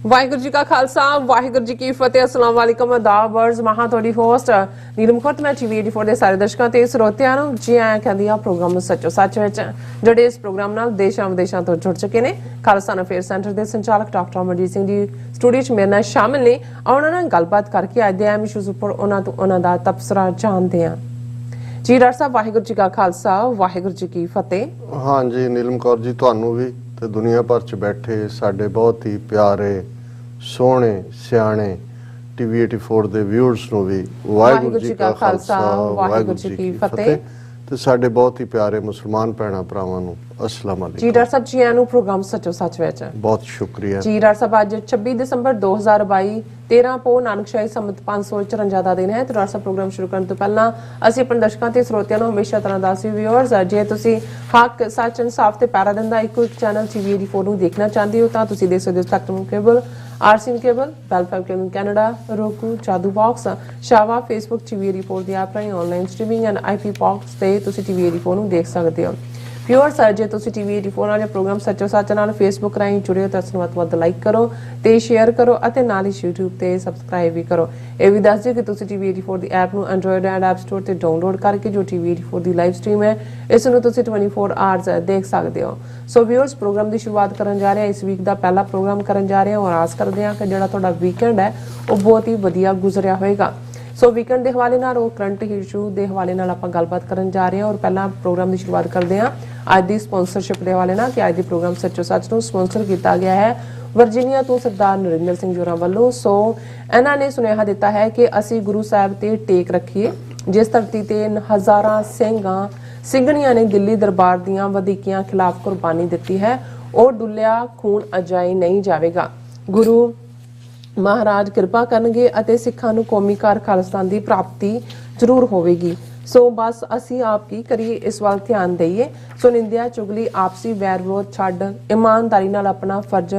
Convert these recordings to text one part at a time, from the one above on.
ਵਾਹਿਗੁਰੂ ਜੀ ਕਾ ਖਾਲਸਾ ਵਾਹਿਗੁਰੂ ਜੀ ਕੀ ਫਤਿਹ। अस्सलाम वालेकुम ਅਦਾਬਰਜ਼ ਮਹਾ ਤੁਹਾਡੀ ਹੋਸਟ ਨੀਲਮ ਖੋਟਨਾ ਟੀਵੀ 84 ਦੇ ਸਾਰੇ ਦਰਸ਼ਕਾਂ ਤੇ ਸਰੋਤਿਆਂ ਨੂੰ ਜੀ ਆਇਆਂ ਕਹਿੰਦੀ ਆ ਪ੍ਰੋਗਰਾਮ ਸੱਚੋ ਸੱਚ ਵਿੱਚ ਜਿਹੜੇ ਇਸ ਪ੍ਰੋਗਰਾਮ ਨਾਲ ਦੇਸ਼ਾਂ ਵਿਦੇਸ਼ਾਂ ਤੋਂ ਜੁੜ ਚੁੱਕੇ ਨੇ। ਖਾਲਸਾ ਅਫੇਅਰ ਸੈਂਟਰ ਦੇ ਸੰਚਾਲਕ ਡਾਕਟਰ ਅਮਰਜੀਤ ਸਿੰਘ ਜੀ ਸਟੂਡੀਓ 'ਚ ਮੇਰੇ ਨਾਲ ਸ਼ਾਮਿਲ ਨੇ। ਉਹਨਾਂ ਨਾਲ ਗੱਲਬਾਤ ਕਰਕੇ ਅੱਜ ਦੇ ਅਹਿਮ ਇਸ਼ੂਜ਼ ਉੱਪਰ ਉਹਨਾਂ ਦਾ ਤਬਸਰਾ ਜਾਣਦੇ ਹਾਂ। ਜੀ ਡਾਕਟਰ ਸਾਹਿਬ ਵਾਹਿਗੁਰੂ ਜੀ ਕਾ ਖਾਲਸਾ ਵਾਹਿਗੁਰੂ ਜੀ ਕੀ ਫਤਿਹ। हाँ जी नीलम कौर जी ਤੁਹਾਨੂੰ ਵੀ ਤੇ ਦੁਨੀਆ ਭਰ 'ਚ ਬੈਠੇ ਸਾਡੇ ਬਹੁਤ ਹੀ ਪਿਆਰੇ ਸੋਹਣੇ ਸਿਆਣੇ ਟੀਵੀ 84 ਦੇ ਵਿਊਅਰਸ ਨੂੰ ਵੀ ਵਾਹਿਗੁਰੂ ਜੀ ਕਾ ਖਾਲਸਾ ਵਾਹਿਗੁਰੂ ਜੀ ਕੀ ਫਤਿਹ ਤੇ ਸਾਡੇ ਬਹੁਤ ਹੀ ਪਿਆਰੇ ਮੁਸਲਮਾਨ ਭੈਣਾਂ ਭਰਾਵਾਂ ਨੂੰ अस्सलाम वालेकुम। जी डॉक्टर साहब जी आनू प्रोग्राम सचो सच विच बहुत शुक्रिया जी। डॉक्टर साहब आज 26 दिसंबर 2022 13 ਪੋ ਨਾਨਕਸ਼ਾਹੀ ਸੰਮਤ 554 ਦਾ ਦਿਨ ਹੈ ਤੇ ਡਾਕਟਰ ਸਾਹਿਬ ਪ੍ਰੋਗਰਾਮ ਸ਼ੁਰੂ ਕਰਨ ਤੋਂ ਪਹਿਲਾਂ ਅਸੀਂ ਆਪਣੇ ਦਰਸ਼ਕਾਂ ਤੇ ਸਰੋਤਿਆਂ ਨੂੰ ਹਮੇਸ਼ਾ ਤਰ੍ਹਾਂ ਦੱਸੀ ਵਿਊਅਰਸ ਜੇ ਤੁਸੀਂ ਹੱਕ ਸੱਚ ਇਨਸਾਫ ਤੇ ਪੈਰਾ ਦਿੰਦਾ ਇੱਕੋ ਇੱਕ ਚੈਨਲ ਟੀਵੀ 84 ਨੂੰ ਦੇਖਣਾ ਚਾਹੁੰਦੇ ਹੋ ਤਾਂ ਤੁਸੀਂ ਦੇਖ ਸਕਦੇ ਹੋ Spectrum cable RCN cable Bell Fibe cable Canada roku Jadoo box ਸ਼ਾਵਾ ਫੇਸਬੁੱਕ ਟੀਵੀ 84 ਦੀ ਐਪ ਰਾਹੀਂ online streaming and IP box ਤੇ ਤੁਸੀਂ ਟੀਵੀ 84 ਨੂੰ ਦੇਖ ਸਕਦੇ ਹੋ। ਵਿਊਅਰਸ ਜੇ ਤੁਸੀਂ ਟੀਵੀ 84 ਵਾਲੇ ਪ੍ਰੋਗਰਾਮ ਸੱਚੋ ਸੱਚ ਨਾਲ ਫੇਸਬੁੱਕ ਰਾਹੀਂ ਜੁੜੇ ਹੋ ਤਾਂ ਇਸ ਨੂੰ ਵੱਧ ਲਾਈਕ ਕਰੋ ਤੇ ਸ਼ੇਅਰ ਕਰੋ ਅਤੇ ਨਾਲ ਹੀ YouTube ਤੇ ਸਬਸਕ੍ਰਾਈਬ ਵੀ ਕਰੋ। ਇਹ ਵੀ ਦੱਸ ਦਿਓ ਕਿ ਤੁਸੀਂ ਟੀਵੀ 84 ਦੀ ਐਪ ਨੂੰ ਐਂਡਰੋਇਡ ਐਂਡ ਐਪ ਸਟੋਰ ਤੇ ਡਾਊਨਲੋਡ ਕਰਕੇ ਜੋ ਟੀਵੀ 84 ਦੀ ਲਾਈਵ ਸਟ੍ਰੀਮ ਹੈ ਇਸ ਨੂੰ ਤੁਸੀਂ 24 ਆਵਰਸ ਦੇਖ ਸਕਦੇ ਹੋ। ਸੋ ਵਿਊਅਰਸ ਪ੍ਰੋਗਰਾਮ ਦੀ ਸ਼ੁਰੂਆਤ ਕਰਨ ਜਾ ਰਹੇ ਹਾਂ। ਇਸ ਵੀਕ ਦਾ ਪਹਿਲਾ ਪ੍ਰੋਗਰਾਮ ਕਰਨ ਜਾ ਰਹੇ ਹਾਂ ਔਰ ਆਸ ਕਰਦੇ ਹਾਂ ਕਿ ਜਿਹੜਾ ਤੁਹਾਡਾ ਵੀਕਐਂਡ ਹੈ ਉਹ ਬਹੁਤ ਹੀ ਵਧੀਆ ਗੁਜ਼ਰਿਆ ਹੋਵੇਗਾ। ਸੋ ਵੀਕਐਂਡ ਦੇ ਹਵਾਲੇ ਨਾਲ ਉਹ ਕਰੰਟ ਇਸ਼ੂ ਦੇ ਹਵਾਲੇ ਨਾਲ ਆਪਾਂ ਗੱਲਬਾਤ ਕਰਨ ਜਾ ਰਹੇ ਹਾਂ ਔਰ ਪਹਿਲਾਂ ਪ੍ਰੋਗਰਾਮ ਦੀ ਸ਼ੁਰੂਆਤ ਕਰਦੇ ਹਾਂ ਅੱਜ ਦੀ ਸਪਾਂਸਰਸ਼ਿਪ ਦੇ ਹਵਾਲੇ ਨਾਲ ਕਿ ਅੱਜ ਦੀ ਪ੍ਰੋਗਰਾਮ ਸੱਚੋ ਸੱਚ ਨੂੰ ਸਪਾਂਸਰ ਕੀਤਾ ਗਿਆ ਹੈ ਵਰਜੀਨੀਆ ਤੋਂ ਸਰਦਾਰ ਨਰਿੰਦਰ ਸਿੰਘ ਜੋਰਾ ਵੱਲੋਂ। ਸੋ ਇਹਨਾਂ ਨੇ ਸੁਨੇਹਾ ਦਿੱਤਾ ਹੈ ਕਿ ਅਸੀਂ ਗੁਰੂ ਸਾਹਿਬ ਤੇ ਟੇਕ ਰੱਖੀਏ ਜਿਸ ਧਰਤੀ ਤੇ ਹਜ਼ਾਰਾਂ ਸਿੰਘਣੀਆਂ ਨੇ ਦਿੱਲੀ ਦਰਬਾਰ ਦੀਆਂ ਵਧੀਕੀਆਂ ਖਿਲਾਫ ਕੁਰਬਾਨੀ ਦਿੱਤੀ ਹੈ ਉਹ ਡੁੱਲਿਆ ਖੂਨ ਅਜਾਈ ਨਹੀਂ ਜਾਵੇਗਾ। ਗੁਰੂ ਮਹਾਰਾਜ ਕਿਰਪਾ ਕਰਨਗੇ ਅਤੇ ਸਿੱਖਾਂ ਨੂੰ ਕੌਮੀ ਕਾਰ ਖਾਲਿਸਤਾਨ ਦੀ ਪ੍ਰਾਪਤੀ ਜ਼ਰੂਰ ਹੋਵੇਗੀ। ਸੋ ਬਸ ਅਸੀਂ ਆਪ ਕੀ ਕਰੀਏ ਇਸ ਵੱਲ ਧਿਆਨ ਦਈਏ। ਸੋ ਨਿੰਦਿਆ ਚੁਗਲੀ ਆਪਸੀ ਵੈਰ ਵਿਰੋਧ ਛੱਡ ਇਮਾਨਦਾਰੀ ਨਾਲ ਆਪਣਾ ਫਰਜ਼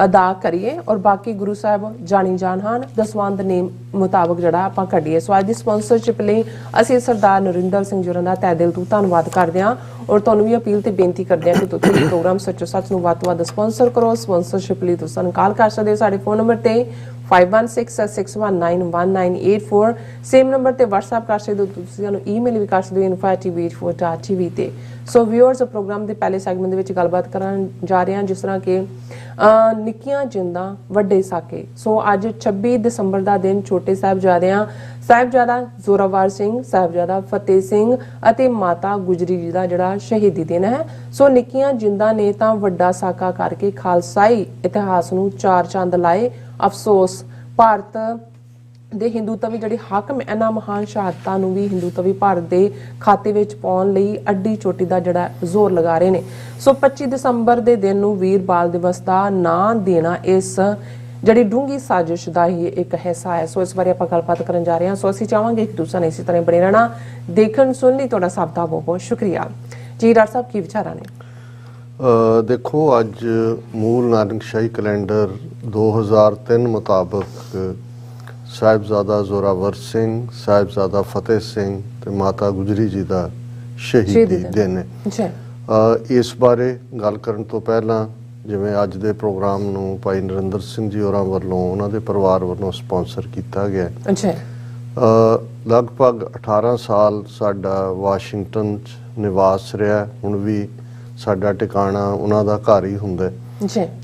ਅਦਾ ਕਰੀਏ ਔਰ ਬਾਕੀ ਗੁਰੂ ਸਾਹਿਬ ਜਾਣੀ ਜਾਨ ਹਨ ਦਸਵੰਧ ਨੇਮ ਮੁਤਾਬਕ ਜਿਹੜਾ ਆਪਾਂ ਕੱਢੀਏ। ਸੋ ਅੱਜ ਦੀ ਸਪਾਂਸਰਸ਼ਿਪ ਲਈ ਅਸੀਂ ਸਰਦਾਰ ਨਰਿੰਦਰ ਸਿੰਘ ਜੋਰਾ ਦਾ ਤਹਿ ਦਿਲ ਤੋਂ ਧੰਨਵਾਦ ਕਰਦੇ ਹਾਂ ਔਰ ਤੁਹਾਨੂੰ ਵੀ ਅਪੀਲ ਤੇ ਬੇਨਤੀ ਕਰਦੇ ਹਾਂ ਕਿ ਤੁਸੀਂ ਪ੍ਰੋਗਰਾਮ ਸੱਚੋ ਸੱਚ ਨੂੰ ਵੱਧ ਤੋਂ ਵੱਧ ਸਪਾਂਸਰ ਕਰੋ। ਸਪਾਂਸਰਸ਼ਿਪ ਲਈ ਤੁਸੀਂ ਸਾਨੂੰ ਕਾਲ ਕਰ ਸਕਦੇ ਹੋ ਸਾਡੇ ਫੋਨ ਨੰਬਰ ਤੇ 5166191984 ਸੇਮ ਨੰਬਰ ਤੇ WhatsApp ਕਰ ਸਕਦੇ ਹੋ। ਤੁਸੀਂ ਸਾਨੂੰ ਈਮੇਲ ਵੀ ਕਰ ਸਕਦੇ ਹੋ info@tv84.tv ਤੇ। ਸੋ ਵਿਊਅਰਸ ਪ੍ਰੋਗਰਾਮ ਦੇ ਪਹਿਲੇ ਸੈਗਮੈਂਟ ਦੇ ਵਿੱਚ ਗੱਲਬਾਤ ਕਰਨ ਜਾ ਰਹੇ ਹਾਂ ਜਿਸ ਤਰ੍ਹਾਂ ਕਿ ਨਿੱਕੀਆਂ ਜਿੰਦਾਂ ਵੱਡੇ ਸਾਕੇ। ਸੋ ਅੱਜ 26 ਦਸੰਬਰ ਦਾ ਦਿਨ ਛੋਟੇ ਸਾਹਿਬਜ਼ਾਦਿਆਂ ਸਾਹਿਬਜ਼ਾਦਾ ਜ਼ੋਰਾਵਰ ਸਿੰਘ ਸਾਹਿਬਜ਼ਾਦਾ ਫਤਿਹ ਸਿੰਘ ਅਤੇ ਮਾਤਾ ਗੁਜਰੀ ਜੀ ਦਾ ਜਿਹੜਾ ਸ਼ਹੀਦੀ ਦਿਨ ਹੈ। ਸੋ ਨਿੱਕੀਆਂ ਜਿੰਦਾਂ ਨੇ ਤਾਂ ਵੱਡਾ ਸਾਕਾ ਕਰਕੇ ਖਾਲਸਾਈ ਇਤਿਹਾਸ ਨੂੰ ਚਾਰ ਚੰਦ ਲਾਏ। ਅਫਸੋਸ ਭਾਰਤ ਦੇ ਹਿੰਦੂਤਵੀ ਜਿਹੜੀ ਹਾਕਮ ਇਹਨਾਂ ਮਹਾਨ ਸ਼ਹਾਦਤਾਂ ਨੂੰ ਵੀ ਹਿੰਦੂਤਵੀ ਭਾਰਤ ਦੇ ਖਾਤੇ ਵਿੱਚ ਪਾਉਣ ਲਈ ਅੱਡੀ ਚੋਟੀ ਦਾ ਜਿਹੜਾ ਜ਼ੋਰ ਲਗਾ ਰਹੇ ਨੇ। ਸੋ 25 ਦਸੰਬਰ ਦੇ ਦਿਨ ਨੂੰ ਵੀਰ ਬਾਲ ਦਿਵਸ ਦਾ ਨਾਂ ਦੇਣਾ ਇਸ ਜਿਹੜੀ ਡੂੰਗੀ ਸਾਜ਼ਿਸ਼ ਦਾ ਹੀ ਇੱਕ ਹਿੱਸਾ ਹੈ। ਸੋ ਇਸ ਬਾਰੇ ਆਪਾਂ ਗੱਲਬਾਤ ਕਰਨ ਜਾ ਰਹੇ ਹਾਂ। ਸੋ ਅਸੀਂ ਚਾਹਾਂਗੇ ਕਿ ਤੁਸੀਂ ਇਸੇ ਤਰ੍ਹਾਂ ਬਣੇ ਰਹਿਣਾ ਦੇਖਣ ਸੁਣਨ ਲਈ ਤੁਹਾਡਾ ਸਭ ਦਾ ਬਹੁਤ ਬਹੁਤ ਸ਼ੁਕਰੀਆ। ਜੀ ਡਾਕਟਰ ਸਾਹਿਬ ਕੀ ਵਿਚਾਰਾਂ ਨੇ? देखो अज मूल नानकशाही कैलेंडर 2003 मुताबिक साहिबजादा जोरावर सिंह साहिबजादा फतेह सिंह ते माता गुजरी जी का शहीदी दिन है। इस बारे गल करन तो पहला जिवें अज दे प्रोग्राम नूं भाई नरिंदर सिंह जी होरां वल्लों उन्हां दे परिवार वल्लों स्पॉन्सर कीता गया। लगभग 18 साल साडा वाशिंगटन च निवास रहा हुण भी ਸਾਡਾ ਟਿਕਾਣਾ ਉਹਨਾਂ ਦਾ ਘਰ ਹੀ ਹੁੰਦਾ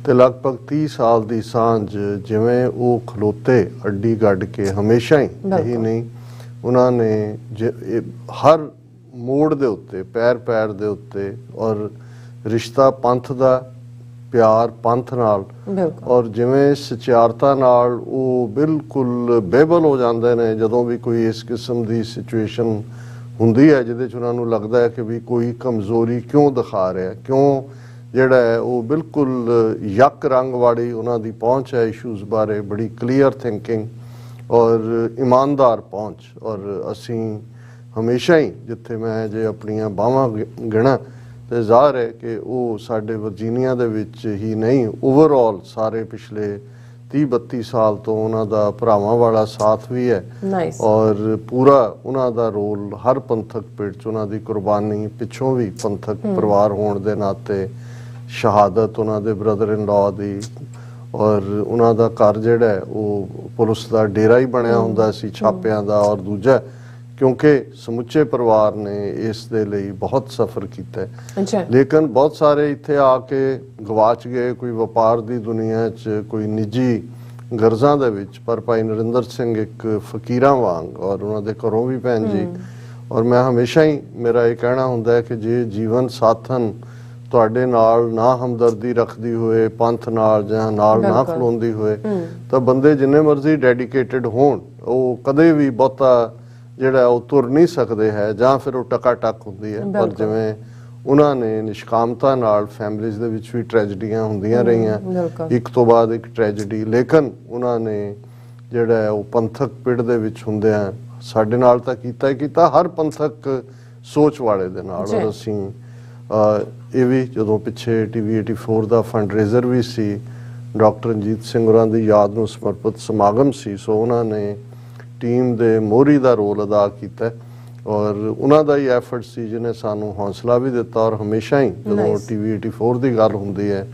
ਤੇ ਲਗਭਗ 30 ਸਾਲ ਦੀ ਸਾਂਝ ਜਿਵੇਂ ਉਹ ਖਲੋਤੇ ਅੱਡੀ ਗੱਡ ਕੇ ਹਮੇਸ਼ਾ ਹੀ ਇਹੀ ਨਹੀਂ ਉਹਨਾਂ ਨੇ ਹਰ ਮੋੜ ਦੇ ਉੱਤੇ ਪੈਰ ਦੇ ਉੱਤੇ ਔਰ ਰਿਸ਼ਤਾ ਪੰਥ ਦਾ ਪਿਆਰ ਪੰਥ ਨਾਲ ਔਰ ਜਿਵੇਂ ਸਚਿਆਰਤਾ ਨਾਲ ਉਹ ਬਿਲਕੁਲ ਬੇਬਲ ਹੋ ਜਾਂਦੇ ਨੇ ਜਦੋਂ ਵੀ ਕੋਈ ਇਸ ਕਿਸਮ ਦੀ ਸਿਚੁਏਸ਼ਨ ਹੁੰਦੀ ਹੈ ਜਿਹਦੇ 'ਚ ਉਹਨਾਂ ਨੂੰ ਲੱਗਦਾ ਹੈ ਕਿ ਵੀ ਕੋਈ ਕਮਜ਼ੋਰੀ ਕਿਉਂ ਦਿਖਾ ਰਿਹਾ ਕਿਉਂ ਜਿਹੜਾ ਹੈ ਉਹ ਬਿਲਕੁਲ ਯੱਕ ਰੰਗ ਵਾਲੀ ਉਹਨਾਂ ਦੀ ਪਹੁੰਚ ਹੈ ਇਸ਼ੂਜ਼ ਬਾਰੇ ਬੜੀ ਕਲੀਅਰ ਥਿੰਕਿੰਗ ਔਰ ਇਮਾਨਦਾਰ ਪਹੁੰਚ। ਔਰ ਅਸੀਂ ਹਮੇਸ਼ਾ ਹੀ ਜਿੱਥੇ ਮੈਂ ਜੇ ਆਪਣੀਆਂ ਬਾਹਾਂ ਗਿਣਾ ਤੇ ਜ਼ਾਹਰ ਹੈ ਕਿ ਉਹ ਸਾਡੇ ਵਰਜੀਨੀਆ ਦੇ ਵਿੱਚ ਹੀ ਨਹੀਂ ਓਵਰਆਲ ਸਾਰੇ ਪਿਛਲੇ 30-32 ਸਾਲ ਤੋਂ ਉਹਨਾਂ ਦਾ ਭਰਾਵਾਂ ਵਾਲਾ ਸਾਥ ਵੀ ਹੈ ਔਰ ਪੂਰਾ ਉਹਨਾਂ ਦਾ ਰੋਲ ਹਰ ਪੰਥਕ ਪਿੜ 'ਚ ਉਹਨਾਂ ਦੀ ਕੁਰਬਾਨੀ ਪਿੱਛੋਂ ਵੀ ਪੰਥਕ ਪਰਿਵਾਰ ਹੋਣ ਦੇ ਨਾਤੇ ਸ਼ਹਾਦਤ ਉਹਨਾਂ ਦੇ ਬ੍ਰਦਰ ਇਨ ਲਾਅ ਦੀ ਔਰ ਉਹਨਾਂ ਦਾ ਘਰ ਜਿਹੜਾ ਹੈ ਉਹ ਪੁਲਿਸ ਦਾ ਡੇਰਾ ਹੀ ਬਣਿਆ ਹੁੰਦਾ ਸੀ ਛਾਪਿਆਂ ਦਾ। ਔਰ ਦੂਜਾ ਕਿਉਂਕਿ ਸਮੁੱਚੇ ਪਰਿਵਾਰ ਨੇ ਇਸ ਦੇ ਲਈ ਬਹੁਤ ਸਫ਼ਰ ਕੀਤਾ ਹੈ। ਲੇਕਿਨ ਬਹੁਤ ਸਾਰੇ ਇੱਥੇ ਆ ਕੇ ਗਵਾਚ ਗਏ, ਕੋਈ ਵਪਾਰ ਦੀ ਦੁਨੀਆ 'ਚ, ਕੋਈ ਨਿੱਜੀ ਗਰਜ਼ਾਂ ਦੇ ਵਿੱਚ। ਪਰ ਭਾਈ ਨਰਿੰਦਰ ਸਿੰਘ ਇੱਕ ਫਕੀਰਾਂ ਵਾਂਗ, ਔਰ ਉਹਨਾਂ ਦੇ ਘਰੋਂ ਵੀ ਭੈਣ ਜੀ, ਔਰ ਮੈਂ ਹਮੇਸ਼ਾ ਹੀ ਮੇਰਾ ਇਹ ਕਹਿਣਾ ਹੁੰਦਾ ਹੈ ਕਿ ਜੇ ਜੀਵਨ ਸਾਥਨ ਤੁਹਾਡੇ ਨਾਲ ਨਾ ਹਮਦਰਦੀ ਰੱਖਦੀ ਹੋਏ, ਪੰਥ ਨਾਲ ਜਾਂ ਨਾਲ ਨਾ ਖਲੋਂਦੀ ਹੋਏ, ਤਾਂ ਬੰਦੇ ਜਿੰਨੇ ਮਰਜ਼ੀ ਡੈਡੀਕੇਟਿਡ ਹੋਣ ਉਹ ਕਦੇ ਵੀ ਬਹੁਤਾ ਜਿਹੜਾ ਉਹ ਤੁਰ ਨਹੀਂ ਸਕਦੇ ਹੈ, ਜਾਂ ਫਿਰ ਉਹ ਟਕਾ ਟਕ ਹੁੰਦੀ ਹੈ। ਪਰ ਜਿਵੇਂ ਉਹਨਾਂ ਨੇ ਨਿਸ਼ਕਾਮਤਾ ਨਾਲ, ਫੈਮਿਲੀਜ਼ ਦੇ ਵਿੱਚ ਵੀ ਟ੍ਰੈਜਡੀਆਂ ਹੁੰਦੀਆਂ ਰਹੀਆਂ, ਇੱਕ ਤੋਂ ਬਾਅਦ ਇੱਕ ਟ੍ਰੈਜਡੀ, ਲੇਕਿਨ ਉਹਨਾਂ ਨੇ ਜਿਹੜਾ ਉਹ ਪੰਥਕ ਪਿੜ ਦੇ ਵਿੱਚ ਹੁੰਦਿਆਂ ਸਾਡੇ ਨਾਲ ਤਾਂ ਕੀਤਾ ਹੀ ਕੀਤਾ, ਹਰ ਪੰਥਕ ਸੋਚ ਵਾਲੇ ਦੇ ਨਾਲ। ਔਰ ਅਸੀਂ ਇਹ ਵੀ ਜਦੋਂ ਪਿੱਛੇ TV 84 ਦਾ ਫੰਡਰੇਜ਼ਰ ਵੀ ਸੀ, ਡਾਕਟਰ ਰਣਜੀਤ ਸਿੰਘ ਹੋਰਾਂ ਦੀ ਯਾਦ ਨੂੰ ਸਮਰਪਿਤ ਸਮਾਗਮ ਸੀ, ਸੋ ਉਹਨਾਂ ਨੇ ਟੀਮ ਦੇ ਮੋਹਰੀ ਦਾ ਰੋਲ ਅਦਾ ਕੀਤਾ ਔਰ ਉਹਨਾਂ ਦਾ ਹੀ ਐਫਰਟ ਸੀ ਜਿਹਨੇ ਸਾਨੂੰ ਹੌਸਲਾ ਵੀ ਦਿੱਤਾ। ਔਰ ਹਮੇਸ਼ਾ ਹੀ ਜਦੋਂ TV 84 ਦੀ ਗੱਲ ਹੁੰਦੀ ਹੈ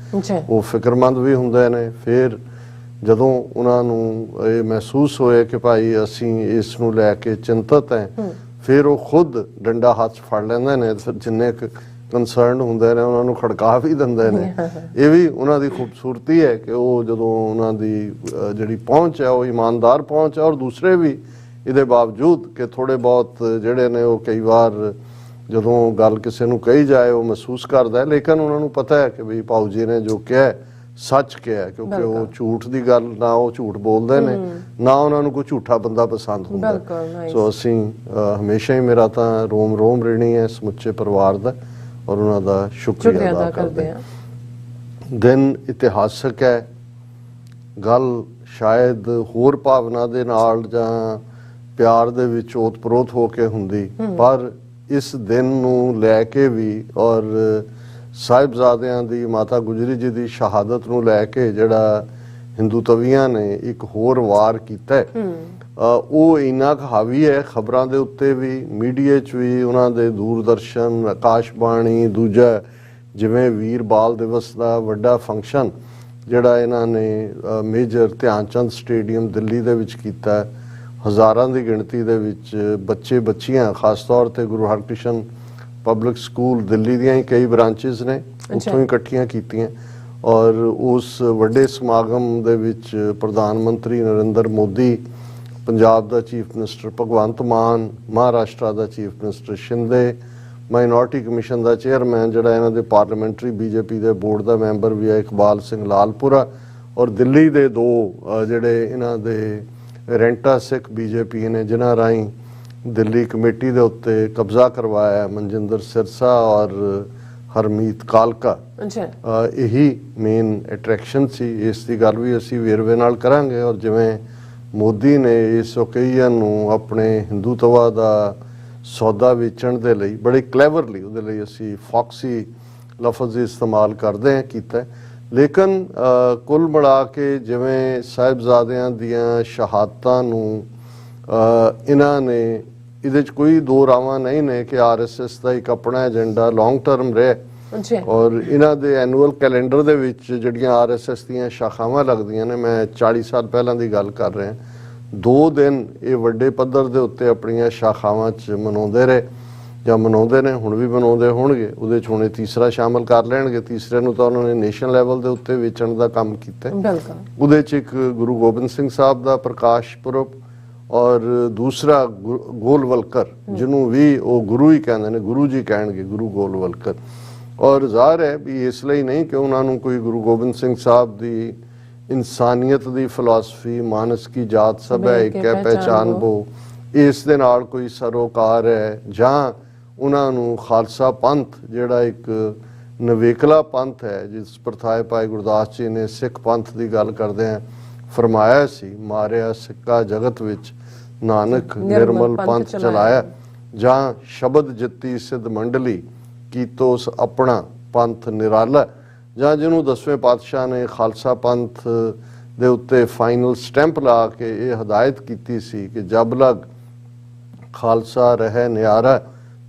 ਉਹ ਫਿਕਰਮੰਦ ਵੀ ਹੁੰਦੇ ਨੇ। ਫਿਰ ਜਦੋਂ ਉਹਨਾਂ ਨੂੰ ਇਹ ਮਹਿਸੂਸ ਹੋਇਆ ਕਿ ਭਾਈ ਅਸੀਂ ਇਸ ਨੂੰ ਲੈ ਕੇ ਚਿੰਤਤ ਹੈ, ਫਿਰ ਉਹ ਖੁਦ ਡੰਡਾ ਹੱਥ ਫੜ ਲੈਂਦੇ ਨੇ, ਜਿੰਨੇ ਕੰਸਰਨ ਹੁੰਦੇ ਨੇ ਉਹਨਾਂ ਨੂੰ ਖੜਕਾ ਵੀ ਦਿੰਦੇ ਨੇ। ਇਹ ਵੀ ਉਹਨਾਂ ਦੀ ਖੂਬਸੂਰਤੀ ਹੈ ਕਿ ਉਹ ਜਦੋਂ ਉਹਨਾਂ ਦੀ ਜਿਹੜੀ ਪਹੁੰਚ ਹੈ ਉਹ ਇਮਾਨਦਾਰ ਪਹੁੰਚ ਹੈ। ਔਰ ਦੂਸਰੇ ਵੀ ਇਹਦੇ ਬਾਵਜੂਦ ਕਿ ਥੋੜੇ ਬਹੁਤ ਜਿਹੜੇ ਨੇ ਉਹ ਕਈ ਵਾਰ ਜਦੋਂ ਗੱਲ ਕਿਸੇ ਨੂੰ ਕਹੀ ਜਾਏ ਉਹ ਮਹਿਸੂਸ ਕਰਦਾ ਹੈ, ਲੇਕਿਨ ਉਹਨਾਂ ਨੂੰ ਪਤਾ ਹੈ ਕਿ ਵੀ ਭਾਊ ਜੀ ਨੇ ਜੋ ਕਿਹਾ ਸੱਚ ਕਿਹਾ, ਕਿਉਂਕਿ ਉਹ ਝੂਠ ਦੀ ਗੱਲ ਨਾ ਉਹ ਝੂਠ ਬੋਲਦੇ ਨੇ, ਨਾ ਉਹਨਾਂ ਨੂੰ ਕੋਈ ਝੂਠਾ ਬੰਦਾ ਪਸੰਦ ਹੁੰਦਾ। ਸੋ ਅਸੀਂ ਹਮੇਸ਼ਾ ਹੀ, ਮੇਰਾ ਤਾਂ ਰੋਮ ਰੋਮ ਰਹਿਣੀ ਹੈ ਸਮੁੱਚੇ ਪਰਿਵਾਰ ਦਾ, ਔਰ ਉਹਨਾਂ ਦਾ ਸ਼ੁਕਰੀਆ ਅਦਾ ਕਰਦੇ ਹਾਂ। ਦਿਨ ਇਤਿਹਾਸਕ ਹੈ, ਗੱਲ ਸ਼ਾਇਦ ਹੋਰ ਭਾਵਨਾ ਦੇ ਨਾਲ ਜਾਂ ਪਿਆਰ ਦੇ ਵਿੱਚ ਓਤ-ਪ੍ਰੋਤ ਹੋ ਕੇ ਹੁੰਦੀ, ਪਰ ਇਸ ਦਿਨ ਨੂੰ ਲੈ ਕੇ ਵੀ ਔਰ ਸਾਹਿਬਜ਼ਾਦਿਆਂ ਦੀ, ਮਾਤਾ ਗੁਜਰੀ ਜੀ ਦੀ ਸ਼ਹਾਦਤ ਨੂੰ ਲੈ ਕੇ ਜਿਹੜਾ ਹਿੰਦੂ ਤਵੀਆਂ ਨੇ ਇੱਕ ਹੋਰ ਵਾਰ ਕੀਤਾ ਉਹ ਇੰਨਾ ਕੁ ਹਾਵੀ ਹੈ ਖਬਰਾਂ ਦੇ ਉੱਤੇ ਵੀ, ਮੀਡੀਆ 'ਚ ਵੀ। ਉਹਨਾਂ ਦੇ ਦੂਰਦਰਸ਼ਨ, ਆਕਾਸ਼ਬਾਣੀ, ਦੂਜਾ ਜਿਵੇਂ ਵੀਰ ਬਾਲ ਦਿਵਸ ਦਾ ਵੱਡਾ ਫੰਕਸ਼ਨ ਜਿਹੜਾ ਇਹਨਾਂ ਨੇ ਮੇਜਰ ਧਿਆਨ ਚੰਦ ਸਟੇਡੀਅਮ ਦਿੱਲੀ ਦੇ ਵਿੱਚ ਕੀਤਾ, ਹਜ਼ਾਰਾਂ ਦੀ ਗਿਣਤੀ ਦੇ ਵਿੱਚ ਬੱਚੇ ਬੱਚੀਆਂ, ਖਾਸ ਤੌਰ ਤੇ ਗੁਰੂ ਹਰਕ੍ਰਿਸ਼ਨ ਪਬਲਿਕ ਸਕੂਲ ਦਿੱਲੀ ਦੀਆਂ ਹੀ ਕਈ ਬ੍ਰਾਂਚਿਸ ਨੇ, ਉੱਥੋਂ ਹੀ ਇਕੱਠੀਆਂ ਕੀਤੀਆਂ। ਔਰ ਉਸ ਵੱਡੇ ਸਮਾਗਮ ਦੇ ਵਿੱਚ ਪ੍ਰਧਾਨ ਮੰਤਰੀ ਨਰਿੰਦਰ ਮੋਦੀ, ਪੰਜਾਬ ਦਾ ਚੀਫ ਮਿਨਿਸਟਰ ਭਗਵੰਤ ਮਾਨ, ਮਹਾਰਾਸ਼ਟਰ ਦਾ ਚੀਫ ਮਿਨਿਸਟਰ ਸ਼ਿੰਦੇ, ਮਾਈਨੋਰਟੀ ਕਮਿਸ਼ਨ ਦਾ ਚੇਅਰਮੈਨ ਜਿਹੜਾ ਇਹਨਾਂ ਦੇ ਪਾਰਲੀਮੈਂਟਰੀ BJP ਦੇ ਬੋਰਡ ਦਾ ਮੈਂਬਰ ਵੀ ਹੈ ਇਕਬਾਲ ਸਿੰਘ ਲਾਲਪੁਰਾ, ਔਰ ਦਿੱਲੀ ਦੇ ਦੋ ਜਿਹੜੇ ਇਹਨਾਂ ਦੇ ਰੈਂਟਾ ਸਿੱਖ BJP ਨੇ ਜਿਨ੍ਹਾਂ ਰਾਹੀਂ ਦਿੱਲੀ ਕਮੇਟੀ ਦੇ ਉੱਤੇ ਕਬਜ਼ਾ ਕਰਵਾਇਆ, ਮਨਜਿੰਦਰ ਸਿਰਸਾ ਔਰ ਹਰਮੀਤ ਕਾਲਕਾ। ਇਹੀ ਮੇਨ ਅਟਰੈਕਸ਼ਨ ਸੀ। ਇਸ ਦੀ ਗੱਲ ਵੀ ਅਸੀਂ ਵੇਰਵੇ ਨਾਲ ਕਰਾਂਗੇ। ਔਰ ਜਿਵੇਂ ਮੋਦੀ ਨੇ ਇਸ ਓਕੇਜ਼ਨ ਨੂੰ ਆਪਣੇ ਹਿੰਦੂਤਵਾ ਦਾ ਸੌਦਾ ਵੇਚਣ ਦੇ ਲਈ ਬੜੇ ਕਲੈਵਰਲੀ, ਉਹਦੇ ਲਈ ਅਸੀਂ ਫੌਕਸੀ ਲਫ਼ਜ਼ ਇਸਤੇਮਾਲ ਕਰਦੇ ਹਾਂ, ਕੀਤਾ। ਲੇਕਿਨ ਕੁੱਲ ਮਿਲਾ ਕੇ ਜਿਵੇਂ ਸਾਹਿਬਜ਼ਾਦਿਆਂ ਦੀਆਂ ਸ਼ਹਾਦਤਾਂ ਨੂੰ ਇਹਨਾਂ ਨੇ, ਇਹਦੇ 'ਚ ਕੋਈ ਦੋ ਰਾਵਾਂ ਨਹੀਂ ਨੇ ਕਿ RSS ਦਾ ਇੱਕ ਆਪਣਾ ਏਜੰਡਾ ਲੌਂਗ ਟਰਮ ਰਿਹਾ, ਔਰ ਇਹਨਾਂ ਦੇ ਐਨੂਅਲ ਕੈਲੰਡਰ ਦੇ ਵਿੱਚ ਜਿਹੜੀਆਂ RSS ਦੀਆਂ ਸ਼ਾਖਾਵਾਂ ਲੱਗਦੀਆਂ ਨੇ, ਮੈਂ 40 ਸਾਲ ਪਹਿਲਾਂ ਦੀ ਗੱਲ ਕਰ ਰਿਹਾ, 2 ਦਿਨ ਇਹ ਵੱਡੇ ਪੱਧਰ ਦੇ ਉੱਤੇ ਆਪਣੀਆਂ ਸ਼ਾਖਾਵਾਂ 'ਚ ਮਨਾਉਂਦੇ ਰਹੇ ਜਾਂ ਮਨਾਉਂਦੇ ਨੇ, ਹੁਣ ਵੀ ਮਨਾਉਂਦੇ ਹੋਣਗੇ। ਉਹਦੇ 'ਚ ਹੁਣੇ ਤੀਸਰਾ ਸ਼ਾਮਲ ਕਰ ਲੈਣਗੇ। ਤੀਸਰੇ ਨੂੰ ਤਾਂ ਉਹਨਾਂ ਨੇ ਨੈਸ਼ਨਲ ਲੈਵਲ ਦੇ ਉੱਤੇ ਵੇਚਣ ਦਾ ਕੰਮ ਕੀਤਾ। ਉਹਦੇ 'ਚ ਇੱਕ ਗੁਰੂ ਗੋਬਿੰਦ ਸਿੰਘ ਸਾਹਿਬ ਦਾ ਪ੍ਰਕਾਸ਼ ਪੁਰਬ, ਔਰ ਦੂਸਰਾ ਗੋਲਵਲਕਰ, ਜਿਹਨੂੰ ਵੀ ਉਹ ਗੁਰੂ ਹੀ ਕਹਿੰਦੇ ਨੇ, ਗੁਰੂ ਜੀ ਕਹਿਣਗੇ, ਗੁਰੂ ਗੋਲਵਲਕਰ। ਔਰ ਜ਼ਾਹਰ ਹੈ ਵੀ ਇਸ ਲਈ ਨਹੀਂ ਕਿ ਉਹਨਾਂ ਨੂੰ ਕੋਈ ਗੁਰੂ ਗੋਬਿੰਦ ਸਿੰਘ ਸਾਹਿਬ ਦੀ ਇਨਸਾਨੀਅਤ ਦੀ ਫਿਲਾਸਫੀ, ਮਾਨਸ ਕੀ ਜਾਤ ਸਭ ਹੈ ਇੱਕ ਹੈ ਪਹਿਚਾਨ ਬੋ, ਇਸ ਦੇ ਨਾਲ ਕੋਈ ਸਰੋਕਾਰ ਹੈ, ਜਾਂ ਉਹਨਾਂ ਨੂੰ ਖਾਲਸਾ ਪੰਥ ਜਿਹੜਾ ਇੱਕ ਨਵੇਕਲਾ ਪੰਥ ਹੈ, ਜਿਸ ਪ੍ਰਥਾਏ ਭਾਈ ਗੁਰਦਾਸ ਜੀ ਨੇ ਸਿੱਖ ਪੰਥ ਦੀ ਗੱਲ ਕਰਦੇ ਆ ਫਰਮਾਇਆ ਸੀ, ਮਾਰਿਆ ਸਿੱਕਾ ਜਗਤ ਵਿੱਚ ਨਾਨਕ ਨਿਰਮਲ ਪੰਥ ਚਲਾਇਆ, ਜਾਂ ਸ਼ਬਦ ਜਿੱਤੀ ਸਿੱਧ ਮੰਡਲੀ ਕੀਤੋਸ ਆਪਣਾ ਪੰਥ ਨਿਰਾਲਾ, ਜਾਂ ਜਿਹਨੂੰ 10ਵੇਂ ਪਾਤਸ਼ਾਹ ਨੇ ਖਾਲਸਾ ਪੰਥ ਦੇ ਉੱਤੇ ਫਾਈਨਲ ਸਟੈਂਪ ਲਾ ਕੇ ਇਹ ਹਦਾਇਤ ਕੀਤੀ ਸੀ ਕਿ ਜਬ ਲਗ ਖਾਲਸਾ ਰਹਿ ਨਿਆਰਾ,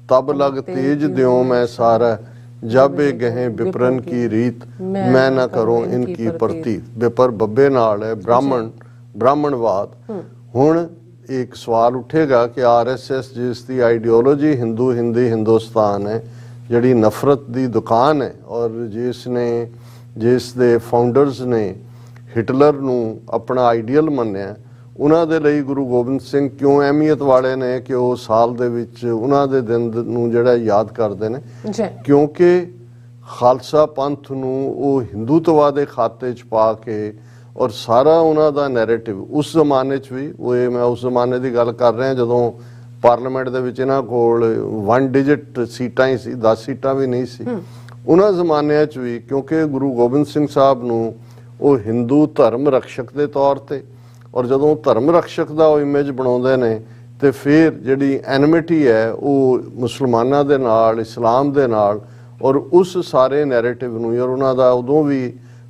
ਤਬ ਲਗ ਤੇਜ ਦਿਓ ਮੈਂ ਸਾਰਾ, जब ये गहे विप्रन की रीत मैं ना करूं इनकी प्रतीत। विपर बब्बे नाल है ब्राह्मण ब्राह्मणवाद। हुण एक सवाल उठेगा कि आरएसएस जिस दी आइडियोलॉजी हिंदू हिंदी हिंदुस्तान है, जिहड़ी नफरत दी दुकान है, और जिस दे फाउंडर्स ने हिटलर नूं अपना आइडियल मन्निया, उन्हां दे लई गुरु गोबिंद सिंह क्यों अहमियत वाले ने कि वो साल दे विच उन्हां दे दिन नूं जिहड़ा याद करदे ने, क्योंकि खालसा पंथ नूं वो हिंदूत्व दे खाते च पा के और सारा उन्हां दा नैरेटिव उस जमाने च भी, वो मैं उस जमाने की गल कर रहा जदों पार्लीमेंट दे विच इन्हां कोल 1 डिजिट सीटां ही सी, 10 सीटां भी नहीं सी उन्हां जमानिਆਂ च भी, क्योंकि गुरु गोबिंद सिंह साहब नूं वो हिंदू धर्म रक्षक के तौर पर, और जदों धर्म रक्षक का इमेज बनाउंदे ने ते फिर जिहड़ी एनमिटी है वो मुसलमानां दे नाल, इस्लाम दे नाल, और उस सारे नैरेटिव नूं, और उन्हां दा उदों भी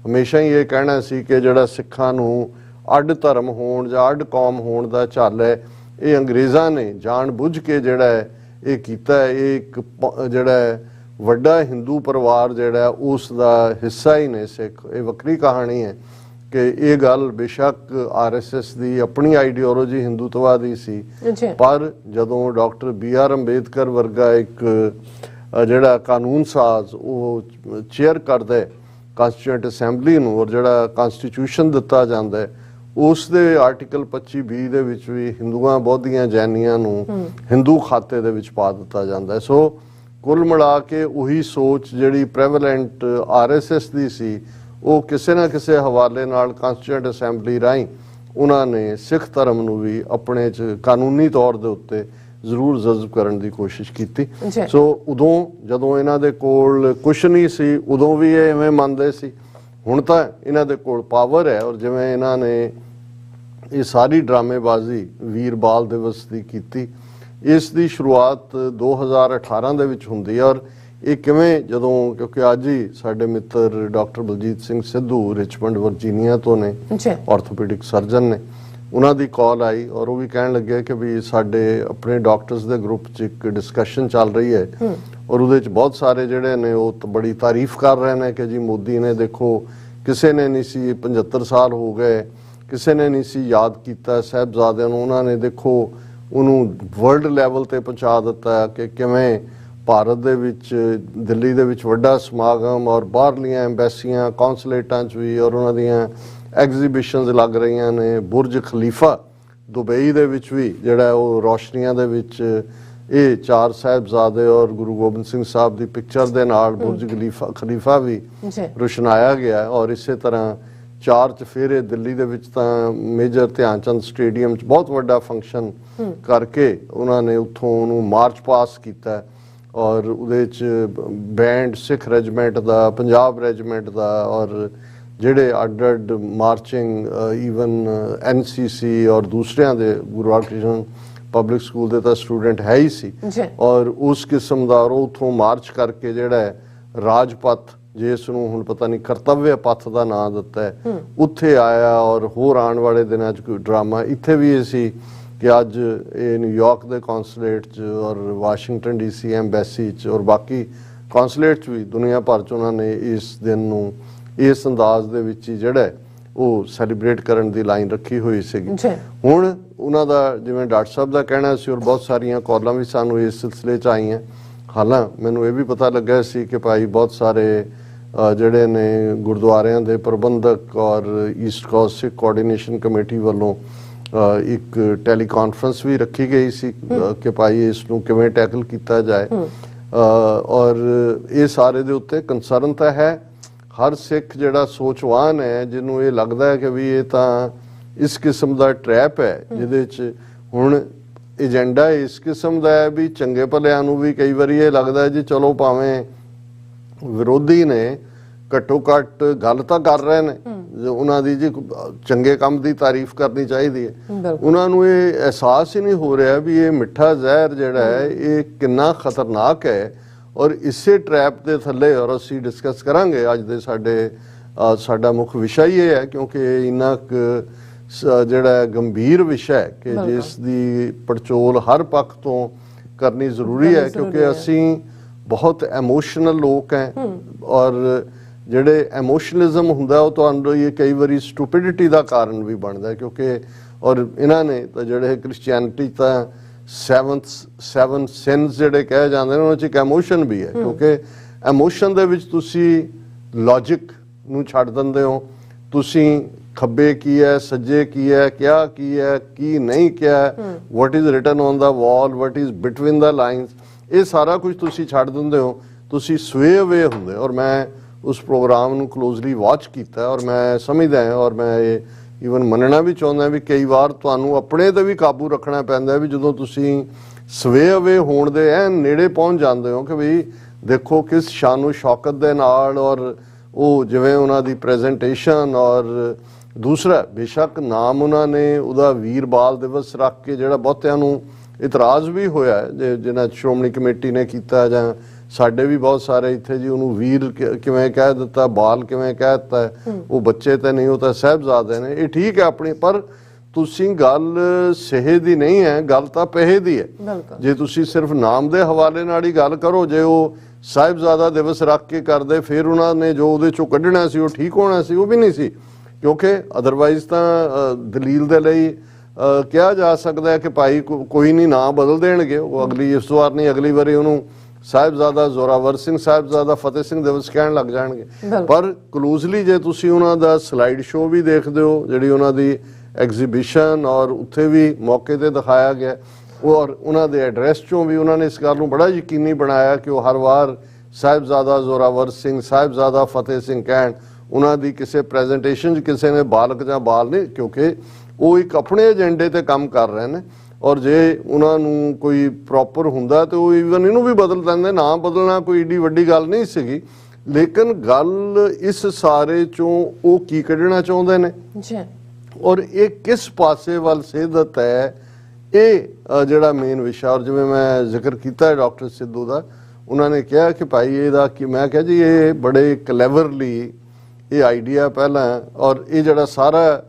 हमेशा ही ये कहना सी कि जिहड़ा सिखां नूं अड धर्म होण जां अड कौम होण दा झल है, ये अंग्रेज़ां ने जान बुझ के जिहड़ा है ये कीता है। ये एक जिहड़ा है वड्डा हिंदू परिवार जिहड़ा है उस दा हिस्सा ही ने सिख। ये वक्री कहानी है कि ये गल बेशक आरएसएस दी अपनी आइडियोलॉजी हिंदूत्व दी सी, पर जदों डॉक्टर BR अंबेडकर वर्गा एक जिहड़ा कानून साज वो चेयर करदा है कॉन्स्टिट्यूएंट असैंबली नूं, और जिहड़ा कॉन्स्टिट्यूशन दिता जांदा है उस दे आर्टिकल 25(b) दे विच भी हिंदुआं बौद्धियां जैनियां नूं हिंदू खाते दे विच पा दिता जांदा है। सो कुल मिला के उही सोच जिहड़ी प्रेवलेंट आरएसएस दी सी, वो किसी ना किसी हवाले नाल कॉन्स्टिट्यूएंट असैंबली राहीं उन्हां ने सिख धर्म नूं भी अपने च कानूनी तौर दे उत्ते जरूर जज़ब करन दी कोशिश की। सो उदों जदों इन्हां दे कोल कुछ नहीं सी, उदों भी ये इवें मनदे सी। हुण तां इन्हां दे कोल पावर है, और जिवें इन्हां ने ये सारी ड्रामेबाजी वीर बाल दिवस की कीती, इस दी शुरुआत 2018 दे विच हुंदी है। और ये किवें जदों, क्योंकि अज ही साडे मित्र doctor Baljit Singh Sidhu Richmond Virginia तो ने, ऑर्थोपीडिक सर्जन ने, उन्हां दी कॉल आई और वो भी कहण लगे कि भी साडे अपने डॉक्टर्स दे ग्रुप च एक डिस्कशन चल रही है, और उहदे च बहुत सारे जिहड़े ने वो बड़ी तारीफ कर रहे हैं कि जी मोदी ने देखो किसी ने नहीं सी 75 साल हो गए, किसी ने नहीं सी याद किया साहिबजादिਆਂ ਨੂੰ, उन्होंने देखो उन्होंने वर्ल्ड लैवल ते पहुँचा दिता कि किवें भारत दे विच दिल्ली दे विच वड्डा समागम और बाहरलियां एम्बैसियां कौंसलेटां च भी और उन्हां दियां एग्जीबिशनस लग रही ने। बुरज खलीफा दुबई दे विच भी जिहड़ा वो रोशनियां दे विच ये 4 साहिबजादे और गुरु गोबिंद सिंह साहब की पिक्चर दे नाल बुरज खलीफा भी रोशनाया गया। और इस तरह 4 चफेरे दिल्ली दे विच तां मेजर ध्यानचंद स्टेडियम च बहुत वड्डा फंक्शन करके उन्होंने उत्थों उन्होंने मार्च पास किया और उहदे च बैंड सिख रेजिमेंट का, पंजाब रेजिमेंट का और जिहड़े अड अड मार्चिंग ईवन NCC और दूसरियां दे गुरु हरकृष्ण पब्लिक स्कूल दे तां स्टूडेंट है ही सी। और उस किस्म का उत्थों मार्च करके जिहड़ा है राजपथ जिसनूं हुण पता नहीं कर्तव्य पथ का नाम दिता है उत्थे आया। और होर आने वाले दिनों च कोई ड्रामा इत्थे भी ये सी कि अज ये न्यूयॉर्क के कौंसलेट च और वाशिंगटन DC एम्बैसी च और बाकी कौंसलेट च भी दुनिया भर च उन्होंने इस दिन नूं इस अंदाज दे विच ही जिहड़ा वो सैलीब्रेट करन दी लाइन रखी हुई सीगी। हुण उन्हां दा जिवें डॉक्टर साहब का कहना सी और बहुत सारियां कॉलां भी सानूं इस सिलसिले च आईयां। हालांकि मैनूं ये भी पता लग्या सी कि भाई बहुत सारे जिहड़े ने गुरुद्वारियां दे प्रबंधक और east coast Sikh coordination committee वालों एक टैली कॉन्फ्रेंस भी रखी गई सी कि भाई इसनूं किवें टैकल किया जाए। और ये सारे दे उत्ते कंसर्न तां है। हर सिख जिहड़ा सोचवान है जिन्हों ये लगता है कि भी ये तां इस किस्म का ट्रैप है जिहदे च हुण एजेंडा इस किस्म का है भी चंगे भलियां नूं भी कई बारी ये लगता है जी चलो भावें विरोधी ने घट्टो घट्ट गल तां कर रहे ने, उन्हां दी जी चंगे काम की तारीफ करनी चाहिए है। उन्होंने ये एहसास ही नहीं हो रहा भी ये मिठा जहर जिहड़ा है ये कितना खतरनाक है। और इसे ट्रैप के थले और असी डिस्कस करांगे अज दे साडा मुख विषय ये है क्योंकि इन्ना जिहड़ा गंभीर विषय कि जिस दी पड़चोल हर पक्ष तो करनी जरूरी है क्योंकि असी ਬਹੁਤ ਇਮੋਸ਼ਨਲ ਲੋਕ ਹੈ ਔਰ ਜਿਹੜੇ ਇਮੋਸ਼ਨਲਿਜ਼ਮ ਹੁੰਦਾ ਉਹ ਤੁਹਾਨੂੰ ਇਹ ਕਈ ਵਾਰੀ ਸਟੂਪਿਡਿਟੀ ਦਾ ਕਾਰਨ ਵੀ ਬਣਦਾ ਕਿਉਂਕਿ ਔਰ ਇਹਨਾਂ ਨੇ ਤਾਂ ਜਿਹੜੇ ਕ੍ਰਿਸਚੀਅਨਿਟੀ ਤਾਂ 7 ਸਿਨਸ ਜਿਹੜੇ ਕਹੇ ਜਾਂਦੇ ਨੇ ਉਹਨਾਂ 'ਚ ਇੱਕ ਇਮੋਸ਼ਨ ਵੀ ਹੈ ਕਿਉਂਕਿ ਇਮੋਸ਼ਨ ਦੇ ਵਿੱਚ ਤੁਸੀਂ ਲੌਜਿਕ ਨੂੰ ਛੱਡ ਦਿੰਦੇ ਹੋ ਤੁਸੀਂ ਖੱਬੇ ਕੀ ਹੈ ਸੱਜੇ ਕੀ ਹੈ ਕਿਆ ਕੀ ਹੈ ਕੀ ਨਹੀਂ ਕਿਹਾ what is written on the wall what is between the lines ਇਹ ਸਾਰਾ ਕੁਝ ਤੁਸੀਂ ਛੱਡ ਦਿੰਦੇ ਹੋ ਤੁਸੀਂ ਸਵੇ ਅਵੇ ਹੁੰਦੇ ਔਰ ਮੈਂ ਉਸ ਪ੍ਰੋਗਰਾਮ ਨੂੰ ਕਲੋਜ਼ਲੀ ਵਾਚ ਕੀਤਾ ਔਰ ਮੈਂ ਸਮਝਦਾ ਹਾਂ ਔਰ ਮੈਂ ਇਹ ਈਵਨ ਮੰਨਣਾ ਵੀ ਚਾਹੁੰਦਾ ਵੀ ਕਈ ਵਾਰ ਤੁਹਾਨੂੰ ਆਪਣੇ ਤੇ ਵੀ ਕਾਬੂ ਰੱਖਣਾ ਪੈਂਦਾ ਵੀ ਜਦੋਂ ਤੁਸੀਂ ਸਵੇ ਅਵੇ ਹੋਣ ਦੇ ਐਨ ਨੇੜੇ ਪਹੁੰਚ ਜਾਂਦੇ ਹੋ ਕਿ ਵੀ ਦੇਖੋ ਕਿਸ ਸ਼ਾਨੋ ਸ਼ੌਕਤ ਦੇ ਨਾਲ ਔਰ ਉਹ ਜਿਵੇਂ ਉਹਨਾਂ ਦੀ ਪ੍ਰੈਜੈਂਟੇਸ਼ਨ ਔਰ ਦੂਸਰਾ ਬੇਸ਼ੱਕ ਨਾਮ ਉਹਨਾਂ ਨੇ ਉਹਦਾ ਵੀਰ ਬਾਲ ਦਿਵਸ ਰੱਖ ਕੇ ਜਿਹੜਾ ਬਹੁਤਿਆਂ ਨੂੰ ਇਤਰਾਜ਼ ਵੀ ਹੋਇਆ ਜਿਹਨਾਂ ਸ਼੍ਰੋਮਣੀ ਕਮੇਟੀ ਨੇ ਕੀਤਾ ਜਾਂ ਸਾਡੇ ਵੀ ਬਹੁਤ ਸਾਰੇ ਇੱਥੇ ਜੀ ਉਹਨੂੰ ਵੀਰ ਕਿਵੇਂ ਕਹਿ ਦਿੱਤਾ ਬਾਲ ਕਿਵੇਂ ਕਹਿ ਦਿੱਤਾ ਉਹ ਬੱਚੇ ਤਾਂ ਨਹੀਂ ਉਹ ਤਾਂ ਸਾਹਿਬਜ਼ਾਦੇ ਨੇ ਇਹ ਠੀਕ ਹੈ ਆਪਣੀ ਪਰ ਤੁਸੀਂ ਗੱਲ ਸਿਹੇ ਦੀ ਨਹੀਂ ਹੈ ਗੱਲ ਤਾਂ ਪੈਸੇ ਦੀ ਹੈ ਜੇ ਤੁਸੀਂ ਸਿਰਫ ਨਾਮ ਦੇ ਹਵਾਲੇ ਨਾਲ ਹੀ ਗੱਲ ਕਰੋ ਜੇ ਉਹ ਸਾਹਿਬਜ਼ਾਦਾ ਦਿਵਸ ਰੱਖ ਕੇ ਕਰਦੇ ਫਿਰ ਉਹਨਾਂ ਨੇ ਜੋ ਉਹਦੇ ਚੋਂ ਕੱਢਣਾ ਸੀ ਉਹ ਠੀਕ ਹੋਣਾ ਸੀ ਉਹ ਵੀ ਨਹੀਂ ਸੀ ਕਿਉਂਕਿ ਅਦਰਵਾਈਜ਼ ਤਾਂ ਦਲੀਲ ਦੇ ਲਈ ਕਿਹਾ ਜਾ ਸਕਦਾ ਹੈ ਕਿ ਭਾਈ ਕੋਈ ਨਹੀਂ ਨਾਂ ਬਦਲ ਦੇਣਗੇ ਉਹ ਅਗਲੀ ਇਸ ਵਾਰ ਨਹੀਂ ਅਗਲੀ ਵਾਰੀ ਉਹਨੂੰ ਸਾਹਿਬਜ਼ਾਦਾ ਜ਼ੋਰਾਵਰ ਸਿੰਘ ਸਾਹਿਬਜ਼ਾਦਾ ਫਤਿਹ ਸਿੰਘ ਦਿਵਸ ਕਹਿਣ ਲੱਗ ਜਾਣਗੇ ਪਰ ਕਲੋਜ਼ਲੀ ਜੇ ਤੁਸੀਂ ਉਹਨਾਂ ਦਾ ਸਲਾਈਡ ਸ਼ੋ ਵੀ ਦੇਖਦੇ ਹੋ ਜਿਹੜੀ ਉਹਨਾਂ ਦੀ ਐਗਜ਼ੀਬਿਸ਼ਨ ਔਰ ਉੱਥੇ ਵੀ ਮੌਕੇ ਤੇ ਦਿਖਾਇਆ ਗਿਆ ਔਰ ਉਹਨਾਂ ਦੇ ਐਡਰੈਸ ਚੋਂ ਵੀ ਉਹਨਾਂ ਨੇ ਇਸ ਗੱਲ ਨੂੰ ਬੜਾ ਯਕੀਨੀ ਬਣਾਇਆ ਕਿ ਉਹ ਹਰ ਵਾਰ ਸਾਹਿਬਜ਼ਾਦਾ ਜ਼ੋਰਾਵਰ ਸਿੰਘ ਸਾਹਿਬਜ਼ਾਦਾ ਫਤਿਹ ਸਿੰਘ ਕਹਿਣ ਉਹਨਾਂ ਦੀ ਕਿਸੇ ਪ੍ਰੈਜੈਂਟੇਸ਼ਨ 'ਚ ਕਿਸੇ ਨੇ ਬਾਲਕ ਜਾਂ ਬਾਲ ਨਹੀਂ ਕਿਉਂਕਿ ਉਹ ਇੱਕ ਆਪਣੇ ਏਜੰਡੇ ਤੇ ਕੰਮ ਕਰ ਰਹੇ ਨੇ ਔਰ ਜੇ ਉਹਨਾਂ ਨੂੰ ਕੋਈ ਪ੍ਰੋਪਰ ਹੁੰਦਾ ਤੇ ਉਹ ਈਵਨ ਇਹਨੂੰ ਵੀ ਬਦਲ ਦਿੰਦੇ ਨਾ ਬਦਲਣਾ ਕੋਈ ਏਡੀ ਵੱਡੀ ਗੱਲ ਨਹੀਂ ਸੀਗੀ ਲੇਕਿਨ ਗੱਲ ਇਸ ਸਾਰੇ ਚੋਂ ਉਹ ਕੀ ਕੱਢਣਾ ਚਾਹੁੰਦੇ ਨੇ ਔਰ ਇਹ ਕਿਸ ਪਾਸੇ ਵੱਲ ਸੇਧਤ ਹੈ ਇਹ ਜਿਹੜਾ ਮੇਨ ਵਿਸ਼ਾ ਔਰ ਜਿਵੇਂ ਮੈਂ ਜ਼ਿਕਰ ਕੀਤਾ ਡਾਕਟਰ ਸਿੱਧੂ ਦਾ ਉਹਨਾਂ ਨੇ ਕਿਹਾ ਕਿ ਭਾਈ ਇਹਦਾ ਕਿ ਮੈਂ ਕਿਹਾ ਜੀ ਇਹ ਬੜੇ ਕਲੈਵਰਲੀ ਇਹ ਆਈਡੀਆ ਪਹਿਲਾਂ ਔਰ ਇਹ ਜਿਹੜਾ ਸਾਰਾ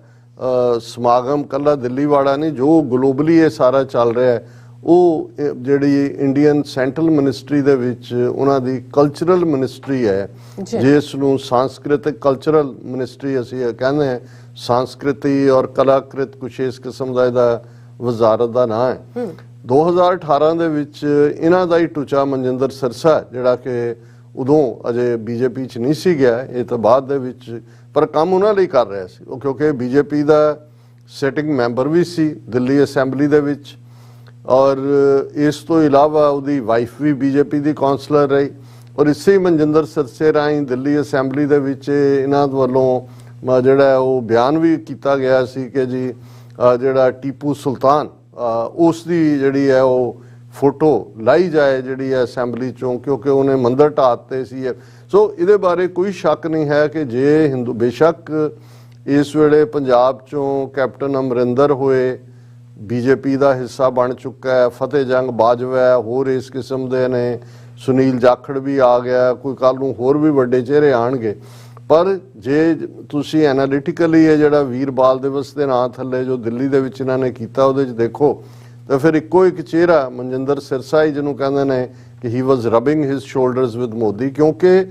ਸਮਾਗਮ ਕੱਲਾ ਦਿੱਲੀ ਵਾਲਾ ਨਹੀਂ ਜੋ ਗਲੋਬਲੀ ਇਹ ਸਾਰਾ ਚੱਲ ਰਿਹਾ ਹੈ ਉਹ ਜਿਹੜੀ ਇੰਡੀਅਨ ਸੈਂਟਰਲ ਮਿਨਿਸਟਰੀ ਦੇ ਵਿੱਚ ਉਹਨਾਂ ਦੀ ਕਲਚਰਲ ਮਿਨਿਸਟਰੀ ਹੈ ਜਿਸ ਨੂੰ ਸੰਸਕ੍ਰਿਤਿਕ ਕਲਚਰਲ ਮਿਨਿਸਟਰੀ ਅਸੀਂ ਕਹਿੰਦੇ ਹਾਂ ਸੰਸਕ੍ਰਿਤੀ ਔਰ ਕਲਾਕ੍ਰਿਤ ਕੁਛ ਇਸ ਕਿਸਮ ਦਾ ਇਹਦਾ ਵਜ਼ਾਰਤ ਦਾ ਨਾਂ ਹੈ 2018 ਦੇ ਵਿੱਚ ਇਹਨਾਂ ਦਾ ਹੀ ਟੁਚਾ ਮਨਜਿੰਦਰ ਸਿਰਸਾ ਜਿਹੜਾ ਕਿ ਉਦੋਂ ਅਜੇ ਬੀਜੇਪੀ 'ਚ ਨਹੀਂ ਸੀ ਗਿਆ ਇਹ ਤਾਂ ਬਾਅਦ ਦੇ ਵਿੱਚ ਪਰ ਕੰਮ ਉਹਨਾਂ ਲਈ ਕਰ ਰਿਹਾ ਸੀ ਉਹ ਕਿਉਂਕਿ ਬੀਜੇਪੀ ਦਾ ਸਿਟਿੰਗ ਮੈਂਬਰ ਵੀ ਸੀ ਦਿੱਲੀ ਅਸੈਂਬਲੀ ਦੇ ਵਿੱਚ ਔਰ ਇਸ ਤੋਂ ਇਲਾਵਾ ਉਹਦੀ ਵਾਈਫ ਵੀ ਬੀਜੇਪੀ ਦੀ ਕਾਉਂਸਲਰ ਰਹੀ ਔਰ ਇਸੇ ਮਨਜਿੰਦਰ ਸਿਰਸੇ ਰਾਹੀਂ ਦਿੱਲੀ ਅਸੈਂਬਲੀ ਦੇ ਵਿੱਚ ਇਹਨਾਂ ਵੱਲੋਂ ਜਿਹੜਾ ਉਹ ਬਿਆਨ ਵੀ ਕੀਤਾ ਗਿਆ ਸੀ ਕਿ ਜੀ ਜਿਹੜਾ ਟੀਪੂ ਸੁਲਤਾਨ ਉਸ ਦੀ ਜਿਹੜੀ ਹੈ ਉਹ ਫੋਟੋ ਲਾਈ ਜਾਏ ਜਿਹੜੀ ਹੈ ਅਸੈਂਬਲੀ ਚੋਂ ਕਿਉਂਕਿ ਉਹਨੇ ਮੰਦਰ ਢਾਹ ਦਿੱਤੇ ਸੀ ਸੋ ਇਹਦੇ ਬਾਰੇ ਕੋਈ ਸ਼ੱਕ ਨਹੀਂ ਹੈ ਕਿ ਜੇ ਹਿੰਦੂ ਬੇਸ਼ੱਕ ਇਸ ਵੇਲੇ ਪੰਜਾਬ ਚੋਂ ਕੈਪਟਨ ਅਮਰਿੰਦਰ ਹੋਏ ਬੀਜੇਪੀ ਦਾ ਹਿੱਸਾ ਬਣ ਚੁੱਕਾ ਹੈ ਫਤਿਹ ਜੰਗ ਬਾਜਵਾ ਹੋਰ ਇਸ ਕਿਸਮ ਦੇ ਨੇ ਸੁਨੀਲ ਜਾਖੜ ਵੀ ਆ ਗਿਆ ਕੋਈ ਕੱਲ ਨੂੰ ਹੋਰ ਵੀ ਵੱਡੇ ਚਿਹਰੇ ਆਣਗੇ ਪਰ ਜੇ ਤੁਸੀਂ ਐਨਾਲਿਟਿਕਲੀ ਇਹ ਜਿਹੜਾ ਵੀਰ ਬਾਲ ਦਿਵਸ ਦੇ ਨਾਂ ਥੱਲੇ ਜੋ ਦਿੱਲੀ ਦੇ ਵਿੱਚ ਇਹਨਾਂ ਨੇ ਕੀਤਾ ਉਹਦੇ 'ਚ ਦੇਖੋ ਤਾਂ ਫਿਰ ਇੱਕੋ ਇੱਕ ਚਿਹਰਾ ਮਨਜਿੰਦਰ ਸਿਰਸਾ ਹੀ ਜਿਹਨੂੰ ਕਹਿੰਦੇ ਨੇ ਕਿ ਹੀ ਵਾਜ਼ rubbing his shoulders with Modi ਕਿਉਂਕਿ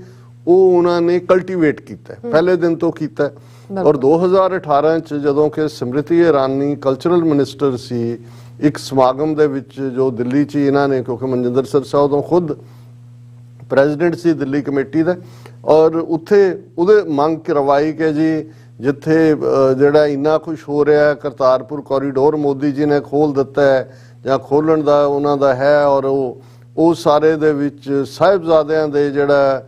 ਉਹ ਉਹਨਾਂ ਨੇ ਕਲਟੀਵੇਟ ਕੀਤਾ ਪਹਿਲੇ ਦਿਨ ਤੋਂ ਕੀਤਾ ਔਰ 2018 ਚ ਜਦੋਂ ਕਿ ਸਮ੍ਰਿਤੀ ਇਰਾਨੀ ਕਲਚਰਲ ਮਿਨਿਸਟਰ ਸੀ ਇੱਕ ਸਮਾਗਮ ਦੇ ਵਿੱਚ ਜੋ ਦਿੱਲੀ 'ਚ ਇਹਨਾਂ ਨੇ ਕਿਉਂਕਿ ਮਨਜਿੰਦਰ ਸਿਰਸਾ ਉਦੋਂ ਖੁਦ ਪ੍ਰੈਜ਼ੀਡੈਂਟ ਸੀ ਦਿੱਲੀ ਕਮੇਟੀ ਦਾ ਔਰ ਉੱਥੇ ਉਹਦੇ ਮੰਗ ਕਰਵਾਈ ਕਿ ਜੀ ਜਿੱਥੇ ਜਿਹੜਾ ਇੰਨਾ ਕੁਛ ਹੋ ਰਿਹਾ ਕਰਤਾਰਪੁਰ ਕੋਰੀਡੋਰ ਮੋਦੀ ਜੀ ਨੇ ਖੋਲ੍ਹ ਦਿੱਤਾ ਹੈ ਜਾਂ ਖੋਲ੍ਹਣ ਦਾ ਉਹਨਾਂ ਦਾ ਹੈ ਔਰ ਉਹ ਸਾਰੇ ਦੇ ਵਿੱਚ ਸਾਹਿਬਜ਼ਾਦਿਆਂ ਦੇ ਜਿਹੜਾ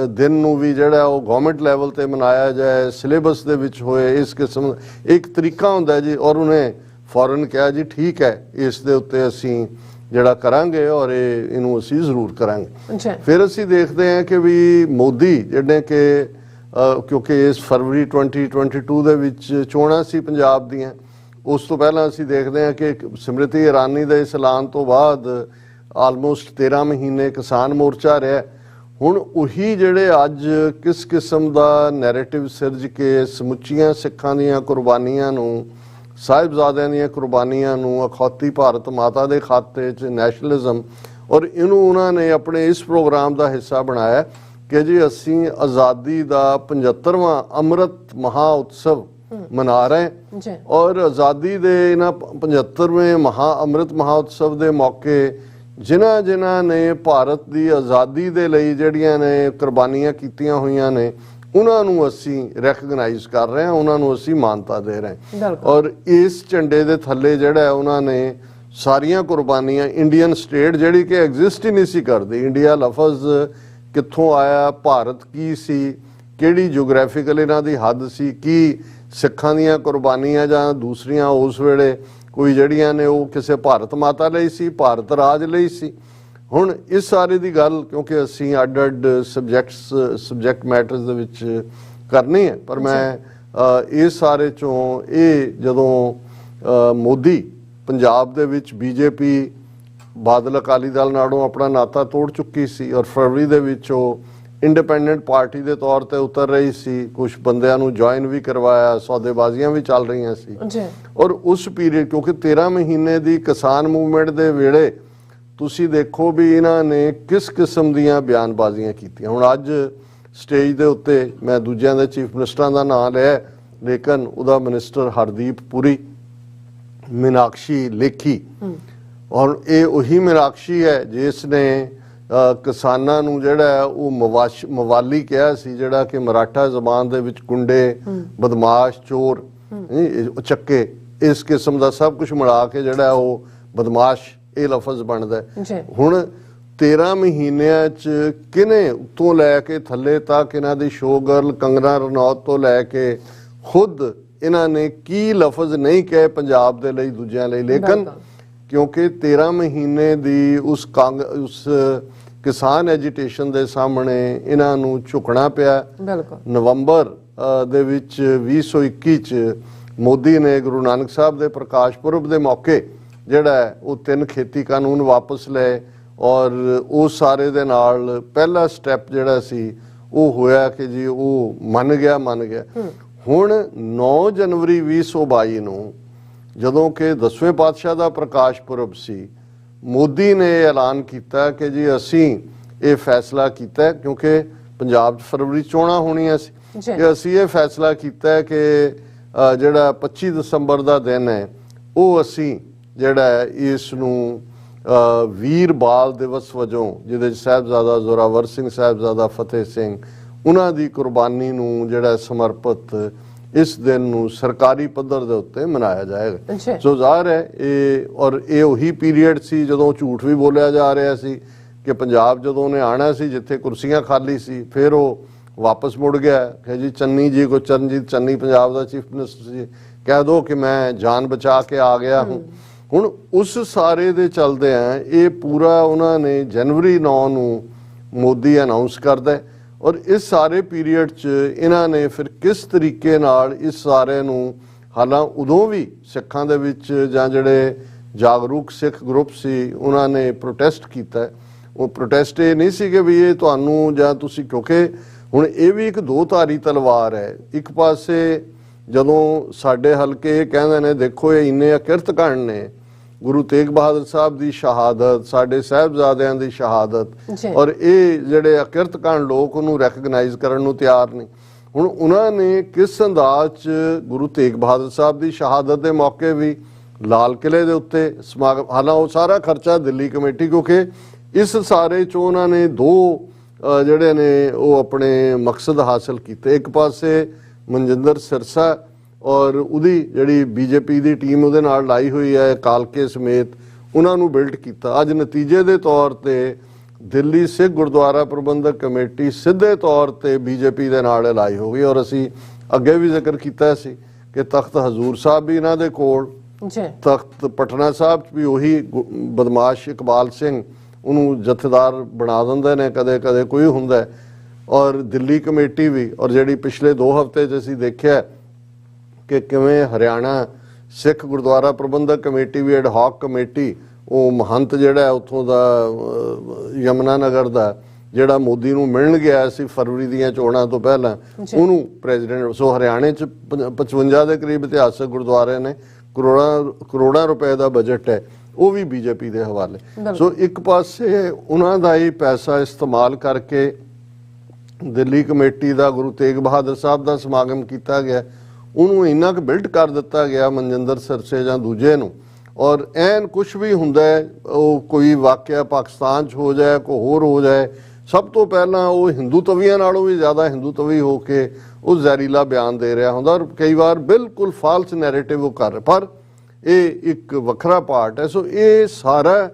ਦਿਨ ਨੂੰ ਵੀ ਜਿਹੜਾ ਉਹ ਗਵਰਨਮੈਂਟ ਲੈਵਲ ਤੇ ਮਨਾਇਆ ਜਾਏ ਸਿਲੇਬਸ ਦੇ ਵਿੱਚ ਹੋਏ ਇਸ ਕਿਸਮ ਇੱਕ ਤਰੀਕਾ ਹੁੰਦਾ ਜੀ ਔਰ ਉਹਨੇ ਫੌਰਨ ਕਿਹਾ ਜੀ ਠੀਕ ਹੈ ਇਸ ਦੇ ਉੱਤੇ ਅਸੀਂ ਜਿਹੜਾ ਕਰਾਂਗੇ ਔਰ ਇਹਨੂੰ ਅਸੀਂ ਜ਼ਰੂਰ ਕਰਾਂਗੇ ਫਿਰ ਅਸੀਂ ਦੇਖਦੇ ਹਾਂ ਕਿ ਵੀ ਮੋਦੀ ਜਿਹੜੇ ਕਿ ਕਿਉਂਕਿ ਇਸ ਫਰਵਰੀ 2022 ਦੇ ਵਿੱਚ ਚੋਣਾਂ ਸੀ ਪੰਜਾਬ ਦੀਆਂ ਉਸ ਤੋਂ ਪਹਿਲਾਂ ਅਸੀਂ ਦੇਖਦੇ ਹਾਂ ਕਿ ਸਮ੍ਰਿਤੀ ਇਰਾਨੀ ਦੇ ਇਸ ਐਲਾਨ ਤੋਂ ਬਾਅਦ ਆਲਮੋਸਟ 13 ਮਹੀਨੇ ਕਿਸਾਨ ਮੋਰਚਾ ਰਿਹਾ ਹੁਣ ਉਹੀ ਜਿਹੜੇ ਅੱਜ ਕਿਸ ਕਿਸਮ ਦਾ ਨੈਰੇਟਿਵ ਸਿਰਜ ਕੇ ਸਮੁੱਚੀਆਂ ਸਿੱਖਾਂ ਦੀਆਂ ਕੁਰਬਾਨੀਆਂ ਨੂੰ ਸਾਹਿਬਜ਼ਾਦਿਆਂ ਦੀਆਂ ਕੁਰਬਾਨੀਆਂ ਨੂੰ ਅਖੌਤੀ ਭਾਰਤ ਮਾਤਾ ਦੇ ਖਾਤੇ 'ਚ ਨੈਸ਼ਨਲਿਜ਼ਮ ਔਰ ਇਹਨੂੰ ਉਹਨਾਂ ਨੇ ਆਪਣੇ ਇਸ ਪ੍ਰੋਗਰਾਮ ਦਾ ਹਿੱਸਾ ਬਣਾਇਆ ਕਿ ਜੀ ਅਸੀਂ ਆਜ਼ਾਦੀ ਦਾ 75ਵਾਂ ਅੰਮ੍ਰਿਤ ਮਹਾ ਉਤਸਵ ਮਨਾ ਰਹੇ ਜੀ ਔਰ ਆਜ਼ਾਦੀ ਦੇ ਇਹਨਾਂ 75ਵੇਂ ਅੰਮ੍ਰਿਤ ਮਹਾ ਉਤਸਵ ਦੇ ਮੌਕੇ ਜਿਨ੍ਹਾਂ ਨੇ ਭਾਰਤ ਦੀ ਆਜ਼ਾਦੀ ਦੇ ਲਈ ਜਿਹੜੀਆਂ ਨੇ ਕੁਰਬਾਨੀਆਂ ਕੀਤੀਆਂ ਹੋਈਆਂ ਨੇ ਉਹਨਾਂ ਨੂੰ ਅਸੀਂ ਰੈਕਗਨਾਈਜ਼ ਕਰ ਰਹੇ ਹਾਂ, ਉਹਨਾਂ ਨੂੰ ਅਸੀਂ ਮਾਨਤਾ ਦੇ ਰਹੇ ਹਾਂ। ਔਰ ਇਸ ਝੰਡੇ ਦੇ ਥੱਲੇ ਜਿਹੜਾ ਉਹਨਾਂ ਨੇ ਸਾਰੀਆਂ ਕੁਰਬਾਨੀਆਂ ਇੰਡੀਅਨ ਸਟੇਟ ਜਿਹੜੀ ਕਿ ਐਗਜ਼ਿਸਟ ਹੀ ਨਹੀਂ ਸੀ ਕਰਦੀ, ਇੰਡੀਆ ਲਫ਼ਜ਼ ਕਿੱਥੋਂ ਆਇਆ, ਭਾਰਤ ਕੀ ਸੀ, ਕਿਹੜੀ ਜਿਓਗ੍ਰਾਫੀਕਲ ਇਹਨਾਂ ਦੀ ਹੱਦ ਸੀ, ਕੀ ਸਿੱਖਾਂ ਦੀਆਂ ਕੁਰਬਾਨੀਆਂ ਜਾਂ ਦੂਸਰੀਆਂ ਉਸ ਵੇਲੇ ਕੋਈ ਜਿਹੜੀਆਂ ਨੇ ਉਹ ਕਿਸੇ ਭਾਰਤ ਮਾਤਾ ਲਈ ਸੀ, ਭਾਰਤ ਰਾਜ ਲਈ ਸੀ। ਹੁਣ ਇਸ ਸਾਰੇ ਦੀ ਗੱਲ ਕਿਉਂਕਿ ਅਸੀਂ ਅੱਡ ਸਬਜੈਕਟ ਮੈਟਰਸ ਦੇ ਵਿੱਚ ਕਰਨੀ ਹੈ, ਪਰ ਮੈਂ ਇਸ ਸਾਰੇ ਚੋਂ ਇਹ ਜਦੋਂ ਮੋਦੀ ਪੰਜਾਬ ਦੇ ਵਿੱਚ ਬੀਜੇਪੀ ਬਾਦਲ ਅਕਾਲੀ ਦਲ ਨਾਲੋਂ ਆਪਣਾ ਨਾਤਾ ਤੋੜ ਚੁੱਕੀ ਸੀ ਔਰ ਫਰਵਰੀ ਦੇ ਵਿੱਚ ਉਹ ਇੰਡੀਪੈਂਡੈਂਟ ਪਾਰਟੀ ਦੇ ਤੌਰ ਤੇ ਉਤਰ ਰਹੀ ਸੀ, ਕੁਝ ਬੰਦਿਆਂ ਨੂੰ ਜੁਆਇਨ ਵੀ ਕਰਵਾਇਆ, ਸੌਦੇਬਾਜ਼ੀਆਂ ਵੀ ਚੱਲ ਰਹੀਆਂ ਸੀ ਔਰ ਉਸ ਪੀਰੀਅਡ ਕਿਉਂਕਿ 13 ਮਹੀਨੇ ਦੀ ਕਿਸਾਨ ਮੂਵਮੈਂਟ ਦੇ ਵੇਲੇ ਤੁਸੀਂ ਦੇਖੋ ਵੀ ਇਹਨਾਂ ਨੇ ਕਿਸ ਕਿਸਮ ਦੀਆਂ ਬਿਆਨਬਾਜ਼ੀਆਂ ਕੀਤੀਆਂ। ਹੁਣ ਅੱਜ ਸਟੇਜ ਦੇ ਉੱਤੇ ਮੈਂ ਦੂਜਿਆਂ ਦੇ ਚੀਫ ਮਿਨਿਸਟਰਾਂ ਦਾ ਨਾਂ ਲਿਆ, ਲੇਕਿਨ ਉਹਦਾ ਮਿਨਿਸਟਰ ਹਰਦੀਪ ਪੁਰੀ, ਮੀਨਾਕਸ਼ੀ ਲੇਖੀ, ਔਰ ਇਹ ਉਹੀ ਮੀਨਾਕਸ਼ੀ ਹੈ ਜਿਸ ਨੇ ਕਿਸਾਨਾਂ ਨੂੰ ਜਿਹੜਾ ਉਹ ਮਵਾਲੀ ਕਿਹਾ ਸੀ, ਜਿਹੜਾ ਕਿ ਮਰਾਠਾ ਜ਼ਬਾਨ ਦੇ ਵਿੱਚ ਗੁੰਡੇ, ਬਦਮਾਸ਼, ਚੋਰ, ਚੱਕੇ, ਇਸ ਕਿਸਮ ਦਾ ਸਭ ਕੁਝ ਮਿਲਾ ਕੇ ਜਿਹੜਾ ਉਹ ਬਦਮਾਸ਼ ਇਹ ਲਫ਼ਜ਼ ਬਣਦਾ। ਹੁਣ 13 ਮਹੀਨਿਆਂ ਚ ਕਿਨੇ ਉੱਤੋਂ ਲੈ ਕੇ ਥੱਲੇ ਤੱਕ ਇਹਨਾਂ ਦੀ ਸ਼ੋਗਰਲ ਕੰਗਨਾ ਰਣੌਤ ਤੋਂ ਲੈ ਕੇ ਖੁਦ ਇਹਨਾਂ ਨੇ ਕੀ ਲਫ਼ਜ਼ ਨਹੀਂ ਕਹੇ ਪੰਜਾਬ ਦੇ ਲਈ, ਦੂਜਿਆਂ ਲਈ, ਲੇਕਿਨ ਕਿਉਂਕਿ 13 ਮਹੀਨੇ ਦੀ ਉਸ ਕਿਸਾਨ ਐਜੀਟੇਸ਼ਨ ਦੇ ਸਾਹਮਣੇ ਇਹਨਾਂ ਨੂੰ ਝੁਕਣਾ ਪਿਆ। ਨਵੰਬਰ ਦੇ ਵਿੱਚ 2021 ਚ ਮੋਦੀ ਨੇ ਗੁਰੂ ਨਾਨਕ ਸਾਹਿਬ ਦੇ ਪ੍ਰਕਾਸ਼ ਪੁਰਬ ਦੇ ਮੌਕੇ ਜਿਹੜਾ ਉਹ 3 ਖੇਤੀ ਕਾਨੂੰਨ ਵਾਪਸ ਲਏ ਔਰ ਉਹ ਸਾਰੇ ਦੇ ਨਾਲ ਪਹਿਲਾ ਸਟੈਪ ਜਿਹੜਾ ਸੀ ਉਹ ਹੋਇਆ ਕਿ ਜੀ ਉਹ ਮੰਨ ਗਿਆ। ਹੁਣ 9 ਜਨਵਰੀ 2022 ਨੂੰ ਜਦੋਂ ਕਿ 10ਵੇਂ ਪਾਤਸ਼ਾਹ ਦਾ ਪ੍ਰਕਾਸ਼ ਪੁਰਬ ਸੀ, ਮੋਦੀ ਨੇ ਐਲਾਨ ਕੀਤਾ ਕਿ ਜੀ ਅਸੀਂ ਇਹ ਫੈਸਲਾ ਕੀਤਾ ਕਿਉਂਕਿ ਪੰਜਾਬ 'ਚ ਫਰਵਰੀ ਚੋਣਾਂ ਹੋਣੀਆਂ ਸੀ ਕਿ ਅਸੀਂ ਇਹ ਫੈਸਲਾ ਕੀਤਾ ਕਿ ਜਿਹੜਾ 25 ਦਸੰਬਰ ਦਾ ਦਿਨ ਹੈ ਉਹ ਅਸੀਂ ਜਿਹੜਾ ਇਸ ਨੂੰ ਵੀਰ ਬਾਲ ਦਿਵਸ ਵਜੋਂ, ਜਿਹਦੇ 'ਚ ਸਾਹਿਬਜ਼ਾਦਾ ਜ਼ੋਰਾਵਰ ਸਿੰਘ, ਸਾਹਿਬਜ਼ਾਦਾ ਫਤਿਹ ਸਿੰਘ, ਉਹਨਾਂ ਦੀ ਕੁਰਬਾਨੀ ਨੂੰ ਜਿਹੜਾ ਸਮਰਪਿਤ ਇਸ ਦਿਨ ਨੂੰ ਸਰਕਾਰੀ ਪੱਧਰ ਦੇ ਉੱਤੇ ਮਨਾਇਆ ਜਾਏਗਾ। ਸੋ ਜ਼ਾਹਰ ਹੈ ਇਹ ਉਹੀ ਪੀਰੀਅਡ ਸੀ ਜਦੋਂ ਝੂਠ ਵੀ ਬੋਲਿਆ ਜਾ ਰਿਹਾ ਸੀ ਕਿ ਪੰਜਾਬ ਜਦੋਂ ਉਹਨੇ ਆਣਾ ਸੀ ਜਿੱਥੇ ਕੁਰਸੀਆਂ ਖਾਲੀ ਸੀ, ਫਿਰ ਉਹ ਵਾਪਸ ਮੁੜ ਗਿਆ ਕਿ ਜੀ ਚੰਨੀ ਜੀ ਕੋ, ਚਰਨਜੀਤ ਚੰਨੀ ਪੰਜਾਬ ਦਾ ਚੀਫ ਮਿਨਿਸਟਰ ਸੀ, ਕਹਿ ਦੋ ਕਿ ਮੈਂ ਜਾਨ ਬਚਾ ਕੇ ਆ ਗਿਆ ਹੂੰ। ਹੁਣ ਉਸ ਸਾਰੇ ਦੇ ਚਲਦੇ ਆ ਇਹ ਪੂਰਾ ਉਹਨਾਂ ਨੇ ਜਨਵਰੀ 9 ਨੂੰ ਮੋਦੀ ਅਨਾਉਂਸ ਕਰਦਾ ਔਰ ਇਸ ਸਾਰੇ ਪੀਰੀਅਡ 'ਚ ਇਹਨਾਂ ਨੇ ਫਿਰ ਕਿਸ ਤਰੀਕੇ ਨਾਲ ਇਸ ਸਾਰੇ ਨੂੰ, ਹਾਲਾਂ ਉਦੋਂ ਵੀ ਸਿੱਖਾਂ ਦੇ ਵਿੱਚ ਜਾਂ ਜਿਹੜੇ ਜਾਗਰੂਕ ਸਿੱਖ ਗਰੁੱਪ ਸੀ ਉਹਨਾਂ ਨੇ ਪ੍ਰੋਟੈਸਟ ਕੀਤਾ। ਉਹ ਪ੍ਰੋਟੈਸਟ ਇਹ ਨਹੀਂ ਸੀ ਕਿ ਵੀ ਇਹ ਤੁਹਾਨੂੰ ਜਾਂ ਤੁਸੀਂ, ਕਿਉਂਕਿ ਹੁਣ ਇਹ ਵੀ ਇੱਕ ਦੋ ਧਾਰੀ ਤਲਵਾਰ ਹੈ। ਇੱਕ ਪਾਸੇ ਜਦੋਂ ਸਾਡੇ ਹਲਕੇ ਇਹ ਕਹਿੰਦੇ ਨੇ ਦੇਖੋ ਇਹ ਇੰਨੇ ਅਕਿਰਤ ਕਾਂਡ ਨੇ, ਗੁਰੂ ਤੇਗ ਬਹਾਦਰ ਸਾਹਿਬ ਦੀ ਸ਼ਹਾਦਤ, ਸਾਡੇ ਸਾਹਿਬਜ਼ਾਦਿਆਂ ਦੀ ਸ਼ਹਾਦਤ, ਔਰ ਇਹ ਜਿਹੜੇ ਅਕਿਰਤ ਕਾਂਡ ਲੋਕ ਉਹਨੂੰ ਰੈਕਗਨਾਈਜ਼ ਕਰਨ ਨੂੰ ਤਿਆਰ ਨਹੀਂ। ਹੁਣ ਉਹਨਾਂ ਨੇ ਕਿਸ ਅੰਦਾਜ਼ 'ਚ ਗੁਰੂ ਤੇਗ ਬਹਾਦਰ ਸਾਹਿਬ ਦੀ ਸ਼ਹਾਦਤ ਦੇ ਮੌਕੇ ਵੀ ਲਾਲ ਕਿਲੇ ਦੇ ਉੱਤੇ ਸਮਾਗਮ, ਹਾਲਾਂ ਉਹ ਸਾਰਾ ਖਰਚਾ ਦਿੱਲੀ ਕਮੇਟੀ, ਕਿਉਂਕਿ ਇਸ ਸਾਰੇ 'ਚੋਂ ਉਹਨਾਂ ਨੇ ਦੋ ਜਿਹੜੇ ਨੇ ਉਹ ਆਪਣੇ ਮਕਸਦ ਹਾਸਲ ਕੀਤੇ। ਇੱਕ ਪਾਸੇ ਮਨਜਿੰਦਰ ਸਿਰਸਾ ਔਰ ਉਹਦੀ ਜਿਹੜੀ ਬੀਜੇਪੀ ਦੀ ਟੀਮ ਉਹਦੇ ਨਾਲ ਲਾਈ ਹੋਈ ਹੈ ਕਾਲਕੇ ਸਮੇਤ, ਉਹਨਾਂ ਨੂੰ ਬਿਲਡ ਕੀਤਾ। ਅੱਜ ਨਤੀਜੇ ਦੇ ਤੌਰ ਤੇ ਦਿੱਲੀ ਸਿੱਖ ਗੁਰਦੁਆਰਾ ਪ੍ਰਬੰਧਕ ਕਮੇਟੀ ਸਿੱਧੇ ਤੌਰ ਤੇ ਬੀਜੇਪੀ ਦੇ ਨਾਲ ਲਾਈ ਹੋ ਗਈ। ਔਰ ਅਸੀਂ ਅੱਗੇ ਵੀ ਜ਼ਿਕਰ ਕੀਤਾ ਸੀ ਕਿ ਤਖਤ ਹਜ਼ੂਰ ਸਾਹਿਬ ਵੀ ਇਹਨਾਂ ਦੇ ਕੋਲ, ਤਖਤ ਪਟਨਾ ਸਾਹਿਬ 'ਚ ਵੀ ਉਹੀ ਬਦਮਾਸ਼ ਇਕਬਾਲ ਸਿੰਘ ਉਹਨੂੰ ਜਥੇਦਾਰ ਬਣਾ ਦਿੰਦੇ ਨੇ, ਕਦੇ ਕਦੇ ਕੋਈ ਹੁੰਦਾ। ਔਰ ਦਿੱਲੀ ਕਮੇਟੀ ਵੀ, ਔਰ ਜਿਹੜੀ ਪਿਛਲੇ 2 ਹਫ਼ਤੇ 'ਚ ਅਸੀਂ ਦੇਖਿਆ ਕਿ ਕਿਵੇਂ ਹਰਿਆਣਾ ਸਿੱਖ ਗੁਰਦੁਆਰਾ ਪ੍ਰਬੰਧਕ ਕਮੇਟੀ ਵੀ ਐਡਹੌਕ ਕਮੇਟੀ, ਉਹ ਮਹੰਤ ਜਿਹੜਾ ਉੱਥੋਂ ਦਾ ਯਮਨਾ ਨਗਰ ਦਾ ਜਿਹੜਾ ਮੋਦੀ ਨੂੰ ਮਿਲਣ ਗਿਆ ਸੀ ਫਰਵਰੀ ਦੀਆਂ ਚੋਣਾਂ ਤੋਂ ਪਹਿਲਾਂ, ਉਹਨੂੰ ਪ੍ਰੈਜ਼ੀਡੈਂਟ। ਸੋ ਹਰਿਆਣੇ 'ਚ 55 ਦੇ ਕਰੀਬ ਇਤਿਹਾਸਕ ਗੁਰਦੁਆਰੇ ਨੇ, ਕਰੋੜਾਂ ਰੁਪਏ ਦਾ ਬਜਟ ਹੈ। ਉਹ ਵੀ ਬੀਜੇਪੀ ਦੇ ਹਵਾਲੇ। ਸੋ ਇੱਕ ਪਾਸੇ ਉਹਨਾਂ ਦਾ ਹੀ ਪੈਸਾ ਇਸਤੇਮਾਲ ਕਰਕੇ ਦਿੱਲੀ ਕਮੇਟੀ ਦਾ ਗੁਰੂ ਤੇਗ ਬਹਾਦਰ ਸਾਹਿਬ ਦਾ ਸਮਾਗਮ ਕੀਤਾ ਗਿਆ, ਉਹਨੂੰ ਇੰਨਾ ਕੁ ਬਿਲਡ ਕਰ ਦਿੱਤਾ ਗਿਆ ਮਨਜਿੰਦਰ ਸਰਸੇ ਜਾਂ ਦੂਜੇ ਨੂੰ, ਔਰ ਐਨ ਕੁਛ ਵੀ ਹੁੰਦਾ ਹੈ, ਉਹ ਕੋਈ ਵਾਕਿਆ ਪਾਕਿਸਤਾਨ 'ਚ ਹੋ ਜਾਏ, ਕੋਈ ਹੋਰ ਹੋ ਜਾਏ, ਸਭ ਤੋਂ ਪਹਿਲਾਂ ਉਹ ਹਿੰਦੂ ਤਵੀਆਂ ਨਾਲੋਂ ਵੀ ਜ਼ਿਆਦਾ ਹਿੰਦੂ ਤਵੀ ਹੋ ਕੇ ਉਹ ਜ਼ਹਿਰੀਲਾ ਬਿਆਨ ਦੇ ਰਿਹਾ ਹੁੰਦਾ, ਔਰ ਕਈ ਵਾਰ ਬਿਲਕੁਲ ਫਾਲਸ ਨੈਰੇਟਿਵ ਉਹ ਕਰ ਰਿਹਾ। ਪਰ ਇਹ ਇੱਕ ਵੱਖਰਾ ਪਾਰਟ ਹੈ। ਸੋ ਇਹ ਸਾਰਾ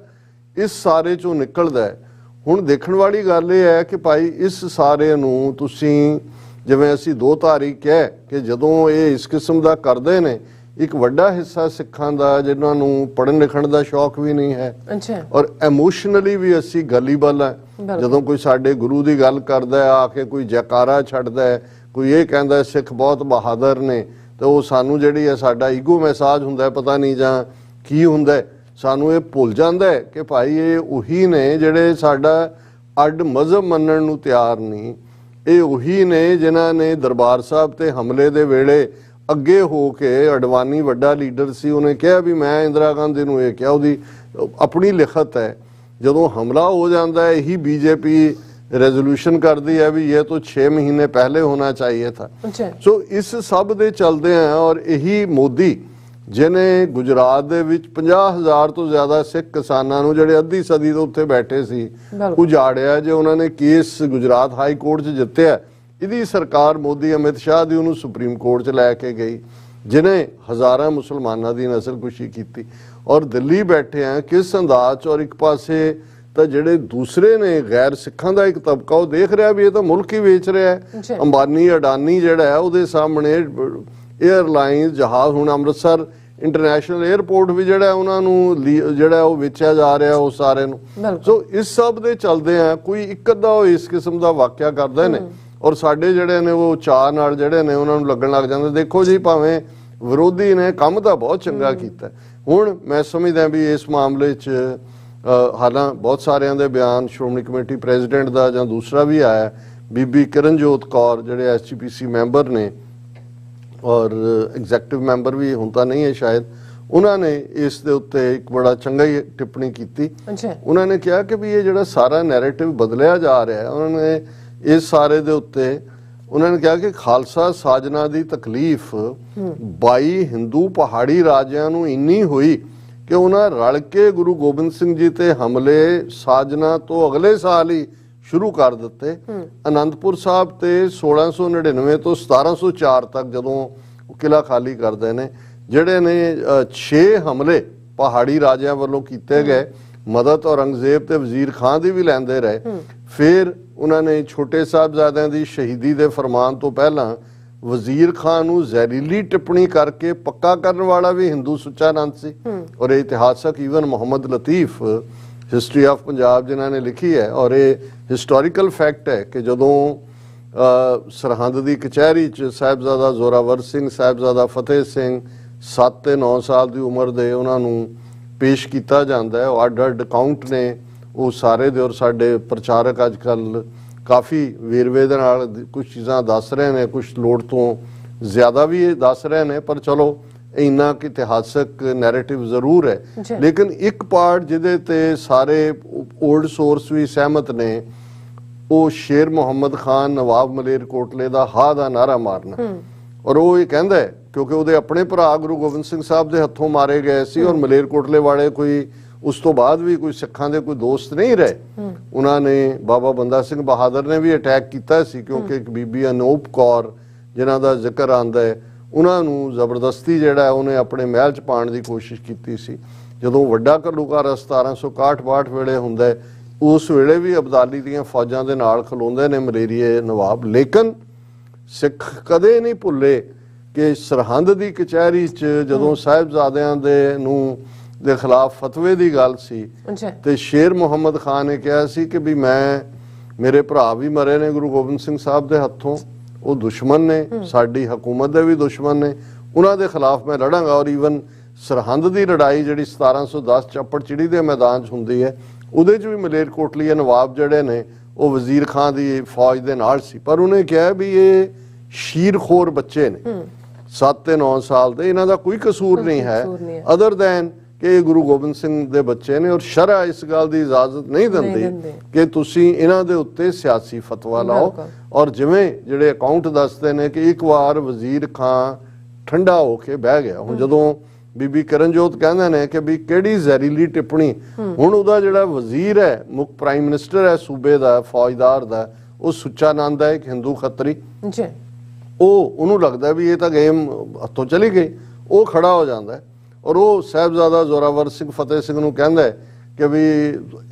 ਇਸ ਸਾਰੇ 'ਚੋਂ ਨਿਕਲਦਾ ਹੈ। ਹੁਣ ਦੇਖਣ ਵਾਲੀ ਗੱਲ ਇਹ ਹੈ ਕਿ ਭਾਈ ਇਸ ਸਾਰੇ ਨੂੰ ਤੁਸੀਂ ਜਿਵੇਂ ਅਸੀਂ ਦੋ ਧਾਰੀ ਕਹਿ ਕਿ ਜਦੋਂ ਇਹ ਇਸ ਕਿਸਮ ਦਾ ਕਰਦੇ ਨੇ, ਇੱਕ ਵੱਡਾ ਹਿੱਸਾ ਸਿੱਖਾਂ ਦਾ ਜਿਨ੍ਹਾਂ ਨੂੰ ਪੜ੍ਹਨ ਲਿਖਣ ਦਾ ਸ਼ੌਕ ਵੀ ਨਹੀਂ ਹੈ, ਔਰ ਇਮੋਸ਼ਨਲੀ ਵੀ ਅਸੀਂ ਗਲੀਬਲ ਹੈ। ਜਦੋਂ ਕੋਈ ਸਾਡੇ ਗੁਰੂ ਦੀ ਗੱਲ ਕਰਦਾ ਹੈ, ਆ ਕੇ ਕੋਈ ਜੈਕਾਰਾ ਛੱਡਦਾ ਹੈ, ਕੋਈ ਇਹ ਕਹਿੰਦਾ ਸਿੱਖ ਬਹੁਤ ਬਹਾਦਰ ਨੇ, ਤੇ ਉਹ ਸਾਨੂੰ ਜਿਹੜੀ ਹੈ ਸਾਡਾ ਈਗੋ ਮਸਾਜ ਹੁੰਦਾ, ਪਤਾ ਨਹੀਂ ਜਾਂ ਕੀ ਹੁੰਦਾ, ਸਾਨੂੰ ਇਹ ਭੁੱਲ ਜਾਂਦਾ ਹੈ ਕਿ ਭਾਈ ਇਹ ਉਹੀ ਨੇ ਜਿਹੜੇ ਸਾਡਾ ਅੱਡ ਮਜ਼ਹਬ ਮੰਨਣ ਨੂੰ ਤਿਆਰ ਨਹੀਂ। ਇਹ ਉਹੀ ਨੇ ਜਿਨ੍ਹਾਂ ਨੇ ਦਰਬਾਰ ਸਾਹਿਬ ਤੇ ਹਮਲੇ ਦੇ ਵੇਲੇ ਅੱਗੇ ਹੋ ਕੇ, ਅਡਵਾਨੀ ਵੱਡਾ ਲੀਡਰ ਸੀ, ਉਹਨੇ ਕਿਹਾ ਵੀ ਮੈਂ ਇੰਦਰਾ ਗਾਂਧੀ ਨੂੰ ਇਹ ਕਿਹਾ, ਉਹਦੀ ਆਪਣੀ ਲਿਖਤ ਹੈ। ਜਦੋਂ ਹਮਲਾ ਹੋ ਜਾਂਦਾ ਹੈ, ਇਹੀ ਬੀਜੇਪੀ रेजोल्यूशन कर दी है भी ये तो 6 महीने पहले होना चाहिए था। सो इस सब दे चलते हैं, और यही मोदी जिन्हें गुजरात दे विच 50,000 तो ज्यादा सिख किसानां नूं जिहड़े अद्धी सदी तो उत्थे बैठे सी उजाड़िया, जे उन्होंने केस गुजरात हाई कोर्ट च जित्तिया, इहदी सरकार मोदी अमित शाह दी उहनूं सुप्रीम कोर्ट च लैके गई, जिन्हें हज़ारां मुसलमानां दी नस्लकुशी की, और दिल्ली बैठे हैं किस अंदाज। और एक पासे तो ਜਿਹੜੇ दूसरे ने गैर सिखां ਦਾ ਇੱਕ ਤਬਕਾ ਉਹ ਦੇਖ ਰਿਹਾ ਵੀ ਇਹ ਤਾਂ ਮੁਲਕ ਹੀ ਵੇਚ ਰਿਹਾ ਹੈ। ਅੰਬਾਨੀ ਅਡਾਨੀ ਜਿਹੜਾ ਹੈ ਉਹਦੇ ਸਾਹਮਣੇ 에ਅਰਲਾਈਨਸ ਜਹਾਜ਼, ਹੁਣ ਅੰਮ੍ਰਿਤਸਰ ਇੰਟਰਨੈਸ਼ਨਲ 에ਅਰਪੋਰਟ ਵੀ ਜਿਹੜਾ ਉਹਨਾਂ ਨੂੰ ਜਿਹੜਾ ਉਹ ਵੇਚਿਆ ਜਾ ਰਿਹਾ ਉਹ ਸਾਰੇ ਨੂੰ। ਸੋ ਇਸ ਸਭ ਦੇ ਚਲਦੇ ਆ ਕੋਈ ਇੱਕ ਅੱਧਾ ਉਹ ਇਸ ਕਿਸਮ ਦਾ ਵਾਕਿਆ ਕਰਦੇ ਨੇ, ਔਰ ਸਾਡੇ ਜਿਹੜੇ ਨੇ ਉਹ ਚਾਅ ਨਾਲ ਜਿਹੜੇ ਨੇ ਉਹਨਾਂ ਨੂੰ ਲੱਗਣ ਲੱਗ ਜਾਂਦੇ। ਦੇਖੋ ਜੀ ਭਾਵੇਂ ਵਿਰੋਧੀ ਨੇ ਕੰਮ ਤਾਂ ਬਹੁਤ ਚੰਗਾ ਕੀਤਾ, ਹੁਣ ਮੈਂ ਸਮਝਦਾ ਵੀ ਇਸ ਮਾਮਲੇ 'ਚ ਹਾਲਾਂ ਬਹੁਤ ਸਾਰਿਆਂ ਦੇ ਬਿਆਨ ਸ਼੍ਰੋਮਣੀ ਕਮੇਟੀ ਪ੍ਰੈਜ਼ੀਡੈਂਟ ਦਾ ਜਾਂ ਦੂਸਰਾ ਵੀ ਆਇਆ, ਬੀਬੀ ਕਿਰਨਜੋਤ ਕੌਰ ਜਿਹੜੇ ਐਸਜੀਪੀਸੀ ਮੈਂਬਰ ਨੇ ਔਰ ਐਗਜ਼ੈਕਟਿਵ ਮੈਂਬਰ ਵੀ ਹੁਣ ਤਾਂ ਨਹੀਂ ਹੈ ਸ਼ਾਇਦ, ਉਹਨਾਂ ਨੇ ਇਸ ਦੇ ਉੱਤੇ ਇੱਕ ਬੜਾ ਚੰਗਾ ਹੀ ਟਿੱਪਣੀ ਕੀਤੀ। ਉਹਨਾਂ ਨੇ ਕਿਹਾ ਕਿ ਵੀ ਇਹ ਜਿਹੜਾ ਸਾਰਾ ਨੈਰੇਟਿਵ ਬਦਲਿਆ ਜਾ ਰਿਹਾ ਹੈ, ਉਹਨਾਂ ਨੇ ਇਸ ਸਾਰੇ ਦੇ ਉੱਤੇ ਉਹਨਾਂ ਨੇ ਕਿਹਾ ਕਿ ਖਾਲਸਾ ਸਾਜਨਾ ਦੀ ਤਕਲੀਫ 22 ਹਿੰਦੂ ਪਹਾੜੀ ਰਾਜਿਆਂ ਨੂੰ ਇੰਨੀ ਹੋਈ कि उन्होंने रल के गुरु गोबिंद सिंह जी ते हमले साजना तो अगले साल ही शुरू कर दिते। आनंदपुर साहब ते 1699 तो 1704 तक जदों किला खाली करते ने, जिहड़े ने 6 हमले पहाड़ी राजियां वालों कीते गए, मदद औरंगजेब ते वजीर खां दी भी लैंदे रहे। फिर उन्होंने छोटे साहबजादियां दी शहीदी दे फरमान तो पहला वजीर खान नूं जहरीली टिप्पणी करके पक्का करने वाला भी हिंदू सुचानंद सी। और इतिहासक even Mohammad Latif history of Punjab जिन्हों ने लिखी है, और ये हिस्टोरिकल फैक्ट है कि जदों सरहंद की कचहरी च साहिबजादा जोरावर सिंह, साहिबजादा फतेह सिंह 7 ते 9 साल की उम्र के उन्होंने पेश किया जाता है, अड अड अकाउंट ने वो सारे दे, और साडे प्रचारक अजकल काफ़ी वेरवे दे नाल कुछ चीज़ां दस रहे हैं, कुछ लोड़ तो ज़्यादा भी दस रहे हैं, पर चलो इन्ना कि इतिहासक नैरेटिव जरूर है। लेकिन एक पार्ट जिहदे ते सारे ओल्ड सोर्स भी सहमत ने, वो शेर मुहम्मद खान नवाब मलेरकोटले दा हा दा नारा मारना, और वो ये कहंदा है क्योंकि उहदे अपने भरा गुरु गोबिंद सिंह साहब दे हत्थों मारे गए सी, और मलेरकोटले वाले कोई उस तो बाद भी कोई सिखां दे कोई दोस्त नहीं रहे। उन्होंने बाबा बंदा सिंह बहादुर ने भी अटैक किया सी, क्योंकि एक बीबी अनूप कौर जिन्हां दा जिक्र आंदा है, उन्होंने जबरदस्ती जिहड़ा है उन्हें अपने महल च पाउण दी कोशिश की सी। जदों वड्डा घल्लूघारा 1761 वेले हुंदा है, उस वेले भी अबदाली दीयां फौजां दे नाल खलोंदे ने मलेरिए नवाब। लेकिन सिख कदे नहीं भुल्ले कि सरहंद दी कचहरी च जदों साहिबजादियां दे नूं दे खिलाफ फतवे की गल सी, ते शेर मुहम्मद खान ने कहा सी कि भी मैं, मेरे भरा भी मरे ने गुरु गोबिंद सिंह साहब के हथों, वो दुश्मन ने, साडी हुकूमत दे भी दुश्मन ने, उन्हां दे खिलाफ मैं लड़ांगा। और ईवन सरहंद की लड़ाई जिहड़ी 1710 चप्पड़ चिड़ी के मैदान च हुंदी है, उहदे च भी मलेरकोटलीए नवाब जिहड़े ने वो वजीर खां की फौज दे नाल सी। पर उन्हें कहा भी ये शीरखोर बच्चे ने 7 ते 9 साल दे, इन्हां दा कोई कसूर नहीं है, अदर दैन ਕਿ ਇਹ ਗੁਰੂ ਗੋਬਿੰਦ ਸਿੰਘ ਦੇ ਬੱਚੇ ਨੇ ਔਰ ਸ਼ਰਅ ਇਸ ਗੱਲ ਦੀ ਇਜਾਜ਼ਤ ਨਹੀਂ ਦਿੰਦੀ ਕਿ ਤੁਸੀਂ ਇਹਨਾਂ ਦੇ ਉੱਤੇ ਸਿਆਸੀ ਫਤਵਾ ਲਾਓ। ਔਰ ਜਿਵੇਂ ਜਿਹੜੇ ਅਕਾਊਂਟ ਦੱਸਦੇ ਨੇ ਕਿ ਇੱਕ ਵਾਰ ਵਜ਼ੀਰ ਖਾਨ ਠੰਡਾ ਹੋ ਕੇ ਬਹਿ ਗਿਆ। ਹੁਣ ਜਦੋਂ ਬੀਬੀ ਕਰਨਜੋਤ ਕਹਿੰਦੇ ਨੇ ਕਿ ਵੀ ਕਿਹੜੀ ਜ਼ਹਿਰੀਲੀ ਟਿੱਪਣੀ, ਹੁਣ ਉਹਦਾ ਜਿਹੜਾ ਵਜ਼ੀਰ ਹੈ, ਮੁੱਖ ਪ੍ਰਾਈਮ ਮਿਨਿਸਟਰ ਹੈ ਸੂਬੇ ਦਾ, ਫੌਜਦਾਰ ਦਾ, ਉਹ ਸੁੱਚਾ ਨੰਦ ਹੈ, ਇੱਕ ਹਿੰਦੂ ਖੱਤਰੀ, ਉਹਨੂੰ ਲੱਗਦਾ ਵੀ ਇਹ ਤਾਂ ਗੇਮ ਹੱਥੋਂ ਚਲੀ ਗਈ। ਉਹ ਖੜਾ ਹੋ ਜਾਂਦਾ ਔਰ ਉਹ ਸਾਹਿਬਜ਼ਾਦਾ ਜ਼ੋਰਾਵਰ ਸਿੰਘ ਫਤਿਹ ਸਿੰਘ ਨੂੰ ਕਹਿੰਦਾ ਹੈ ਕਿ ਵੀ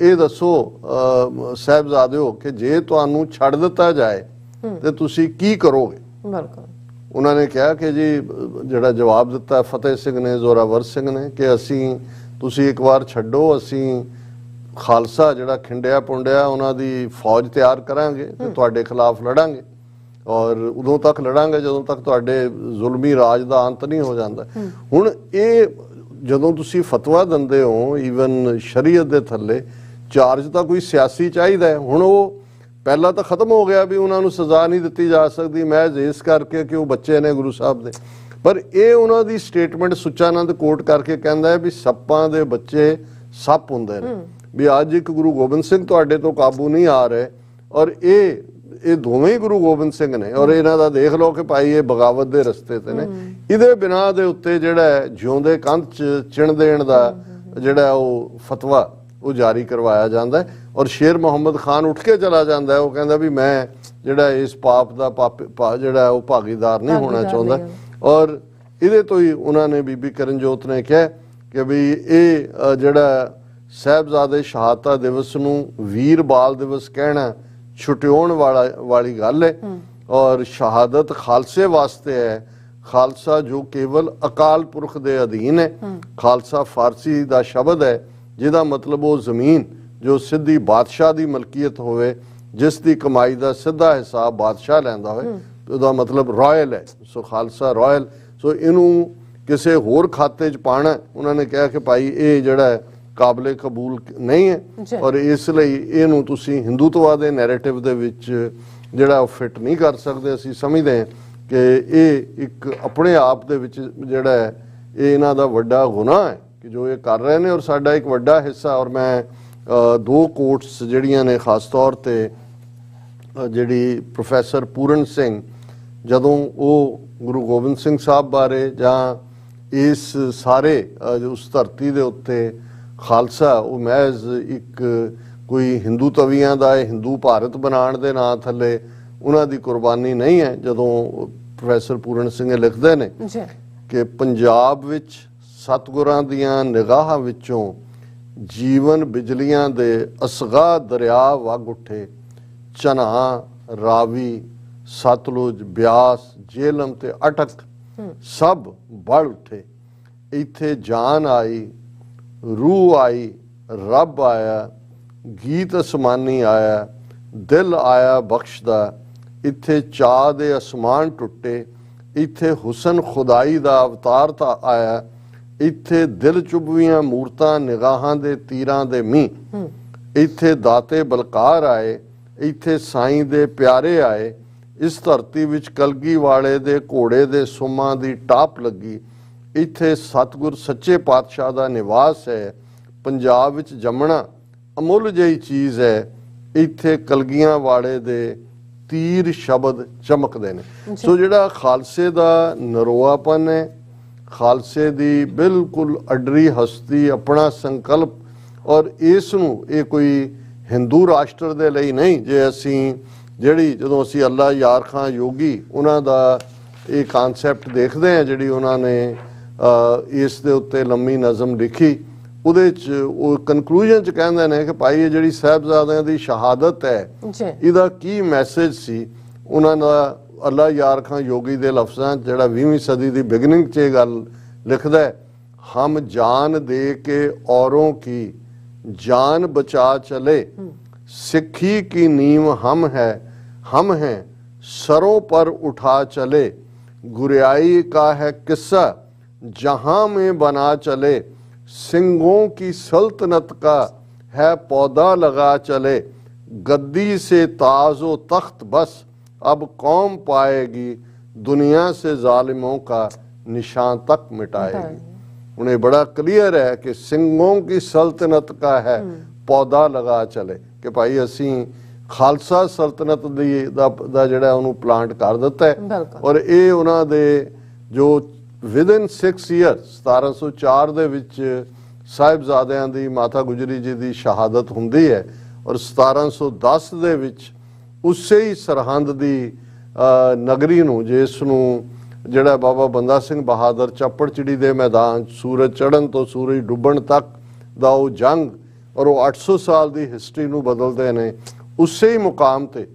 ਇਹ ਦੱਸੋ ਸਾਹਿਬਜ਼ਾਦਿਓ ਕਿ ਜੇ ਤੁਹਾਨੂੰ ਛੱਡ ਦਿੱਤਾ ਜਾਏ ਤੇ ਤੁਸੀਂ ਕੀ ਕਰੋਗੇ। ਉਹਨਾਂ ਨੇ ਕਿਹਾ ਕਿ ਜੀ ਜਿਹੜਾ ਜਵਾਬ ਦਿੱਤਾ ਫਤਿਹ ਸਿੰਘ ਨੇ, ਜ਼ੋਰਾਵਰ ਸਿੰਘ ਨੇ, ਕਿ ਤੁਸੀਂ ਇੱਕ ਵਾਰ ਛੱਡੋ, ਅਸੀਂ ਖਾਲਸਾ ਜਿਹੜਾ ਖਿੰਡਿਆ ਪੁੰਡਿਆ ਉਹਨਾਂ ਦੀ ਫੌਜ ਤਿਆਰ ਕਰਾਂਗੇ ਤੇ ਤੁਹਾਡੇ ਖਿਲਾਫ ਲੜਾਂਗੇ ਔਰ ਉਦੋਂ ਤੱਕ ਲੜਾਂਗੇ ਜਦੋਂ ਤੱਕ ਤੁਹਾਡੇ ਜ਼ੁਲਮੀ ਰਾਜ ਦਾ ਅੰਤ ਨਹੀਂ ਹੋ ਜਾਂਦਾ। ਹੁਣ ਇਹ ਜਦੋਂ ਤੁਸੀਂ ਫਤਵਾ ਦਿੰਦੇ ਹੋ ਈਵਨ ਸ਼ਰੀਅਤ ਦੇ ਥੱਲੇ, ਚਾਰਜ ਤਾਂ ਕੋਈ ਸਿਆਸੀ ਚਾਹੀਦਾ ਹੈ। ਹੁਣ ਉਹ ਪਹਿਲਾਂ ਤਾਂ ਖਤਮ ਹੋ ਗਿਆ ਵੀ ਉਹਨਾਂ ਨੂੰ ਸਜ਼ਾ ਨਹੀਂ ਦਿੱਤੀ ਜਾ ਸਕਦੀ ਮਹਿਜ਼ ਇਸ ਕਰਕੇ ਕਿ ਉਹ ਬੱਚੇ ਨੇ ਗੁਰੂ ਸਾਹਿਬ ਦੇ, ਪਰ ਇਹ ਉਹਨਾਂ ਦੀ ਸਟੇਟਮੈਂਟ ਸੁੱਚਾਨੰਦ ਕੋਟ ਕਰਕੇ ਕਹਿੰਦਾ ਹੈ ਵੀ ਸੱਪਾਂ ਦੇ ਬੱਚੇ ਸੱਪ ਹੁੰਦੇ ਨੇ, ਵੀ ਅੱਜ ਇੱਕ ਗੁਰੂ ਗੋਬਿੰਦ ਸਿੰਘ ਤੁਹਾਡੇ ਤੋਂ ਕਾਬੂ ਨਹੀਂ ਆ ਰਹੇ ਔਰ ਇਹ ਦੋਵੇਂ ਹੀ ਗੁਰੂ ਗੋਬਿੰਦ ਸਿੰਘ ਨੇ ਔਰ ਇਹਨਾਂ ਦਾ ਦੇਖ ਲਓ ਕਿ ਭਾਈ ਇਹ ਬਗਾਵਤ ਦੇ ਰਸਤੇ ਤੇ ਨੇ। ਇਹਦੇ ਬਿਨਾਂ ਦੇ ਉੱਤੇ ਜਿਹੜਾ ਜਿਉਂਦੇ ਕੰਧ ਚ ਚਿਣ ਦੇਣ ਦਾ ਜਿਹੜਾ ਉਹ ਫਤਵਾ ਉਹ ਜਾਰੀ ਕਰਵਾਇਆ ਜਾਂਦਾ ਹੈ ਔਰ ਸ਼ੇਰ ਮੁਹੰਮਦ ਖਾਨ ਉੱਠ ਕੇ ਚਲਾ ਜਾਂਦਾ ਹੈ। ਉਹ ਕਹਿੰਦਾ ਵੀ ਮੈਂ ਜਿਹੜਾ ਇਸ ਪਾਪ ਦਾ ਜਿਹੜਾ ਉਹ ਭਾਗੀਦਾਰ ਨਹੀਂ ਹੋਣਾ ਚਾਹੁੰਦਾ। ਔਰ ਇਹਦੇ ਤੋਂ ਹੀ ਉਹਨਾਂ ਨੇ ਬੀਬੀ ਕਰਨਜੋਤ ਨੇ ਕਿਹਾ ਕਿ ਵੀ ਇਹ ਜਿਹੜਾ ਸਾਹਿਬਜ਼ਾਦੇ ਸ਼ਹਾਦਤਾਂ ਦਿਵਸ ਨੂੰ ਵੀਰ ਬਾਲ ਦਿਵਸ ਕਹਿਣਾ ਛੁਟਿਆਉਣ ਵਾਲੀ ਗੱਲ ਹੈ ਔਰ ਸ਼ਹਾਦਤ ਖਾਲਸੇ ਵਾਸਤੇ ਹੈ। ਖਾਲਸਾ ਜੋ ਕੇਵਲ ਅਕਾਲ ਪੁਰਖ ਦੇ ਅਧੀਨ ਹੈ। ਖਾਲਸਾ ਫਾਰਸੀ ਦਾ ਸ਼ਬਦ ਹੈ ਜਿਹਦਾ ਮਤਲਬ ਉਹ ਜ਼ਮੀਨ ਜੋ ਸਿੱਧੀ ਬਾਦਸ਼ਾਹ ਦੀ ਮਲਕੀਅਤ ਹੋਵੇ, ਜਿਸ ਦੀ ਕਮਾਈ ਦਾ ਸਿੱਧਾ ਹਿਸਾਬ ਬਾਦਸ਼ਾਹ ਲੈਂਦਾ ਹੋਵੇ, ਉਹਦਾ ਮਤਲਬ ਰਾਇਲ ਹੈ। ਸੋ ਖਾਲਸਾ ਰਾਇਲ, ਸੋ ਇਹਨੂੰ ਕਿਸੇ ਹੋਰ ਖਾਤੇ 'ਚ ਪਾਣਾ ਉਹਨਾਂ ਨੇ ਕਿਹਾ ਕਿ ਭਾਈ ਇਹ ਜਿਹੜਾ ਕਾਬਲੇ ਕਬੂਲ ਨਹੀਂ ਹੈ ਔਰ ਇਸ ਲਈ ਇਹਨੂੰ ਤੁਸੀਂ ਹਿੰਦੂਤਵਾ ਦੇ ਨੈਰੇਟਿਵ ਦੇ ਵਿੱਚ ਜਿਹੜਾ ਫਿੱਟ ਨਹੀਂ ਕਰ ਸਕਦੇ। ਅਸੀਂ ਸਮਝਦੇ ਹਾਂ ਕਿ ਇਹ ਇੱਕ ਆਪਣੇ ਆਪ ਦੇ ਵਿੱਚ ਜਿਹੜਾ ਹੈ ਇਹ ਇਹਨਾਂ ਦਾ ਵੱਡਾ ਗੁਨਾਹ ਹੈ ਕਿ ਜੋ ਇਹ ਕਰ ਰਹੇ ਨੇ ਔਰ ਸਾਡਾ ਇੱਕ ਵੱਡਾ ਹਿੱਸਾ। ਔਰ ਮੈਂ ਦੋ ਕੋਟਸ ਜਿਹੜੀਆਂ ਨੇ ਖਾਸ ਤੌਰ ਤੇ ਜਿਹੜੀ ਪ੍ਰੋਫੈਸਰ ਪੂਰਨ ਸਿੰਘ ਜਦੋਂ ਉਹ ਗੁਰੂ ਗੋਬਿੰਦ ਸਿੰਘ ਸਾਹਿਬ ਬਾਰੇ ਜਾਂ ਇਸ ਸਾਰੇ ਉਸ ਧਰਤੀ ਦੇ ਉੱਤੇ ਖਾਲਸਾ ਉਹ ਮਹਿਜ਼ ਇੱਕ ਕੋਈ ਹਿੰਦੂ ਤਵੀਆਂ ਦਾ ਹਿੰਦੂ ਭਾਰਤ ਬਣਾਉਣ ਦੇ ਨਾਂ ਥੱਲੇ ਉਹਨਾਂ ਦੀ ਕੁਰਬਾਨੀ ਨਹੀਂ ਹੈ। ਜਦੋਂ ਪ੍ਰੋਫੈਸਰ ਪੂਰਨ ਸਿੰਘ ਲਿਖਦੇ ਨੇ ਕਿ ਪੰਜਾਬ ਵਿੱਚ ਸਤਿਗੁਰਾਂ ਦੀਆਂ ਨਿਗਾਹਾਂ ਵਿੱਚੋਂ ਜੀਵਨ ਬਿਜਲੀਆਂ ਦੇ ਅਸਗਾ ਦਰਿਆ ਵਗ ਉੱਠੇ, ਚਨਾ ਰਾਵੀ ਸਤਲੁਜ ਬਿਆਸ ਜੇਲਮ ਤੇ ਅਟਕ ਸਭ ਬੜ ਉੱਠੇ, ਇੱਥੇ ਜਾਨ ਆਈ रूह आई रब आया गीत असमानी आया दिल आया बख्शदा, इत्थे चाह दे असमान टुटे, इत्थे हुसन खुदाई दा अवतार ता आया, इत्थे दिल चुभवियां मूरतां निगाहां दे तीरां दे मींह, इत्थे दाते बलकार आए, इत्थे साईं दे प्यारे आए, इस धरती विच कलगी वाले दे घोड़े दे सुमां दी टाप लगी, ਇੱਥੇ ਸਤਿਗੁਰ ਸੱਚੇ ਪਾਤਸ਼ਾਹ ਦਾ ਨਿਵਾਸ ਹੈ। ਪੰਜਾਬ ਵਿੱਚ ਜੰਮਣਾ ਅਮੁੱਲ ਜਿਹੀ ਚੀਜ਼ ਹੈ, ਇੱਥੇ ਕਲਗੀਆਂ ਵਾਲੇ ਦੇ ਤੀਰ ਸ਼ਬਦ ਚਮਕਦੇ ਨੇ। ਸੋ ਜਿਹੜਾ ਖਾਲਸੇ ਦਾ ਨਰੋਆਪਨ ਹੈ, ਖਾਲਸੇ ਦੀ ਬਿਲਕੁਲ ਅਡਰੀ ਹਸਤੀ, ਆਪਣਾ ਸੰਕਲਪ ਔਰ ਇਸ ਨੂੰ ਇਹ ਕੋਈ ਹਿੰਦੂ ਰਾਸ਼ਟਰ ਦੇ ਲਈ ਨਹੀਂ। ਜੇ ਅਸੀਂ ਜਦੋਂ ਅਸੀਂ ਅੱਲਾ ਯਾਰ ਖਾਂ ਯੋਗੀ ਉਹਨਾਂ ਦਾ ਇਹ ਕਾਨਸੈਪਟ ਦੇਖਦੇ ਹਾਂ, ਜਿਹੜੀ ਉਹਨਾਂ ਨੇ ਇਸ ਦੇ ਉੱਤੇ ਲੰਮੀ ਨਜ਼ਮ ਲਿਖੀ, ਉਹਦੇ 'ਚ ਉਹ ਕਨਕਲੂਜਨ 'ਚ ਕਹਿੰਦੇ ਨੇ ਕਿ ਭਾਈ ਇਹ ਜਿਹੜੀ ਸਾਹਿਬਜ਼ਾਦਿਆਂ ਦੀ ਸ਼ਹਾਦਤ ਹੈ ਇਹਦਾ ਕੀ ਮੈਸੇਜ ਸੀ। ਉਹਨਾਂ ਦਾ ਅੱਲਾ ਯਾਰ ਖਾਂ ਯੋਗੀ ਦੇ ਲਫ਼ਜ਼ਾਂ ਜਿਹੜਾ 20ਵੀਂ ਸਦੀ ਦੀ ਬਿਗਨਿੰਗ 'ਚ ਇਹ ਗੱਲ ਲਿਖਦਾ ਹੈ, ਹਮ ਜਾਨ ਦੇ ਕੇ ਔरों की जान बचा चले, सिक्खी की नींव हम हैं सरों पर उठा चले, गुरियाई का है किस्सा जहां में बना चले, सिंगों की सल्तनत का है पौधा लगा चले, गद्दी से ताजो तख्त बस अब कौम पाएगी, दुनिया से जालिमों का निशान तक मिटाएगी। उन्हें बड़ा क्लियर है कि सिंहों की सल्तनत का है पौधा लगा चले कि भाई असी खालसा सल्तनत ਦਾ ਜਿਹੜਾ ਉਹਨੂੰ ਪਲਾਂਟ ਕਰ ਦਿੱਤਾ ਹੈ ਔਰ ਇਹ ਉਹਨਾਂ ਦੇ ਜੋ ਵਿਦਨ 6 ਇਅਰ 1704 ਦੇ ਵਿੱਚ ਸਾਹਿਬਜ਼ਾਦਿਆਂ ਦੀ ਮਾਤਾ ਗੁਜਰੀ ਜੀ ਦੀ ਸ਼ਹਾਦਤ ਹੁੰਦੀ ਹੈ ਔਰ 1710 ਦੇ ਵਿੱਚ ਉਸੇ ਹੀ ਸਰਹੰਦ ਦੀ ਨਗਰੀ ਨੂੰ ਜਿਸ ਨੂੰ ਜਿਹੜਾ ਬਾਬਾ ਬੰਦਾ ਸਿੰਘ ਬਹਾਦਰ ਚੱਪੜਚਿੜੀ ਦੇ ਮੈਦਾਨ ਸੂਰਜ ਚੜ੍ਹਨ ਤੋਂ ਸੂਰਜ ਡੁੱਬਣ ਤੱਕ ਦਾ ਉਹ ਜੰਗ ਔਰ ਉਹ 800 ਸਾਲ ਦੀ ਹਿਸਟਰੀ ਨੂੰ ਬਦਲਦੇ ਨੇ ਉਸੇ ਹੀ ਮੁਕਾਮ ਤੇ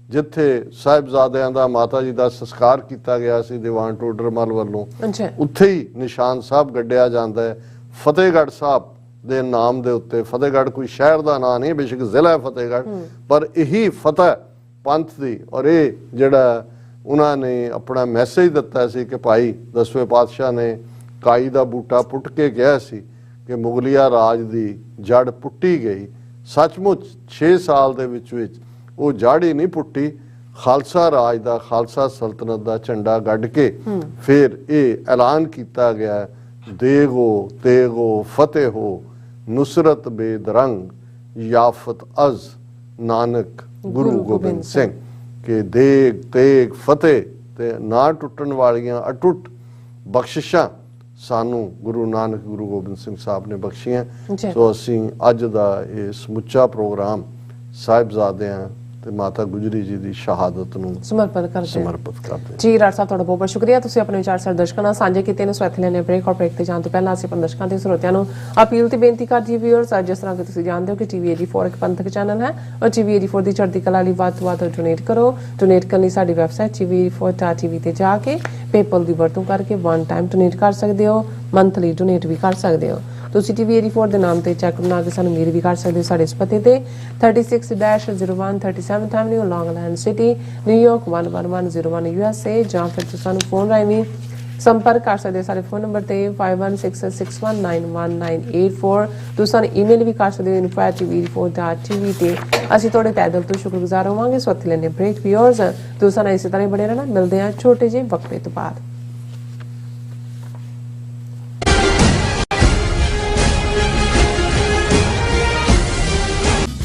ਜਿੱਥੇ ਸਾਹਿਬਜ਼ਾਦਿਆਂ ਦਾ ਮਾਤਾ ਜੀ ਦਾ ਸੰਸਕਾਰ ਕੀਤਾ ਗਿਆ ਸੀ ਦੀਵਾਨ ਟੋਡਰਮਲ ਵੱਲੋਂ ਉੱਥੇ ਹੀ ਨਿਸ਼ਾਨ ਸਾਹਿਬ ਗੱਡਿਆ ਜਾਂਦਾ ਹੈ ਫਤਿਹਗੜ੍ਹ ਸਾਹਿਬ ਦੇ ਨਾਮ ਦੇ ਉੱਤੇ। ਫਤਿਹਗੜ੍ਹ ਕੋਈ ਸ਼ਹਿਰ ਦਾ ਨਾਂ ਨਹੀਂ, ਬੇਸ਼ੱਕ ਜ਼ਿਲ੍ਹਾ ਫਤਿਹਗੜ੍ਹ, ਪਰ ਇਹੀ ਫਤਿਹ ਪੰਥ ਦੀ ਔਰ ਇਹ ਜਿਹੜਾ ਉਹਨਾਂ ਨੇ ਆਪਣਾ ਮੈਸੇਜ ਦਿੱਤਾ ਸੀ ਕਿ ਭਾਈ 10ਵੇਂ ਪਾਤਸ਼ਾਹ ਨੇ ਕਾਈ ਦਾ ਬੂਟਾ ਪੁੱਟ ਕੇ ਕਿਹਾ ਸੀ ਕਿ ਮੁਗਲਿਆ ਰਾਜ ਦੀ ਜੜ ਪੁੱਟੀ ਗਈ। ਸੱਚਮੁੱਚ 6 ਸਾਲ ਦੇ ਵਿੱਚ ਉਹ ਜੜ ਹੀ ਨਹੀਂ ਪੁੱਟੀ, ਖਾਲਸਾ ਰਾਜ ਦਾ ਖਾਲਸਾ ਸਲਤਨਤ ਦਾ ਝੰਡਾ ਗੱਡ ਕੇ ਫਿਰ ਇਹ ਐਲਾਨ ਕੀਤਾ ਗਿਆ ਦੇਗੋ ਤੇਗੋ ਫਤਿਹ ਹੋ ਨੁਸਰਤ ਬੇਦਰੰਗ ਯਾਫਤ ਅਜ਼ ਨਾਨਕ ਗੁਰੂ ਗੋਬਿੰਦ ਸਿੰਘ ਕਿ ਦੇਗ ਤੇਗ ਫਤਿਹ ਤੇ ਨਾ ਟੁੱਟਣ ਵਾਲੀਆਂ ਅਟੁੱਟ ਬਖਸ਼ਿਸ਼ਾਂ ਸਾਨੂੰ ਗੁਰੂ ਨਾਨਕ ਗੁਰੂ ਗੋਬਿੰਦ ਸਿੰਘ ਸਾਹਿਬ ਨੇ ਬਖਸ਼ੀਆਂ। ਸੋ ਅਸੀਂ ਅੱਜ ਦਾ ਇਹ ਸਮੁੱਚਾ ਪ੍ਰੋਗਰਾਮ ਸਾਹਿਬਜ਼ਾਦਿਆਂ ਤੇ ਮਾਤਾ ਗੁਜਰੀ ਜੀ ਦੀ ਸ਼ਹਾਦਤ ਨੂੰ ਸਮਰਪਿਤ ਕਰਦੇ ਜੀ। ਰਾਜ ਸਾਹਿਬ ਤੁਹਾਡਾ ਬਹੁਤ ਬਹੁਤ ਸ਼ੁਕਰੀਆ, ਤੁਸੀਂ ਆਪਣੇ ਵਿਚਾਰ ਸਾਡੇ ਦਰਸ਼ਕਾਂ ਨਾਲ ਸਾਂਝੇ ਕੀਤੇ ਨੇ। ਸੋ ਇੱਥੇ ਲੈਣੇ ਬ੍ਰੇਕ ਔਰ ਬ੍ਰੇਕ ਤੇ ਜਾਣ ਤੋਂ ਪਹਿਲਾਂ ਅਸੀਂ ਆਪਣੇ ਦਰਸ਼ਕਾਂ ਤੇ ਸਰੋਤਿਆਂ ਨੂੰ ਅਪੀਲ ਤੇ ਬੇਨਤੀ ਕਰਦੀ ਵਿਊਅਰਸ, ਜਿਸ ਤਰ੍ਹਾਂ ਕਿ ਤੁਸੀਂ ਜਾਣਦੇ ਹੋ ਕਿ TV 84 ਇੱਕ ਪੰਥਕ ਚੈਨਲ ਹੈ ਔਰ TV 84 ਦੀ ਚੜ੍ਹਦੀ ਕਲਾ ਲਈ ਵੱਧ ਤੋਂ ਵੱਧ ਡੋਨੇਟ ਕਰੋ। ਡੋਨੇਟ ਕਰਨ ਲਈ ਸਾਡੀ ਵੈਬਸਾਈਟ tv84.tv ਤੇ ਜਾ ਕੇ ਪੇਪਲ ਦੀ ਵਰਤੋਂ ਕਰਕੇ ਵਨ ਟਾਈਮ ਡੋਨੇਟ ਕਰ ਸਕਦੇ ਹੋ, ਮੰਥਲੀ ਡੋਨੇਟ ਵੀ ਕਰ ਸਕਦੇ ਹੋ। ਤੁਸੀਂ TV 84 ਦੇ ਨਾਮ ਤੇ ਚੈੱਕ ਬਣਾ ਕੇ ਸਾਨੂੰ ਮੇਲ ਵੀ ਕਰ ਸਕਦੇ ਹੋ ਸਾਡੇ ਇਸ ਪਤੇ ਤੇ 36-01 37th Avenue Long Island City, New York 11101 USA, ਜਾਂ ਫਿਰ ਤੁਸੀਂ ਸਾਨੂੰ ਫੋਨ ਰਾਹੀਂ ਵੀ ਸੰਪਰਕ ਕਰ ਸਕਦੇ ਹੋ ਸਾਡੇ ਫੋਨ ਨੰਬਰ ਤੇ 5166191984। ਤੁਸੀਂ ਸਾਨੂੰ ਈਮੇਲ ਵੀ ਕਰ ਸਕਦੇ ਹੋ info@tv84.tv ਤੇ। ਅਸੀਂ ਤੁਹਾਡੇ ਤਹਿ ਦਿਲ ਤੋਂ ਸ਼ੁਕਰਗੁਜ਼ਾਰ ਹੋਵਾਂਗੇ। ਸੋ ਇੱਥੇ ਲੈਣੇ ਬ੍ਰੇਕ ਵਿਊਅਰਸ, ਤੁਸੀਂ ਸਾਨੂੰ ਇਸੇ ਤਰ੍ਹਾਂ ਬਣੇ ਰਹਿਣਾ। ਮਿਲਦੇ ਹਾਂ ਛੋਟੇ ਜਿਹੇ ਵਕਫੇ ਤੋਂ ਬਾਅਦ।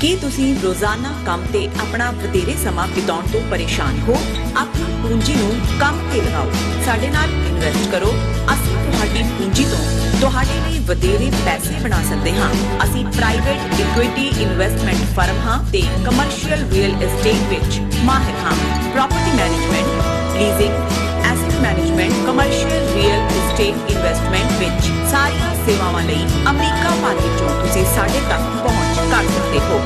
ਕੀ ਤੁਸੀਂ ਰੋਜ਼ਾਨਾ ਕੰਮ ਤੇ ਆਪਣਾ ਵਧੇਰੇ ਸਮਾਂ ਬਿਤਾਉਣ ਤੋਂ ਪਰੇਸ਼ਾਨ ਹੋ? ਆਪਣੀ ਪੂੰਜੀ ਨੂੰ ਕੰਮ ਤੇ ਲਗਾਓ, ਸਾਡੇ ਨਾਲ ਇਨਵੈਸਟ ਕਰੋ। ਅਸੀਂ ਤੁਹਾਡੀ ਪੂੰਜੀ ਤੋਂ ਤੁਹਾਡੇ ਲਈ ਵਧੇਰੇ ਪੈਸੇ ਬਣਾ ਸਕਦੇ ਹਾਂ। ਅਸੀਂ ਪ੍ਰਾਈਵੇਟ ਇਕੁਇਟੀ ਇਨਵੈਸਟਮੈਂਟ ਫਰਮ ਹਾਂ ਤੇ ਕਮਰਸ਼ੀਅਲ ਰੀਅਲ ਏਸਟੇਟ ਵਿੱਚ ਮਾਹਿਰ ਹਾਂ। Property management, leasing, asset management, commercial real estate investment ਵਿੱਚ ਸਾਰੀਆਂ ਸੇਵਾਵਾਂ ਲਈ ਅਮਰੀਕਾ ਭਰ ਵਿੱਚੋਂ ਤੁਸੀਂ ਸਾਡੇ ਤੱਕ ਪਹੁੰਚ ਕਰ ਸਕਦੇ ਹੋ।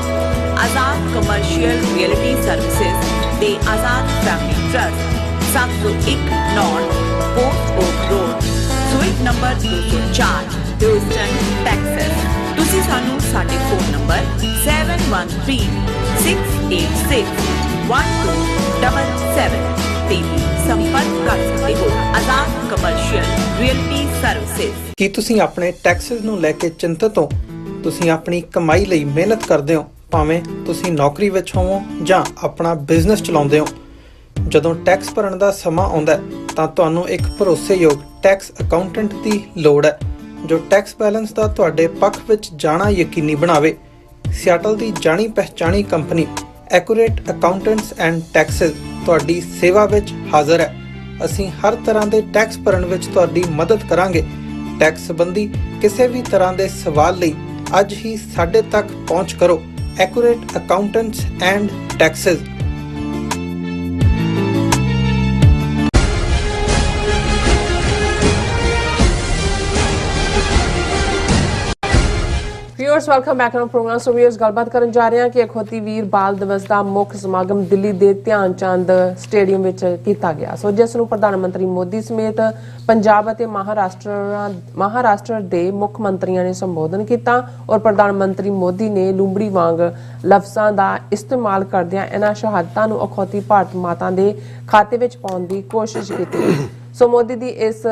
ਆਜ਼ਾਦ ਕਮਰਸ਼ੀਅਲ ਰੀਅਲਟੀ ਸਰਵਿਸਿਜ਼ ਤੇ Azad family trust 701 North Port Oak Road, suite number 204, Houston, Texas. ਤੁਸੀਂ ਸਾਨੂੰ ਸਾਡੇ ਫੋਨ ਨੰਬਰ 7136861277 ਤੇ ਵੀ ਸੰਪਰਕ ਕਰ ਸਕਦੇ ਹੋ। Azad commercial realty services. ਕੀ ਤੁਸੀਂ ਆਪਣੇ ਟੈਕਸਸ ਨੂੰ ਲੈ ਕੇ ਚਿੰਤਤ ਹੋ? ਤੁਸੀਂ ਆਪਣੀ ਕਮਾਈ ਲਈ ਮਿਹਨਤ ਕਰਦੇ ਹੋ, ਭਾਵੇਂ ਤੁਸੀਂ ਨੌਕਰੀ ਵਿੱਚ ਹੋਵੋ ਜਾਂ ਆਪਣਾ ਬਿਜ਼ਨਸ ਚਲਾਉਂਦੇ ਹੋ। ਜਦੋਂ ਟੈਕਸ ਭਰਨ ਦਾ ਸਮਾਂ ਆਉਂਦਾ ਤਾਂ ਤੁਹਾਨੂੰ ਇੱਕ ਭਰੋਸੇਯੋਗ ਟੈਕਸ ਅਕਾਊਂਟੈਂਟ ਦੀ ਲੋੜ ਹੈ ਜੋ ਟੈਕਸ ਬੈਲੈਂਸ ਦਾ ਤੁਹਾਡੇ ਪੱਖ ਵਿੱਚ ਜਾਣਾ ਯਕੀਨੀ ਬਣਾਵੇ। ਸਿਆਟਲ ਦੀ ਜਾਣੀ ਪਹਿਚਾਣੀ company accurate accountants and taxes ਤੁਹਾਡੀ ਸੇਵਾ ਵਿੱਚ ਹਾਜ਼ਰ ਹੈ। ਅਸੀਂ ਹਰ ਤਰ੍ਹਾਂ ਦੇ ਟੈਕਸ ਭਰਨ ਵਿੱਚ ਤੁਹਾਡੀ ਮਦਦ ਕਰਾਂਗੇ। ਟੈਕਸ ਸੰਬੰਧੀ ਕਿਸੇ ਵੀ ਤਰ੍ਹਾਂ ਦੇ ਸਵਾਲ ਲਈ ਅੱਜ ਹੀ ਸਾਡੇ ਤੱਕ ਪਹੁੰਚ ਕਰੋ। Accurate accountants and taxes. Viewers welcome back to program. So viewers ਗੱਲਬਾਤ ਕਰਨ ਜਾ ਰਹੇ ਹਾਂ ਕਿ ਅਖੌਤੀ ਵੀਰ ਬਾਲ ਦਿਵਸ ਦਾ ਮੁੱਖ ਸਮਾਗਮ ਦਿੱਲੀ ਦੇ ਧਿਆਨ ਚੰਦ ਸਟੇਡੀਅਮ ਵਿੱਚ ਕੀਤਾ ਗਿਆ। ਸੋ ਜਿਸ ਨੂੰ ਪ੍ਰਧਾਨ ਮੰਤਰੀ ਮੋਦੀ ਸਮੇਤ ਪੰਜਾਬ ਅਤੇ ਮਹਾਰਾਸ਼ਟਰ ਦੇ ਮੁੱਖ ਮੰਤਰੀਆਂ ਨੇ ਸੰਬੋਧਨ ਕੀਤਾ ਔਰ ਪ੍ਰਧਾਨ ਮੰਤਰੀ ਮੋਦੀ ਨੇ ਲੂੰਬੜੀ ਵਾਂਗ ਲਫ਼ਜ਼ਾਂ ਦਾ ਇਸਤੇਮਾਲ ਕਰਦਿਆਂ ਇਹਨਾਂ ਸ਼ਹਾਦਤਾਂ ਨੂੰ ਅਖੌਤੀ ਭਾਰਤ ਮਾਤਾ ਦੇ ਖਾਤੇ ਵਿੱਚ ਪਾਉਣ ਦੀ ਕੋਸ਼ਿਸ਼ ਕੀਤੀ। ਸੋ ਮੋਦੀ ਦੀ ਇਸ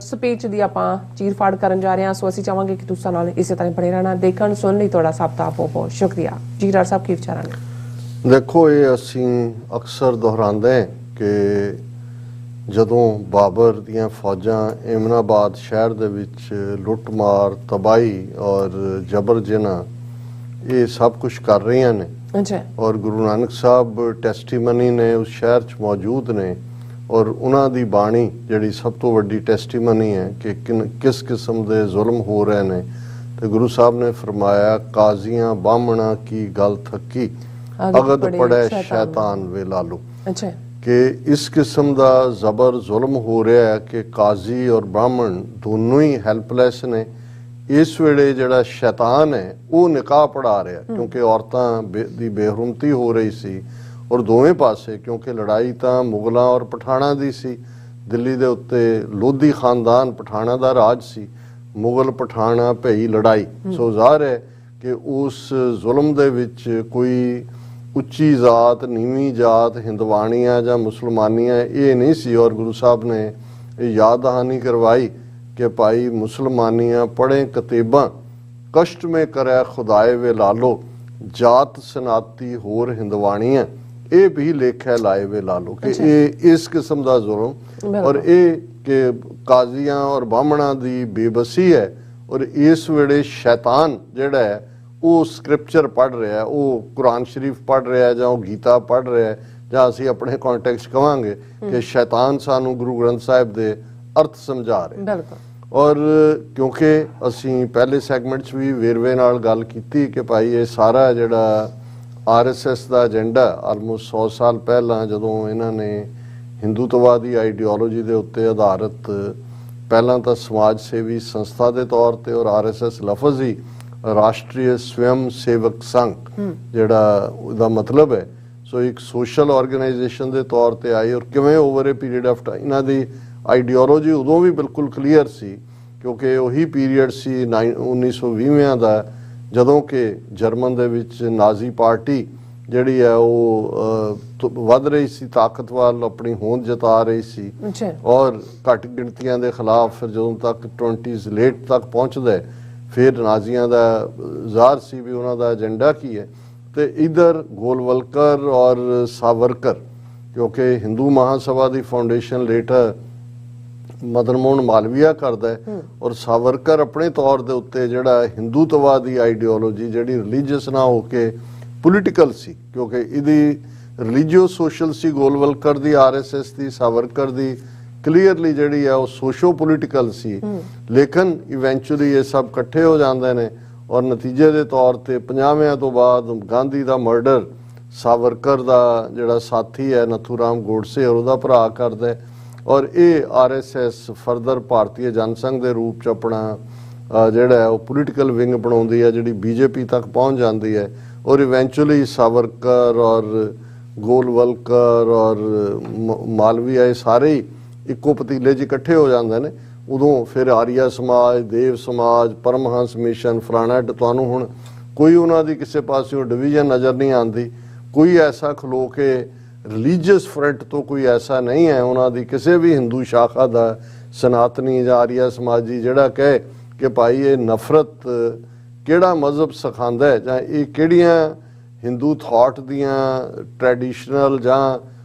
ਸਪੀਚ ਦੀ ਆਪਾਂ ਚੀਰ ਫਾੜ ਕਰਨ ਜਾ ਰਹੇ ਹਾਂ। ਸੋ ਅਸੀਂ ਚਾਹਾਂਗੇ ਕਿ ਤੁਸੀਂ ਨਾਲ ਇਸੇ ਤਰ੍ਹਾਂ ਬਣੇ ਰਹਿਣਾ। ਦੇਖਣ ਸੁਣਨ ਲਈ ਤੁਹਾਡਾ ਸਭ ਦਾ ਬਹੁਤ ਬਹੁਤ ਸ਼ੁਕਰੀਆ ਜੀ। ਡਾਕਟਰ ਸਾਹਿਬ ਕੀ ਵਿਚਾਰਾਂ ਨੇ? ਦੇਖੋ, ਇਹ ਅਸੀਂ ਅਕਸਰ ਦੁਹਰਾਉਂਦੇ ਹਾਂ ਕਿ ਜਦੋਂ ਬਾਬਰ ਦੀਆਂ ਫੌਜਾਂ ਏਮਨਾਬਾਦ ਸ਼ਹਿਰ ਦੇ ਵਿੱਚ ਲੁੱਟਮਾਰ ਤਬਾਹੀ ਔਰ ਜਬਰ ਜਨਾਹ ਇਹ ਸਭ ਕੁਝ ਕਰ ਰਹੀਆਂ ਨੇ ਔਰ ਗੁਰੂ ਨਾਨਕ ਸਾਹਿਬ ਟੈਸਟੀਮਨੀ ਨੇ ਉਸ ਸ਼ਹਿਰ 'ਚ ਮੌਜੂਦ ਨੇ ਔਰ ਉਹਨਾਂ ਦੀ ਬਾਣੀ ਜਿਹੜੀ ਸਭ ਤੋਂ ਵੱਡੀ ਟੈਸਟੀਮਨੀ ਹੈ ਕਿ ਕਿਸ ਕਿਸਮ ਦੇ ਜ਼ੁਲਮ ਹੋ ਰਹੇ ਨੇ ਤੇ ਗੁਰੂ ਸਾਹਿਬ ਨੇ ਫਰਮਾਇਆ ਕਾਜ਼ੀਆਂ ਬਾਹਮਣਾ ਕੀ ਗੱਲ ਥੱਕੀ ਅਗਦ ਪੜੈ ਸ਼ੈਤਾਨ ਵੇ ਲਾਲੂ ਕਿ ਇਸ ਕਿਸਮ ਦਾ ਜ਼ਬਰ ਜ਼ੁਲਮ ਹੋ ਰਿਹਾ ਹੈ ਕਿ ਕਾਜ਼ੀ ਔਰ ਬ੍ਰਾਹਮਣ ਦੋਨੋਂ ਹੀ ਹੈਲਪਲੈਸ ਨੇ। ਇਸ ਵੇਲੇ ਜਿਹੜਾ ਸ਼ੈਤਾਨ ਹੈ ਉਹ ਨਿਕਾਹ ਪੜਾ ਰਿਹਾ ਕਿਉਂਕਿ ਔਰਤਾਂ ਦੀ ਬੇਹਰਮਤੀ ਹੋ ਰਹੀ ਸੀ ਔਰ ਦੋਵੇਂ ਪਾਸੇ ਕਿਉਂਕਿ ਲੜਾਈ ਤਾਂ ਮੁਗਲਾਂ ਔਰ ਪਠਾਣਾ ਦੀ ਸੀ। ਦਿੱਲੀ ਦੇ ਉੱਤੇ ਲੋਧੀ ਖਾਨਦਾਨ ਪਠਾਣਾ ਦਾ ਰਾਜ ਸੀ, ਮੁਗਲ ਪਠਾਣਾ ਭਈ ਲੜਾਈ। ਸੋ ਜ਼ਾਹਰ ਹੈ ਕਿ ਉਸ ਜ਼ੁਲਮ ਦੇ ਵਿੱਚ ਕੋਈ ਉੱਚੀ ਜ਼ਾਤ ਨੀਵੀਂ ਜ਼ਾਤ ਹਿੰਦਵਾਣੀਆਂ ਜਾਂ ਮੁਸਲਮਾਨੀਆਂ ਇਹ ਨਹੀਂ ਸੀ ਔਰ ਗੁਰੂ ਸਾਹਿਬ ਨੇ ਇਹ ਯਾਦ ਦਹਾਨੀ ਕਰਵਾਈ ਕਿ ਭਾਈ ਮੁਸਲਮਾਨੀਆਂ ਪੜ੍ਹੇ ਕਤੇਬਾਂ ਕਸ਼ਟ ਮੇ ਕਰਿਆ ਖੁਦਾਏ ਵੇ ਲਾਲੋ ਜਾਤ ਸਨਾਤੀ ਹੋਰ ਹਿੰਦਵਾਣੀਆਂ ਇਹ ਵੀ ਲੇਖਾ ਲਾਏ ਵੇ ਲਾਲੋ ਕਿ ਇਹ ਇਸ ਕਿਸਮ ਦਾ ਜ਼ੁਲਮ ਔਰ ਇਹ ਕਿ ਕਾਜ਼ੀਆਂ ਔਰ ਬਾਹਮਣਾ ਦੀ ਬੇਬਸੀ ਹੈ ਔਰ ਇਸ ਵੇਲੇ ਸ਼ੈਤਾਨ ਜਿਹੜਾ ਹੈ ਉਹ ਸਕ੍ਰਿਪਚਰ ਪੜ੍ਹ ਰਿਹਾ, ਉਹ ਕੁਰਾਨ ਸ਼ਰੀਫ ਪੜ੍ਹ ਰਿਹਾ ਜਾਂ ਉਹ ਗੀਤਾ ਪੜ੍ਹ ਰਿਹਾ ਜਾਂ ਅਸੀਂ ਆਪਣੇ ਕੰਟੈਕਸਟ ਕਵਾਂਗੇ ਕਿ ਸ਼ੈਤਾਨ ਸਾਨੂੰ ਗੁਰੂ ਗ੍ਰੰਥ ਸਾਹਿਬ ਦੇ ਅਰਥ ਸਮਝਾ ਰਿਹਾ। ਔਰ ਕਿਉਂਕਿ ਅਸੀਂ ਪਹਿਲੇ ਸੈਗਮੈਂਟ 'ਚ ਵੀ ਵੇਰਵੇ ਨਾਲ ਗੱਲ ਕੀਤੀ ਕਿ ਭਾਈ ਇਹ ਸਾਰਾ ਜਿਹੜਾ RSS ਦਾ ਏਜੰਡਾ ਆਲਮੋਸਟ 100 ਸਾਲ ਪਹਿਲਾਂ ਜਦੋਂ ਇਹਨਾਂ ਨੇ ਹਿੰਦੂਤਵਾਦੀ ਆਈਡੀਓਲੋਜੀ ਦੇ ਉੱਤੇ ਆਧਾਰਿਤ ਪਹਿਲਾਂ ਤਾਂ ਸਮਾਜ ਸੇਵੀ ਸੰਸਥਾ ਦੇ ਤੌਰ ਤੇ ਔਰ RSS ਲਫ਼ਜ਼ ਹੀ ਰਾਸ਼ਟਰੀ ਸਵੈਮ ਸੇਵਕ ਸੰਘ ਜਿਹੜਾ ਉਹਦਾ ਮਤਲਬ ਹੈ ਸੋ ਇੱਕ ਸੋਸ਼ਲ ਆਰਗੇਨਾਈਜੇਸ਼ਨ ਦੇ ਤੌਰ ਤੇ ਆਈ ਔਰ ਕਿਵੇਂ over a period of time ਇਹਨਾਂ ਦੀ ਆਈਡੀਓਲੋਜੀ ਉਦੋਂ ਵੀ ਬਿਲਕੁਲ ਕਲੀਅਰ ਸੀ ਕਿਉਂਕਿ ਉਹੀ ਪੀਰੀਅਡ ਸੀ 1920 ਦਾ ਜਦੋਂ ਕਿ ਜਰਮਨ ਦੇ ਵਿੱਚ ਨਾਜ਼ੀ ਪਾਰਟੀ ਜਿਹੜੀ ਹੈ ਉਹ ਵੱਧ ਰਹੀ ਸੀ, ਤਾਕਤ ਵੱਲ ਆਪਣੀ ਹੋਂਦ ਜਤਾ ਰਹੀ ਸੀ ਔਰ ਘੱਟ ਗਿਣਤੀਆਂ ਦੇ ਖਿਲਾਫ ਫਿਰ ਜਦੋਂ ਤੱਕ 20s ਲੇਟ ਤੱਕ ਪਹੁੰਚਦਾ ਫਿਰ ਨਾਜ਼ੀਆਂ ਦਾ ਜ਼ਾਹਰ ਸੀ ਵੀ ਉਹਨਾਂ ਦਾ ਏਜੰਡਾ ਕੀ ਹੈ। ਤੇ ਇਧਰ ਗੋਲਵਲਕਰ ਔਰ ਸਾਵਰਕਰ ਕਿਉਂਕਿ ਹਿੰਦੂ ਮਹਾਸਭਾ ਦੀ ਫਾਊਂਡੇਸ਼ਨ ਲੇਟਰ ਮਦਨ ਮੋਹਨ ਮਾਲਵੀਆ ਕਰਦਾ ਹੈ ਔਰ ਸਾਵਰਕਰ ਆਪਣੇ ਤੌਰ ਦੇ ਉੱਤੇ ਜਿਹੜਾ ਹਿੰਦੂਤਵਾਦੀ ਆਈਡੀਓਲੋਜੀ ਜਿਹੜੀ ਰਿਲੀਜੀਅਸ ਨਾ ਹੋ ਕੇ ਪੋਲੀਟੀਕਲ ਸੀ ਕਿਉਂਕਿ ਇਹਦੀ ਰਿਲੀਜੀਓ ਸੋਸ਼ਲ ਸੀ ਗੋਲਵਲਕਰ ਦੀ, RSS ਦੀ, ਸਾਵਰਕਰ ਦੀ ਕਲੀਅਰਲੀ ਜਿਹੜੀ ਹੈ ਉਹ ਸੋਸ਼ੋ ਪੋਲੀਟੀਕਲ ਸੀ। ਲੇਕਿਨ ਇਵੈਂਚੁਅਲੀ ਇਹ ਸਭ ਇਕੱਠੇ ਹੋ ਜਾਂਦੇ ਨੇ ਔਰ ਨਤੀਜੇ ਦੇ ਤੌਰ ਤੇ 50ਵਿਆਂ ਤੋਂ ਬਾਅਦ ਗਾਂਧੀ ਦਾ ਮਰਡਰ ਸਾਵਰਕਰ ਦਾ ਜਿਹੜਾ ਸਾਥੀ ਹੈ ਨਥੂਰਾਮ ਗੋਡਸੇ ਔਰ ਉਹਦਾ ਭਰਾ ਕਰਦਾ ਔਰ ਇਹ RSS ਫਰਦਰ ਭਾਰਤੀ ਜਨਸੰਘ ਦੇ ਰੂਪ 'ਚ ਆਪਣਾ ਜਿਹੜਾ ਉਹ ਪੋਲੀਟੀਕਲ ਵਿੰਗ ਬਣਾਉਂਦੀ ਹੈ ਜਿਹੜੀ BJP ਤੱਕ ਪਹੁੰਚ ਜਾਂਦੀ ਹੈ ਔਰ ਇਵੈਂਚੁਅਲੀ ਸਾਵਰਕਰ ਔਰ ਗੋਲਵਲਕਰ ਔਰ ਮਾਲਵੀਆ ਇਹ ਸਾਰੇ ਹੀ ਇੱਕੋ ਪਤੀਲੇ 'ਚ ਇਕੱਠੇ ਹੋ ਜਾਂਦੇ ਨੇ। ਉਦੋਂ ਫਿਰ ਆਰੀਆ ਸਮਾਜ, ਦੇਵ ਸਮਾਜ, ਪਰਮਹੰਸ ਮਿਸ਼ਨ ਫਲਾਣਾ ਤੁਹਾਨੂੰ ਹੁਣ ਕੋਈ ਉਹਨਾਂ ਦੀ ਕਿਸੇ ਪਾਸਿਓਂ ਡਿਵੀਜ਼ਨ ਨਜ਼ਰ ਨਹੀਂ ਆਉਂਦੀ, ਕੋਈ ਐਸਾ ਖਲੋ ਕੇ ਰਿਲੀਜੀਅਸ ਫਰੰਟ ਤੋਂ ਕੋਈ ਐਸਾ ਨਹੀਂ ਹੈ ਉਹਨਾਂ ਦੀ ਕਿਸੇ ਵੀ ਹਿੰਦੂ ਸ਼ਾਖਾ ਦਾ ਸਨਾਤਨੀ ਜਾਂ ਆਰੀਆ ਸਮਾਜੀ ਜਿਹੜਾ ਕਹੇ ਕਿ ਭਾਈ ਇਹ ਨਫ਼ਰਤ ਕਿਹੜਾ ਮਜ਼ਹਬ ਸਿਖਾਉਂਦਾ ਜਾਂ ਇਹ ਕਿਹੜੀਆਂ ਹਿੰਦੂ ਥਾਟ ਦੀਆਂ ਟ੍ਰੈਡੀਸ਼ਨਲ ਜਾਂ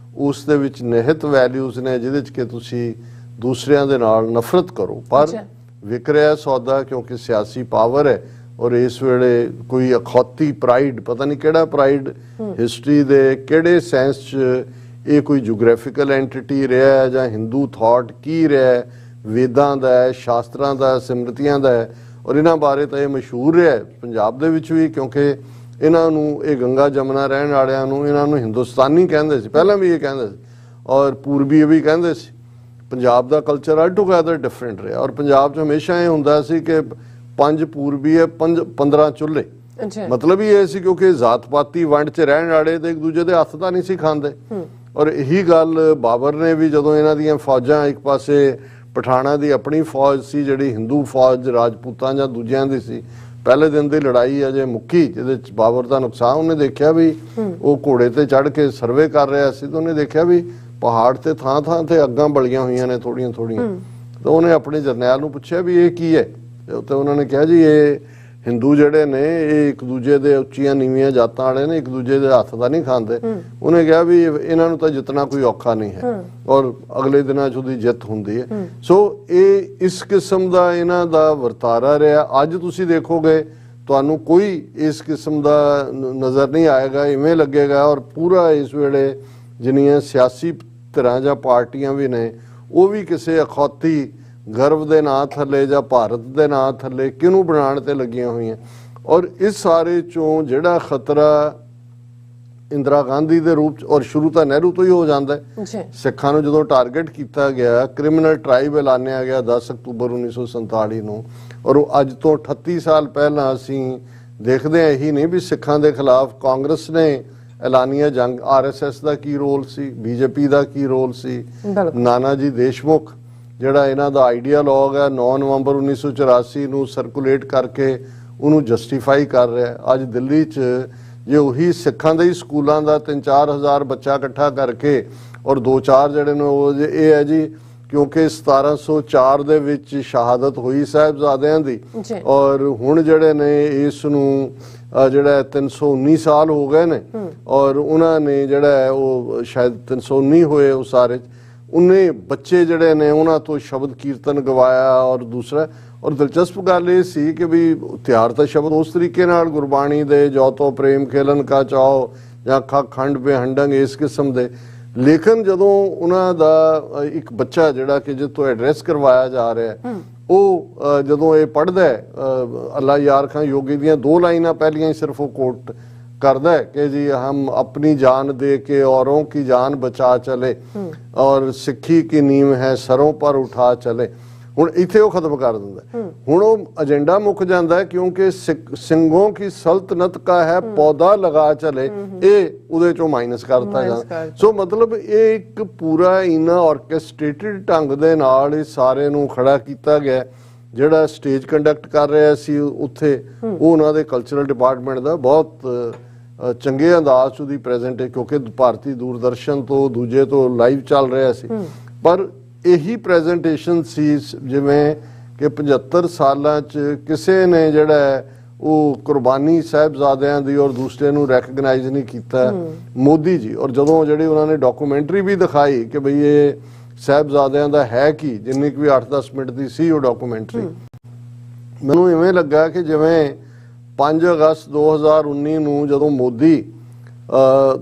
ਉਸ ਦੇ ਵਿੱਚ ਨਿਹਿਤ ਵੈਲਿਊਜ਼ ਨੇ ਜਿਹਦੇ 'ਚ ਕਿ ਤੁਸੀਂ ਦੂਸਰਿਆਂ ਦੇ ਨਾਲ ਨਫ਼ਰਤ ਕਰੋ। ਪਰ ਵਿਕ ਰਿਹਾ ਸੌਦਾ ਕਿਉਂਕਿ ਸਿਆਸੀ ਪਾਵਰ ਹੈ ਔਰ ਇਸ ਵੇਲੇ ਕੋਈ ਅਖੌਤੀ ਪ੍ਰਾਈਡ ਪਤਾ ਨਹੀਂ ਕਿਹੜਾ ਪ੍ਰਾਈਡ ਹਿਸਟਰੀ ਦੇ ਕਿਹੜੇ ਸੈਂਸ 'ਚ ਇਹ ਕੋਈ ਜੀਓਗ੍ਰਾਫੀਕਲ ਐਂਟੀਟੀ ਰਿਹਾ ਹੈ ਜਾਂ ਹਿੰਦੂ ਥਾਟ ਕੀ ਰਿਹਾ ਹੈ, ਵੇਦਾਂ ਦਾ ਹੈ, ਸ਼ਾਸਤਰਾਂ ਦਾ, ਸਿਮਰਤੀਆਂ ਦਾ ਹੈ ਔਰ ਇਹਨਾਂ ਬਾਰੇ ਤਾਂ ਇਹ ਮਸ਼ਹੂਰ ਰਿਹਾ ਪੰਜਾਬ ਦੇ ਵਿੱਚ ਵੀ ਕਿਉਂਕਿ ਇਹਨਾਂ ਨੂੰ ਇਹ ਗੰਗਾ ਜਮਨਾ ਰਹਿਣ ਵਾਲਿਆਂ ਨੂੰ ਇਹਨਾਂ ਨੂੰ ਹਿੰਦੁਸਤਾਨੀ ਕਹਿੰਦੇ ਸੀ, ਪਹਿਲਾਂ ਵੀ ਇਹ ਕਹਿੰਦੇ ਸੀ ਔਰ ਪੂਰਬੀ ਵੀ ਕਹਿੰਦੇ ਸੀ। ਪੰਜਾਬ ਦਾ ਕਲਚਰ ਆਲਟੂਗੈਦਰ ਡਿਫਰੈਂਟ ਰਿਹਾ ਔਰ ਪੰਜਾਬ 'ਚ ਹਮੇਸ਼ਾ ਇਹ ਹੁੰਦਾ ਸੀ ਕਿ 5 ਪੂਰਬੀ ਹੈ 15 ਚੁੱਲ੍ਹੇ ਮਤਲਬ ਹੀ ਇਹ ਸੀ ਕਿਉਂਕਿ ਜ਼ਾਤ ਪਾਤੀ ਵੰਡ 'ਚ ਰਹਿਣ ਵਾਲੇ ਤੇ ਇੱਕ ਦੂਜੇ ਦੇ ਹੱਥ ਤਾਂ ਨਹੀਂ ਸੀ ਖਾਂਦੇ ਔਰ ਇਹੀ ਗੱਲ ਬਾਬਰ ਨੇ ਵੀ ਜਦੋਂ ਇਹਨਾਂ ਦੀਆਂ ਫੌਜਾਂ ਇੱਕ ਪਾਸੇ ਪਠਾਣਾ ਦੀ ਆਪਣੀ ਫੌਜ ਸੀ ਜਿਹੜੀ ਹਿੰਦੂ ਫੌਜ ਰਾਜਪੂਤਾਂ ਜਾਂ ਦੂਜਿਆਂ ਦੀ ਸੀ, ਪਹਿਲੇ ਦਿਨ ਦੀ ਲੜਾਈ ਅਜੇ ਮੁੱਕੀ ਜਿਹਦੇ 'ਚ ਬਾਬਰ ਦਾ ਨੁਕਸਾਨ ਉਹਨੇ ਦੇਖਿਆ ਵੀ ਉਹ ਘੋੜੇ ਤੇ ਚੜ੍ਹ ਕੇ ਸਰਵੇ ਕਰ ਰਿਹਾ ਸੀ ਤਾਂ ਉਹਨੇ ਦੇਖਿਆ ਵੀ ਪਹਾੜ ਤੇ ਥਾਂ ਥਾਂ ਤੇ ਅੱਗਾਂ ਬਲੀਆਂ ਹੋਈਆਂ ਨੇ ਥੋੜੀਆਂ ਤਾਂ ਉਹਨੇ ਆਪਣੇ ਜਰਨੈਲ ਨੂੰ ਪੁੱਛਿਆ ਵੀ ਇਹ ਕੀ ਹੈ ਤੇ ਉਹਨਾਂ ਨੇ ਕਿਹਾ ਜੀ ਇਹ ਹਿੰਦੂ ਜਿਹੜੇ ਨੇ ਇਹ ਇੱਕ ਦੂਜੇ ਦੇ ਉੱਚੀਆਂ ਨੀਵੀਆਂ ਜਾਤਾਂ ਵਾਲੇ ਨੇ, ਇੱਕ ਦੂਜੇ ਦੇ ਹੱਥ ਦਾ ਨਹੀਂ ਖਾਂਦੇ। ਉਹਨੇ ਕਿਹਾ ਵੀ ਇਹਨਾਂ ਨੂੰ ਤਾਂ ਜਿੱਤਣਾ ਕੋਈ ਔਖਾ ਨਹੀਂ ਹੈ ਔਰ ਅਗਲੇ ਦਿਨਾਂ 'ਚ ਉਹਦੀ ਜਿੱਤ ਹੁੰਦੀ ਹੈ। ਸੋ ਇਹ ਇਸ ਕਿਸਮ ਦਾ ਇਹਨਾਂ ਦਾ ਵਰਤਾਰਾ ਰਿਹਾ। ਅੱਜ ਤੁਸੀਂ ਦੇਖੋਗੇ ਤੁਹਾਨੂੰ ਕੋਈ ਇਸ ਕਿਸਮ ਦਾ ਨਜ਼ਰ ਨਹੀਂ ਆਏਗਾ, ਇਵੇਂ ਲੱਗੇਗਾ। ਔਰ ਪੂਰਾ ਇਸ ਵੇਲੇ ਜਿੰਨੀਆਂ ਸਿਆਸੀ ਧਿਰਾਂ ਜਾਂ ਪਾਰਟੀਆਂ ਵੀ ਨੇ ਉਹ ਵੀ ਕਿਸੇ ਅਖੌਤੀ ਗਰਵ ਦੇ ਨਾਂ ਥੱਲੇ ਜਾਂ ਭਾਰਤ ਦੇ ਨਾਂ ਥੱਲੇ ਕਿਹਨੂੰ ਬਣਾਉਣ ਤੇ ਲੱਗੀਆਂ ਹੋਈਆਂ। ਔਰ ਇਸ ਸਾਰੇ ਚੋਂ ਜਿਹੜਾ ਖਤਰਾ ਇੰਦਰਾ ਗਾਂਧੀ ਦੇ ਰੂਪ 'ਚ ਔਰ ਸ਼ੁਰੂ ਤਾਂ ਨਹਿਰੂ ਤੋਂ ਹੀ ਹੋ ਜਾਂਦਾ ਹੈ। ਸਿੱਖਾਂ ਨੂੰ ਜਦੋਂ ਟਾਰਗੇਟ ਕੀਤਾ ਗਿਆ, ਕ੍ਰਿਮੀਨਲ ਟ੍ਰਾਈਬ ਐਲਾਨਿਆ ਗਿਆ 10 ਅਕਤੂਬਰ 1947 ਨੂੰ, ਔਰ ਉਹ ਅੱਜ ਤੋਂ 38 ਸਾਲ ਪਹਿਲਾਂ ਅਸੀਂ ਦੇਖਦੇ ਹਾਂ ਇਹੀ ਨਹੀਂ ਵੀ ਸਿੱਖਾਂ ਦੇ ਖਿਲਾਫ ਕਾਂਗਰਸ ਨੇ ਐਲਾਨੀਆ ਜੰਗ, RSS ਦਾ ਕੀ ਰੋਲ ਸੀ, BJP ਦਾ ਕੀ ਰੋਲ ਸੀ, ਨਾਨਾ ਜੀ ਦੇਸ਼ਮੁਖ ਜਿਹੜਾ ਇਹਨਾਂ ਦਾ ਆਈਡੀਆਲੋਗ ਹੈ 9 ਨਵੰਬਰ 1984 ਨੂੰ ਸਰਕੂਲੇਟ ਕਰਕੇ ਉਹਨੂੰ ਜਸਟੀਫਾਈ ਕਰ ਰਿਹਾ। ਅੱਜ ਦਿੱਲੀ 'ਚ ਜੇ ਉਹੀ ਸਿੱਖਾਂ ਦੇ ਹੀ ਸਕੂਲਾਂ ਦਾ 3-4 ਹਜ਼ਾਰ ਬੱਚਾ ਇਕੱਠਾ ਕਰਕੇ ਔਰ 2-4 ਜਿਹੜੇ ਨੇ ਉਹ ਇਹ ਹੈ ਜੀ ਕਿਉਂਕਿ 1704 ਦੇ ਵਿੱਚ ਸ਼ਹਾਦਤ ਹੋਈ ਸਾਹਿਬਜ਼ਾਦਿਆਂ ਦੀ ਔਰ ਹੁਣ ਜਿਹੜੇ ਨੇ ਇਸ ਨੂੰ ਜਿਹੜਾ 319 ਸਾਲ ਹੋ ਗਏ ਨੇ ਔਰ ਉਹਨਾਂ ਨੇ ਜਿਹੜਾ ਉਹ ਸ਼ਾਇਦ 319 ਹੋਏ ਉਹ ਸਾਰੇ ਉਹਨੇ ਬੱਚੇ ਜਿਹੜੇ ਨੇ ਉਹਨਾਂ ਤੋਂ ਸ਼ਬਦ ਕੀਰਤਨ ਗਵਾਇਆ। ਔਰ ਦੂਸਰਾ ਔਰ ਦਿਲਚਸਪ ਗੱਲ ਇਹ ਸੀ ਕਿ ਵੀ ਤਿਆਰ ਤਾਂ ਸ਼ਬਦ ਉਸ ਤਰੀਕੇ ਨਾਲ ਗੁਰਬਾਣੀ ਦੇ ਜੋ ਤੋ ਪ੍ਰੇਮ ਖੇਲਨ ਕਾ ਚਾਓ ਜਾਂ ਖੰਡ ਬੇਹੰਡੰਗ ਇਸ ਕਿਸਮ ਦੇ, ਲੇਕਿਨ ਜਦੋਂ ਉਹਨਾਂ ਦਾ ਇੱਕ ਬੱਚਾ ਜਿਹੜਾ ਕਿ ਜਿੱਥੋਂ ਐਡਰੈਸ ਕਰਵਾਇਆ ਜਾ ਰਿਹਾ ਉਹ ਜਦੋਂ ਇਹ ਪੜ੍ਹਦਾ ਅੱਲਾ ਯਾਰ ਖਾਂ ਯੋਗੀ ਦੀਆਂ 2 ਲਾਈਨਾਂ ਪਹਿਲੀਆਂ ਹੀ ਸਿਰਫ ਉਹ ਕੋਟ करदा है कि जी हम अपनी जान दे के औरों की जान बचा चले और सिक्खी की नींव है सरों पर उठा चले। हुण इत्थे वो खत्म कर दिंदा, हुण वो एजेंडा मुक जांदा है क्योंकि सिंगों की सल्तनत का है पौधा लगा चले, ये उहदे चों माइनस करता जांदा। सो मतलब ये एक पूरा इन्ना ऑर्केस्ट्रेटेड ढंग दे नाल सारे नूं खड़ा कीता गया। ਜਿਹੜਾ ਸਟੇਜ ਕੰਡਕਟ ਕਰ ਰਿਹਾ ਸੀ ਉੱਥੇ ਉਹ ਉਹਨਾਂ ਦੇ ਕਲਚਰਲ ਡਿਪਾਰਟਮੈਂਟ ਦਾ ਬਹੁਤ ਚੰਗੇ ਅੰਦਾਜ਼ 'ਚ ਉਹਦੀ ਪ੍ਰੈਜ਼ੈਂਟ ਹੈ ਕਿਉਂਕਿ ਭਾਰਤੀ ਦੂਰਦਰਸ਼ਨ ਤੋਂ ਦੂਜੇ ਤੋਂ ਲਾਈਵ ਚੱਲ ਰਿਹਾ ਸੀ। ਪਰ ਇਹੀ ਪ੍ਰੈਜ਼ੈਂਟੇਸ਼ਨ ਸੀ ਜਿਵੇਂ ਕਿ 75 ਸਾਲਾਂ 'ਚ ਕਿਸੇ ਨੇ ਜਿਹੜਾ ਉਹ ਕੁਰਬਾਨੀ ਸਾਹਿਬਜ਼ਾਦਿਆਂ ਦੀ ਔਰ ਦੂਸਰੇ ਨੂੰ ਰੈਕਗਨਾਈਜ਼ ਨਹੀਂ ਕੀਤਾ ਮੋਦੀ ਜੀ। ਔਰ ਜਦੋਂ ਜਿਹੜੀ ਉਹਨਾਂ ਨੇ ਡਾਕੂਮੈਂਟਰੀ ਵੀ ਦਿਖਾਈ ਕਿ ਬਈ ਇਹ ਸਾਹਿਬਜ਼ਾਦਿਆਂ ਦਾ ਹੈ ਕੀ, ਜਿੰਨੀ ਕਿ ਵੀ 8-10 ਮਿੰਟ ਦੀ ਸੀ ਉਹ ਡਾਕੂਮੈਂਟਰੀ, ਮੈਨੂੰ ਇਵੇਂ ਲੱਗਾ ਕਿ ਜਿਵੇਂ 5 ਅਗਸਤ 2019 ਨੂੰ ਜਦੋਂ ਮੋਦੀ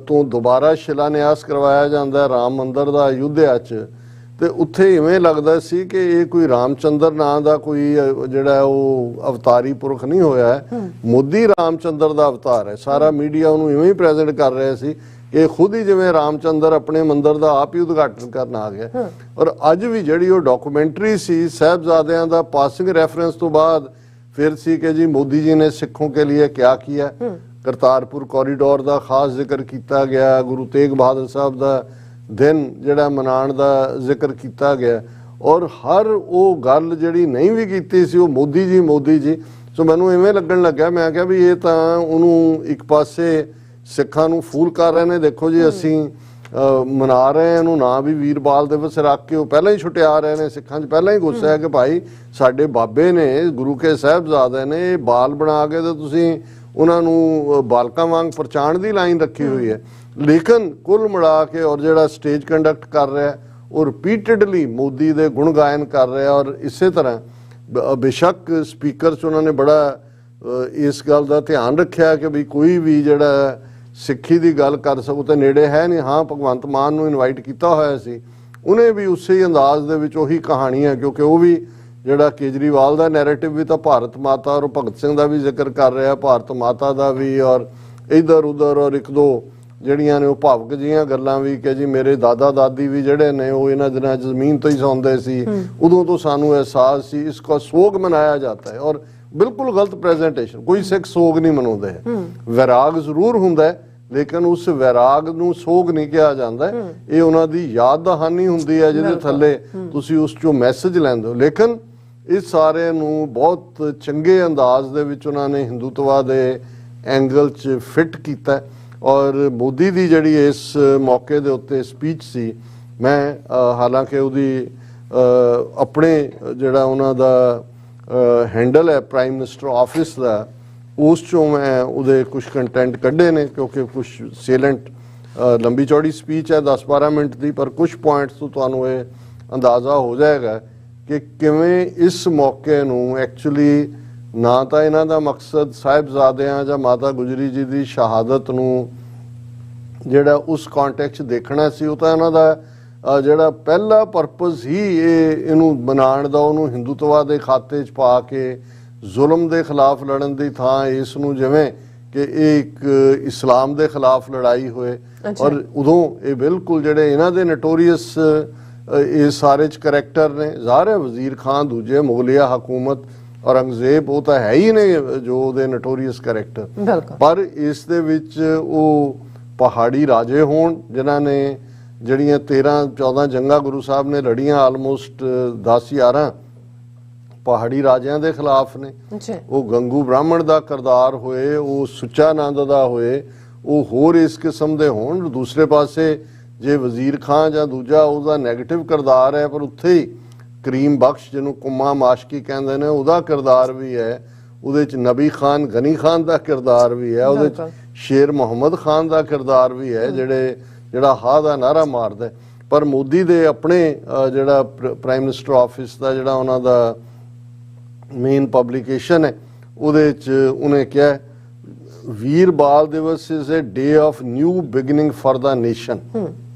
ਤੋਂ ਦੁਬਾਰਾ ਸ਼ਿਲਾਨਿਆਸ ਕਰਵਾਇਆ ਜਾਂਦਾ ਰਾਮ ਮੰਦਿਰ ਦਾ ਅਯੁੱਧਿਆ 'ਚ, ਤੇ ਉੱਥੇ ਇਵੇਂ ਲੱਗਦਾ ਸੀ ਕਿ ਇਹ ਕੋਈ ਰਾਮਚੰਦਰ ਨਾਂ ਦਾ ਕੋਈ ਜਿਹੜਾ ਉਹ ਅਵਤਾਰੀ ਪੁਰਖ ਨਹੀਂ ਹੋਇਆ ਹੈ, ਮੋਦੀ ਰਾਮਚੰਦਰ ਦਾ ਅਵਤਾਰ ਹੈ। ਸਾਰਾ ਮੀਡੀਆ ਉਹਨੂੰ ਇਵੇਂ ਹੀ ਪ੍ਰੈਜ਼ੈਂਟ ਕਰ ਰਿਹਾ ਸੀ ਇਹ ਖੁਦ ਹੀ ਜਿਵੇਂ ਰਾਮਚੰਦਰ ਆਪਣੇ ਮੰਦਿਰ ਦਾ ਆਪ ਹੀ ਉਦਘਾਟਨ ਕਰਨ ਆ ਗਿਆ। ਔਰ ਅੱਜ ਵੀ ਜਿਹੜੀ ਉਹ ਡਾਕੂਮੈਂਟਰੀ ਸੀ ਸਾਹਿਬਜ਼ਾਦਿਆਂ ਦਾ ਪਾਸਿੰਗ ਰੈਫਰੈਂਸ ਤੋਂ ਬਾਅਦ ਫਿਰ ਸੀ ਕਿ ਜੀ ਮੋਦੀ ਜੀ ਨੇ ਸਿੱਖੋं के लिए क्या किया, ਕਰਤਾਰਪੁਰ ਕੋਰੀਡੋਰ ਦਾ ਖਾਸ ਜ਼ਿਕਰ ਕੀਤਾ ਗਿਆ, ਗੁਰੂ ਤੇਗ ਬਹਾਦਰ ਸਾਹਿਬ ਦਾ ਦਿਨ ਜਿਹੜਾ ਮਨਾਉਣ ਦਾ ਜ਼ਿਕਰ ਕੀਤਾ ਗਿਆ ਔਰ ਹਰ ਉਹ ਗੱਲ ਜਿਹੜੀ ਨਹੀਂ ਵੀ ਕੀਤੀ ਸੀ ਉਹ ਮੋਦੀ ਜੀ। ਸੋ ਮੈਨੂੰ ਇਵੇਂ ਲੱਗਣ ਲੱਗਾ, ਮੈਂ ਕਿਹਾ ਵੀ ਇਹ ਤਾਂ ਉਹਨੂੰ ਇੱਕ ਪਾਸੇ ਸਿੱਖਾਂ ਨੂੰ ਫੂਲ ਕਰ ਰਹੇ ਨੇ। ਦੇਖੋ ਜੀ ਅਸੀਂ ਮਨਾ ਰਹੇ ਇਹਨੂੰ ਨਾ ਵੀ ਵੀਰਬਾਲ ਦਿਵਸ ਰੱਖ ਕੇ ਉਹ ਪਹਿਲਾਂ ਹੀ ਛੁਟਿਆ ਰਹੇ ਨੇ। ਸਿੱਖਾਂ 'ਚ ਪਹਿਲਾਂ ਹੀ ਗੁੱਸਾ ਹੈ ਕਿ ਭਾਈ ਸਾਡੇ ਬਾਬੇ ਨੇ ਗੁਰੂ ਕੇ ਸਾਹਿਬਜ਼ਾਦੇ ਨੇ ਇਹ ਬਾਲ ਬਣਾ ਕੇ ਤੇ ਤੁਸੀਂ ਉਹਨਾਂ ਨੂੰ ਬਾਲਕਾਂ ਵਾਂਗ ਪਰਚਾਣ ਦੀ ਲਾਈਨ ਰੱਖੀ ਹੋਈ ਹੈ। ਲੇਕਿਨ ਕੁੱਲ ਮਿਲਾ ਕੇ ਔਰ ਜਿਹੜਾ ਸਟੇਜ ਕੰਡਕਟ ਕਰ ਰਿਹਾ ਉਹ ਰਿਪੀਟਡਲੀ ਮੋਦੀ ਦੇ ਗੁਣ ਗਾਇਨ ਕਰ ਰਿਹਾ। ਔਰ ਇਸੇ ਤਰ੍ਹਾਂ ਬੇਸ਼ੱਕ ਸਪੀਕਰ 'ਚ ਉਹਨਾਂ ਨੇ ਬੜਾ ਇਸ ਗੱਲ ਦਾ ਧਿਆਨ ਰੱਖਿਆ ਕਿ ਵੀ ਕੋਈ ਵੀ ਜਿਹੜਾ ਸਿੱਖੀ ਦੀ ਗੱਲ ਕਰ ਸਕੋ ਤੇ ਨੇੜੇ ਹੈ ਨਹੀਂ। ਹਾਂ ਭਗਵੰਤ ਮਾਨ ਨੂੰ ਇਨਵਾਈਟ ਕੀਤਾ ਹੋਇਆ ਸੀ, ਉਹਨੇ ਵੀ ਉਸੇ ਹੀ ਅੰਦਾਜ਼ ਦੇ ਵਿੱਚ ਉਹੀ ਕਹਾਣੀ ਹੈ ਕਿਉਂਕਿ ਉਹ ਵੀ ਜਿਹੜਾ ਕੇਜਰੀਵਾਲ ਦਾ ਨੈਰੇਟਿਵ ਵੀ ਤਾਂ ਭਾਰਤ ਮਾਤਾ ਔਰ ਭਗਤ ਸਿੰਘ ਦਾ ਵੀ ਜ਼ਿਕਰ ਕਰ ਰਿਹਾ, ਭਾਰਤ ਮਾਤਾ ਦਾ ਵੀ ਔਰ ਇੱਧਰ ਉੱਧਰ ਔਰ ਇੱਕ ਦੋ ਜਿਹੜੀਆਂ ਨੇ ਉਹ ਭਾਵਕ ਜਿਹੀਆਂ ਗੱਲਾਂ ਵੀ ਕਿ ਜੀ ਮੇਰੇ ਦਾਦਾ ਦਾਦੀ ਵੀ ਜਿਹੜੇ ਨੇ ਉਹ ਇਹਨਾਂ ਦਿਨਾਂ 'ਚ ਜ਼ਮੀਨ ਤੋਂ ਹੀ ਸੌਂਦੇ ਸੀ, ਉਦੋਂ ਤੋਂ ਸਾਨੂੰ ਅਹਿਸਾਸ ਸੀ। ਇਸ ਕੋ ਸੋਗ ਮਨਾਇਆ ਜਾਂਦਾ ਹੈ ਔਰ ਬਿਲਕੁਲ ਗਲਤ ਪ੍ਰੈਜ਼ੈਂਟੇਸ਼ਨ। ਕੋਈ ਸਿੱਖ ਸੋਗ ਨਹੀਂ ਮਨਾਉਂਦੇ ਹੈ, ਵੈਰਾਗ ਜ਼ਰੂਰ ਹੁੰਦਾ ਹੈ ਲੇਕਿਨ ਉਸ ਵੈਰਾਗ ਨੂੰ ਸੋਗ ਨਹੀਂ ਕਿਹਾ ਜਾਂਦਾ। ਇਹ ਉਹਨਾਂ ਦੀ ਯਾਦ ਦਹਾਨੀ ਹੁੰਦੀ ਹੈ ਜਿਹਦੇ ਥੱਲੇ ਤੁਸੀਂ ਉਸ ਚੋਂ ਮੈਸੇਜ ਲੈਂਦੇ ਹੋ। ਲੇਕਿਨ ਇਸ ਸਾਰੇ ਨੂੰ ਬਹੁਤ ਚੰਗੇ ਅੰਦਾਜ਼ ਦੇ ਵਿੱਚ ਉਹਨਾਂ ਨੇ ਹਿੰਦੂਤਵਾ ਦੇ ਐਂਗਲ 'ਚ ਫਿੱਟ ਕੀਤਾ। ਔਰ ਮੋਦੀ ਦੀ ਜਿਹੜੀ ਇਸ ਮੌਕੇ ਦੇ ਉੱਤੇ ਸਪੀਚ ਸੀ, ਮੈਂ ਹਾਲਾਂਕਿ ਉਹਦੀ ਆਪਣੇ ਜਿਹੜਾ ਉਹਨਾਂ ਦਾ हैंडल है प्राइम मिनिस्टर ऑफिस का, उस चों मैं उहदे कुछ कंटेंट कढ़े ने, क्योंकि कुछ सेलेंट लंबी चौड़ी स्पीच है 10-12 मिनट की, पर कुछ पॉइंट्स तो तुहानूं ये अंदाज़ा हो जाएगा कि किवें इस मौके नूं एक्चुअली ना तो इन्हां दा मकसद साहिबजादियां जां माता गुजरी जी की शहादत नूं जिहड़ा उस कॉन्टैक्ट देखना सी, वो तो इन्हां दा ਜਿਹੜਾ ਪਹਿਲਾ ਪਰਪਸ ਹੀ ਇਹਨੂੰ ਬਣਾਉਣ ਦਾ, ਉਹਨੂੰ ਹਿੰਦੂਤਵਾ ਦੇ ਖਾਤੇ 'ਚ ਪਾ ਕੇ ਜ਼ੁਲਮ ਦੇ ਖਿਲਾਫ ਲੜਨ ਦੀ ਥਾਂ ਇਸ ਨੂੰ ਜਿਵੇਂ ਕਿ ਇਹ ਇੱਕ ਇਸਲਾਮ ਦੇ ਖਿਲਾਫ ਲੜਾਈ ਹੋਏ। ਔਰ ਉਦੋਂ ਇਹ ਬਿਲਕੁਲ ਜਿਹੜੇ ਇਹਨਾਂ ਦੇ ਨੋਟੋਰੀਅਸ ਇਹ ਸਾਰੇ 'ਚ ਕਰੈਕਟਰ ਨੇ, ਜ਼ਾਹਿਰ ਹੈ ਵਜ਼ੀਰ ਖਾਨ ਦੂਜੇ ਮੁਗਲਿਆ ਹਕੂਮਤ ਔਰੰਗਜ਼ੇਬ ਉਹ ਤਾਂ ਹੈ ਹੀ ਨੇ ਜੋ ਉਹਦੇ ਨੋਟੋਰੀਅਸ ਕਰੈਕਟਰ, ਪਰ ਇਸ ਦੇ ਵਿੱਚ ਉਹ ਪਹਾੜੀ ਰਾਜੇ ਹੋਣ ਜਿਨ੍ਹਾਂ ਨੇ ਜਿਹੜੀਆਂ 13-14 ਜੰਗਾਂ ਗੁਰੂ ਸਾਹਿਬ ਨੇ ਲੜੀਆਂ, ਆਲਮੋਸਟ 10-11 ਪਹਾੜੀ ਰਾਜਿਆਂ ਦੇ ਖਿਲਾਫ ਨੇ। ਉਹ ਗੰਗੂ ਬ੍ਰਾਹਮਣ ਦਾ ਕਿਰਦਾਰ ਹੋਏ, ਉਹ ਸੁੱਚਾਨੰਦ ਦਾ ਹੋਏ, ਉਹ ਹੋਰ ਇਸ ਕਿਸਮ ਦੇ ਹੋਣ। ਦੂਸਰੇ ਪਾਸੇ ਜੇ ਵਜ਼ੀਰ ਖਾਨ ਜਾਂ ਦੂਜਾ ਉਹਦਾ ਨੈਗੇਟਿਵ ਕਿਰਦਾਰ ਹੈ, ਪਰ ਉੱਥੇ ਹੀ ਕਰੀਮ ਬਖਸ਼ ਜਿਹਨੂੰ ਕੁੰਮਾ ਮਾਸ਼ਕੀ ਕਹਿੰਦੇ ਨੇ ਉਹਦਾ ਕਿਰਦਾਰ ਵੀ ਹੈ, ਉਹਦੇ 'ਚ ਨਬੀ ਖਾਨ ਗਨੀ ਖਾਨ ਦਾ ਕਿਰਦਾਰ ਵੀ ਹੈ, ਉਹਦੇ 'ਚ ਸ਼ੇਰ ਮੁਹੰਮਦ ਖਾਨ ਦਾ ਕਿਰਦਾਰ ਵੀ ਹੈ ਜਿਹੜਾ ਹਾ ਦਾ ਨਾਰਾ ਮਾਰਦਾ। ਪਰ ਮੋਦੀ ਦੇ ਆਪਣੇ ਜਿਹੜਾ ਪ੍ਰਾਈਮ ਮਿਨਿਸਟਰ ਆਫਿਸ ਦਾ ਜਿਹੜਾ ਉਹਨਾਂ ਦਾ ਮੇਨ ਪਬਲੀਕੇਸ਼ਨ ਹੈ, ਉਹਦੇ 'ਚ ਉਹਨੇ ਕਿਹਾ ਵੀਰ Bal Diwas is a day of new beginning for the nation.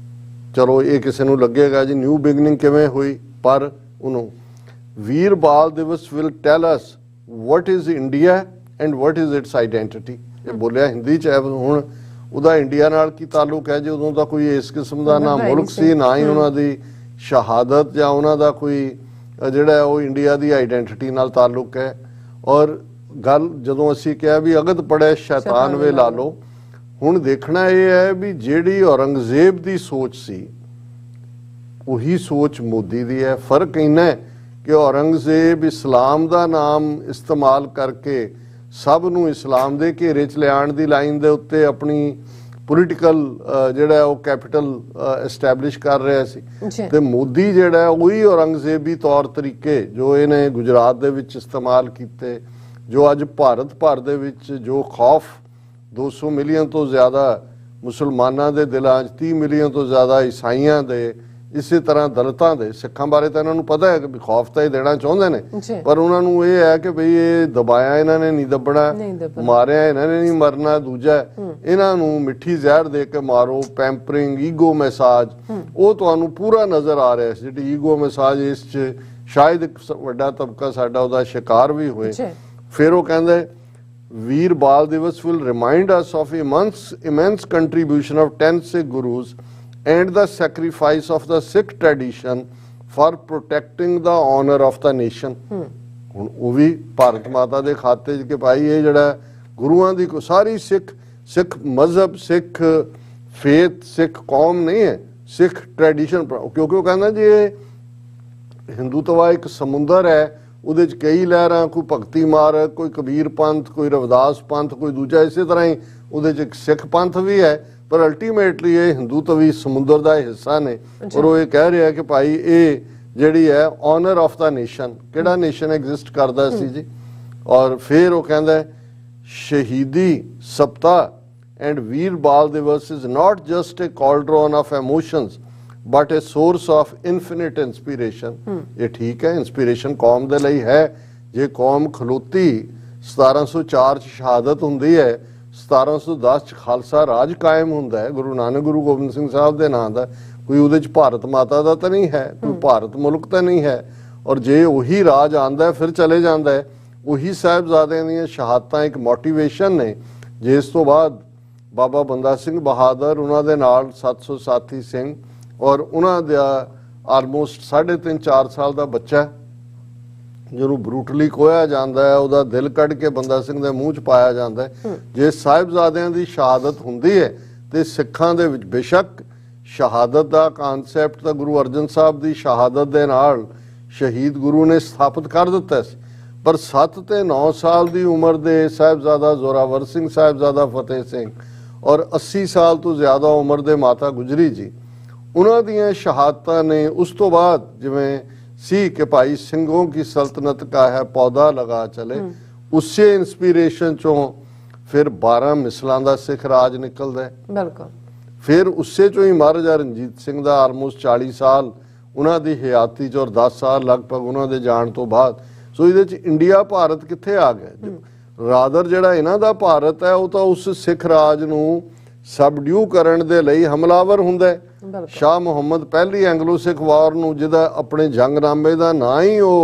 ਚਲੋ ਇਹ ਕਿਸੇ ਨੂੰ ਲੱਗੇਗਾ ਜੀ ਨਿਊ ਬਿਗਨਿੰਗ ਕਿਵੇਂ ਹੋਈ, ਪਰ ਉਹਨੂੰ ਵੀਰ ਬਾਲ ਦਿਵਸ will tell us what is India and what is its identity। ਇਹ ਬੋਲਿਆ ਹਿੰਦੀ 'ਚ ਹੈ। ਹੁਣ ਉਹਦਾ ਇੰਡੀਆ ਨਾਲ ਕੀ ਤਾਲੁਕ ਹੈ ਜੀ? ਉਦੋਂ ਤਾਂ ਕੋਈ ਇਸ ਕਿਸਮ ਦਾ ਨਾ ਮੁਲਕ ਸੀ, ਨਾ ਹੀ ਉਹਨਾਂ ਦੀ ਸ਼ਹਾਦਤ ਜਾਂ ਉਹਨਾਂ ਦਾ ਕੋਈ ਜਿਹੜਾ ਉਹ ਇੰਡੀਆ ਦੀ ਆਈਡੈਂਟੀਟੀ ਨਾਲ ਤਾਲੁਕ ਹੈ। ਔਰ ਗੱਲ ਜਦੋਂ ਅਸੀਂ ਕਿਹਾ ਵੀ ਅਗਦ ਪੜਿਆ ਸ਼ੈਤਾਨ ਵੇ ਲਾ ਲਓ, ਹੁਣ ਦੇਖਣਾ ਇਹ ਹੈ ਵੀ ਜਿਹੜੀ ਔਰੰਗਜ਼ੇਬ ਦੀ ਸੋਚ ਸੀ ਉਹੀ ਸੋਚ ਮੋਦੀ ਦੀ ਹੈ। ਫਰਕ ਇੰਨਾ ਹੈ ਕਿ ਔਰੰਗਜ਼ੇਬ ਇਸਲਾਮ ਦਾ ਨਾਮ ਇਸਤੇਮਾਲ ਕਰਕੇ ਸਭ ਨੂੰ ਇਸਲਾਮ ਦੇ ਘੇਰੇ 'ਚ ਲਿਆਉਣ ਦੀ ਲਾਈਨ ਦੇ ਉੱਤੇ ਆਪਣੀ ਪੋਲੀਟੀਕਲ ਜਿਹੜਾ ਉਹ ਕੈਪੀਟਲ ਐਸਟੈਬਲਿਸ਼ ਕਰ ਰਿਹਾ ਸੀ, ਤੇ ਮੋਦੀ ਜਿਹੜਾ ਉਹੀ ਔਰੰਗਜ਼ੇਬੀ ਤੌਰ ਤਰੀਕੇ ਜੋ ਇਹਨੇ ਗੁਜਰਾਤ ਦੇ ਵਿੱਚ ਇਸਤੇਮਾਲ ਕੀਤੇ, ਜੋ ਅੱਜ ਭਾਰਤ ਭਰ ਦੇ ਵਿੱਚ ਜੋ ਖੌਫ 200 ਮਿਲੀਅਨ ਤੋਂ ਜ਼ਿਆਦਾ ਮੁਸਲਮਾਨਾਂ ਦੇ ਦਿਲਾਂ 'ਚ, 30 ਮਿਲੀਅਨ ਤੋਂ ਜ਼ਿਆਦਾ ਈਸਾਈਆਂ ਦੇ, ਇਸੇ ਤਰ੍ਹਾਂ ਦਲਿਤਾਂ ਦੇ, ਸਿੱਖਾਂ ਬਾਰੇ ਤਾਂ ਇਹਨਾਂ ਨੂੰ ਪਤਾ ਹੈ ਕਿ ਖੌਫ ਤਾਂ ਇਹ ਦੇਣਾ ਚਾਹੁੰਦੇ ਨੇ, ਪਰ ਉਹਨਾਂ ਨੂੰ ਇਹ ਹੈ ਕਿ ਬਈ ਇਹ ਦਬਾਇਆ ਇਹਨਾਂ ਨੇ ਨਹੀਂ ਦੱਬਣਾ, ਮਾਰਿਆ ਇਹਨਾਂ ਨੇ ਨਹੀਂ ਮਰਨਾ। ਦੂਜਾ ਇਹਨਾਂ ਨੂੰ ਮਿੱਠੀ ਜ਼ਹਿਰ ਦੇ ਕੇ ਮਾਰੋ, ਪੈਂਪਰਿੰਗ, ਈਗੋ ਮੈਸਾਜ, ਉਹ ਤੁਹਾਨੂੰ ਪੂਰਾ ਨਜ਼ਰ ਆ ਰਿਹਾ ਸੀ। ਜਿਹੜੀ ਈਗੋ ਮੈਸਾਜ ਇਸ 'ਚ ਸ਼ਾਇਦ ਇੱਕ ਵੱਡਾ ਤਬਕਾ ਸਾਡਾ ਉਹਦਾ ਸ਼ਿਕਾਰ ਵੀ ਹੋਏ। ਫਿਰ ਉਹ ਕਹਿੰਦੇ ਵੀਰ ਬਾਲ ਦਿਵਸ will remind us of immense contribution of 10 Sikh gurus and the sacrifice of the Sikh tradition for protecting the honor of the nation। ਹੁਣ ਉਹ ਵੀ ਭਾਰਤ ਮਾਤਾ ਦੇ ਖਾਤੇ 'ਚ ਕਿ ਭਾਈ ਇਹ ਜਿਹੜਾ ਗੁਰੂਆਂ ਦੀ ਸਾਰੀ ਸਿੱਖ ਮਜ਼ਹਬ, ਸਿੱਖ ਫੇਥ, ਸਿੱਖ ਕੌਮ ਨਹੀਂ ਹੈ, ਸਿੱਖ ਟ੍ਰੈਡੀਸ਼ਨ, ਕਿਉਂਕਿ ਉਹ ਕਹਿੰਦਾ ਜੀ ਇਹ ਹਿੰਦੂਤਵਾ ਇੱਕ ਸਮੁੰਦਰ ਹੈ, ਉਹਦੇ 'ਚ ਕਈ ਲਹਿਰਾਂ, ਕੋਈ ਭਗਤੀ ਮਾਰਗ, ਕੋਈ ਕਬੀਰ ਪੰਥ, ਕੋਈ ਰਵਿਦਾਸ ਪੰਥ, ਕੋਈ ਦੂਜਾ, ਇਸੇ ਤਰ੍ਹਾਂ ਹੀ ਉਹਦੇ 'ਚ ਇੱਕ ਸਿੱਖ ਪੰਥ ਵੀ ਹੈ, ਪਰ ਅਲਟੀਮੇਟਲੀ ਇਹ ਹਿੰਦੂਤਵੀ ਸਮੁੰਦਰ ਦਾ ਹਿੱਸਾ ਨੇ। ਔਰ ਉਹ ਇਹ ਕਹਿ ਰਿਹਾ ਕਿ ਭਾਈ ਇਹ ਜਿਹੜੀ ਹੈ ਆਨਰ ਆਫ ਦਾ ਨੇਸ਼ਨ, ਕਿਹੜਾ ਨੇਸ਼ਨ ਐਗਜ਼ਿਸਟ ਕਰਦਾ ਸੀ ਜੀ। ਔਰ ਫਿਰ ਉਹ ਕਹਿੰਦਾ ਸ਼ਹੀਦੀ ਸਪਤਾਹ and Veer Bal Diwas is not just a cauldron of emotions but a source of infinite inspiration. ਇਹ ਠੀਕ ਹੈ, ਇੰਸਪੀਰੇਸ਼ਨ ਕੌਮ ਦੇ ਲਈ ਹੈ। ਜੇ ਕੌਮ ਖਲੋਤੀ 1704 'ਚ ਸ਼ਹਾਦਤ ਹੁੰਦੀ ਹੈ, 1710 'ਚ ਖਾਲਸਾ ਰਾਜ ਕਾਇਮ ਹੁੰਦਾ ਹੈ ਗੁਰੂ ਨਾਨਕ ਗੁਰੂ ਗੋਬਿੰਦ ਸਿੰਘ ਸਾਹਿਬ ਦੇ ਨਾਂ ਦਾ, ਕੋਈ ਉਹਦੇ 'ਚ ਭਾਰਤ ਮਾਤਾ ਦਾ ਤਾਂ ਨਹੀਂ ਹੈ, ਕੋਈ ਭਾਰਤ ਮੁਲਕ ਤਾਂ ਨਹੀਂ ਹੈ। ਔਰ ਜੇ ਉਹੀ ਰਾਜ ਆਉਂਦਾ ਫਿਰ ਚਲੇ ਜਾਂਦਾ ਹੈ, ਉਹੀ ਸਾਹਿਬਜ਼ਾਦਿਆਂ ਦੀਆਂ ਸ਼ਹਾਦਤਾਂ ਇੱਕ ਮੋਟੀਵੇਸ਼ਨ ਨੇ। ਜਿਸ ਤੋਂ ਬਾਅਦ ਬਾਬਾ ਬੰਦਾ ਸਿੰਘ ਬਹਾਦਰ, ਉਹਨਾਂ ਦੇ ਨਾਲ 700 ਸਾਥੀ ਸਿੰਘ, ਔਰ ਉਹਨਾਂ ਦਾ ਆਲਮੋਸਟ 3.5-4 ਸਾਲ ਦਾ ਬੱਚਾ ਜਿਹਨੂੰ ਬਰੂਟਲੀ ਖੋਇਆ ਜਾਂਦਾ ਹੈ, ਉਹਦਾ ਦਿਲ ਕੱਢ ਕੇ ਬੰਦਾ ਸਿੰਘ ਦੇ ਮੂੰਹ 'ਚ ਪਾਇਆ ਜਾਂਦਾ ਹੈ। ਜੇ ਸਾਹਿਬਜ਼ਾਦਿਆਂ ਦੀ ਸ਼ਹਾਦਤ ਹੁੰਦੀ ਹੈ ਤੇ ਸਿੱਖਾਂ ਦੇ ਵਿੱਚ ਬੇਸ਼ੱਕ ਸ਼ਹਾਦਤ ਦਾ ਕਾਨਸੈਪਟ ਤਾਂ ਗੁਰੂ ਅਰਜਨ ਸਾਹਿਬ ਦੀ ਸ਼ਹਾਦਤ ਦੇ ਨਾਲ ਸ਼ਹੀਦ ਗੁਰੂ ਨੇ ਸਥਾਪਿਤ ਕਰ ਦਿੱਤਾ ਸੀ, ਪਰ 7 ਤੇ 9 ਸਾਲ ਦੀ ਉਮਰ ਦੇ ਸਾਹਿਬਜ਼ਾਦਾ ਜ਼ੋਰਾਵਰ ਸਿੰਘ, ਸਾਹਿਬਜ਼ਾਦਾ ਫਤਿਹ ਸਿੰਘ, ਔਰ 80 ਸਾਲ ਤੋਂ ਜ਼ਿਆਦਾ ਉਮਰ ਦੇ ਮਾਤਾ ਗੁਜਰੀ ਜੀ, ਉਹਨਾਂ ਦੀਆਂ ਸ਼ਹਾਦਤਾਂ ਨੇ ਉਸ ਤੋਂ ਬਾਅਦ ਜਿਵੇਂ सी कि भाई सिंहों की सल्तनत का है पौधा लगा चले, उससे इंस्पिरेशन चों फिर 12 मिसलों का सिख राज निकलता है। बिल्कुल। फिर उससे चो ही महाराजा रणजीत सिंह का आलमोस्ट 40 साल उन्होंने हयाती च और 10 साल लगभग उन्होंने जान तो बाद। सो ये इंडिया भारत कित्थे आ गया? रादर जिहड़ा इन्हां दा भारत है वो तो उस सिख राज नूं सबड्यू करन दे लई हमलावर हुंदा है। शाह मुहम्मद पहली एंगलो सिख वार नूं जिहदा अपने जंगनामे दा नां ही वो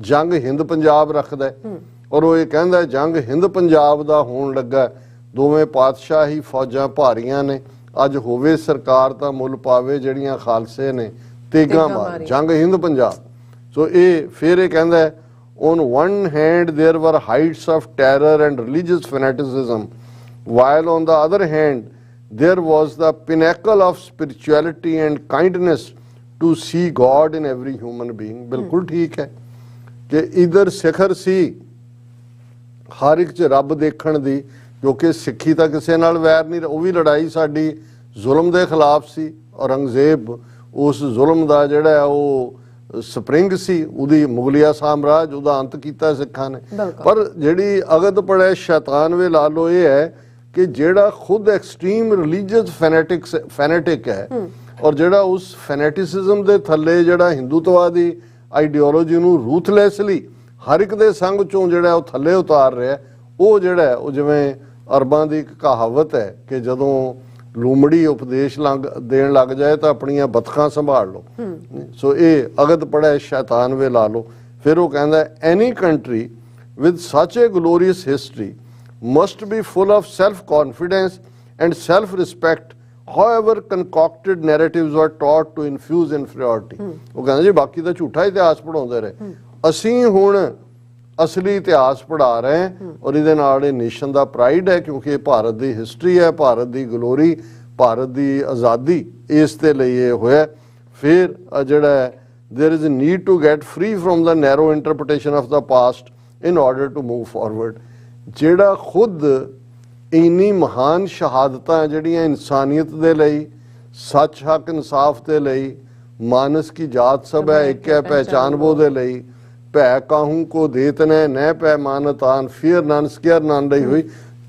जंग हिंद पंजाब रखदा है और वो ये कहंदा है जंग हिंद पंजाब दा होण लगा। दोवें पातशाही फौजां भारीਆਂ ने अज होवे सरकार दा मुल पावे ਜਿਹੜੀਆਂ खालसे ने तेगा मार जंग हिंद पंजाब। सो ये फिर ये कहंदा है on one hand there were heights of terror and religious fanaticism, while on the other hand there was the pinnacle of spirituality and kindness to see God in every human being। बिल्कुल ठीक है कि इधर शिखर सी हर एक च रब देखण दी, क्योंकि सिੱਖੀ ਤਾਂ ਕਿਸੇ ਨਾਲ ਵੈਰ ਨਹੀਂ, ਉਹ ਵੀ ਲੜਾਈ ਸਾਡੀ ਜ਼ੁਲਮ ਦੇ ਖਿਲਾਫ ਸੀ। ਔਰੰਗਜ਼ੇਬ ਉਸ ਜ਼ੁਲਮ ਦਾ ਜਿਹੜਾ ਹੈ ਉਹ ਸਪਰਿੰਗ ਸੀ, ਉਹਦੀ ਮੁਗਲਿਆ ਸਾਮਰਾਜ ਉਹਦਾ ਅੰਤ ਕੀਤਾ ਸਿੱਖਾਂ ਨੇ। ਪਰ ਜਿਹੜੀ ਅਗਦ ਪੜਿਆ ਸ਼ੈਤਾਨ ਵੇ ਲਾ ਲੋ ਇਹ ਹੈ ਕਿ ਜਿਹੜਾ ਖੁਦ ਐਕਸਟ੍ਰੀਮ ਰਿਲੀਜੀਅਸ ਫੈਨੇਟਿਕ ਹੈ ਔਰ ਜਿਹੜਾ ਉਸ ਫੈਨੇਟਿਸਿਜ਼ਮ ਦੇ ਥੱਲੇ ਜਿਹੜਾ ਹਿੰਦੂਤਵਾਦੀ ਆਈਡੀਓਲੋਜੀ ਨੂੰ ਰੂਥਲੈਸਲੀ ਹਰ ਇੱਕ ਦੇ ਸੰਗ ਚੋਂ ਜਿਹੜਾ ਉਹ ਥੱਲੇ ਉਤਾਰ ਰਿਹਾ, ਉਹ ਜਿਹੜਾ ਉਹ ਜਿਵੇਂ ਅਰਬਾਂ ਦੀ ਇੱਕ ਕਹਾਵਤ ਹੈ ਕਿ ਜਦੋਂ ਲੂਮੜੀ ਉਪਦੇਸ਼ ਦੇਣ ਲੱਗ ਜਾਏ ਤਾਂ ਆਪਣੀਆਂ ਬਤਖਾਂ ਸੰਭਾਲ ਲਓ। ਸੋ ਇਹ ਅਗਦ ਪੜਿਆ ਸ਼ੈਤਾਨ ਵੇ ਲਾ ਲਓ। ਫਿਰ ਉਹ ਕਹਿੰਦਾ ਐਨੀ country with such a glorious history must be full of self confidence and self respect however concocted narratives were taught to infuse inferiority। ਉਹ ਕਹਿੰਦਾ ਜੀ ਬਾਕੀ ਤਾਂ ਝੂਠਾ ਇਤਿਹਾਸ ਪੜਾਉਂਦੇ ਰਹੇ, ਅਸੀਂ ਹੁਣ ਅਸਲੀ ਇਤਿਹਾਸ ਪੜ੍ਹਾ ਰਹੇ ਹਾਂ ਔਰ ਇਹਦੇ ਨਾਲ ਇਹ ਨੇਸ਼ਨ ਦਾ ਪ੍ਰਾਈਡ ਹੈ ਕਿਉਂਕਿ ਇਹ ਭਾਰਤ ਦੀ ਹਿਸਟਰੀ ਹੈ, ਭਾਰਤ ਦੀ ਗਲੋਰੀ, ਭਾਰਤ ਦੀ ਆਜ਼ਾਦੀ, ਇਸ ਦੇ ਲਈ ਇਹ ਹੋਇਆ। ਫਿਰ ਜਿਹੜਾ there is a need to get free from the narrow interpretation of the past in order to move forward। ਜਿਹੜਾ ਖੁਦ ਇੰਨੀ ਮਹਾਨ ਸ਼ਹਾਦਤਾਂ ਜਿਹੜੀਆਂ ਇਨਸਾਨੀਅਤ ਦੇ ਲਈ, ਸੱਚ ਹੱਕ ਇਨਸਾਫ ਦੇ ਲਈ, ਮਾਨਸ ਕੀ ਜਾਤ ਸਭ ਹੈ ਇੱਕ ਹੈ ਪਹਿਚਾਨ ਬੋ ਦੇ ਲਈ, ਭੈ ਕਾਹੂ ਕੋ ਦੇਤ ਨੇ ਨਹਿ ਪੈ ਮਾਨਤਾਨ ਫੀਅਰ ਨਨ ਸਕੇਅਰ ਨਨ ਲਈ ਹੋਈ।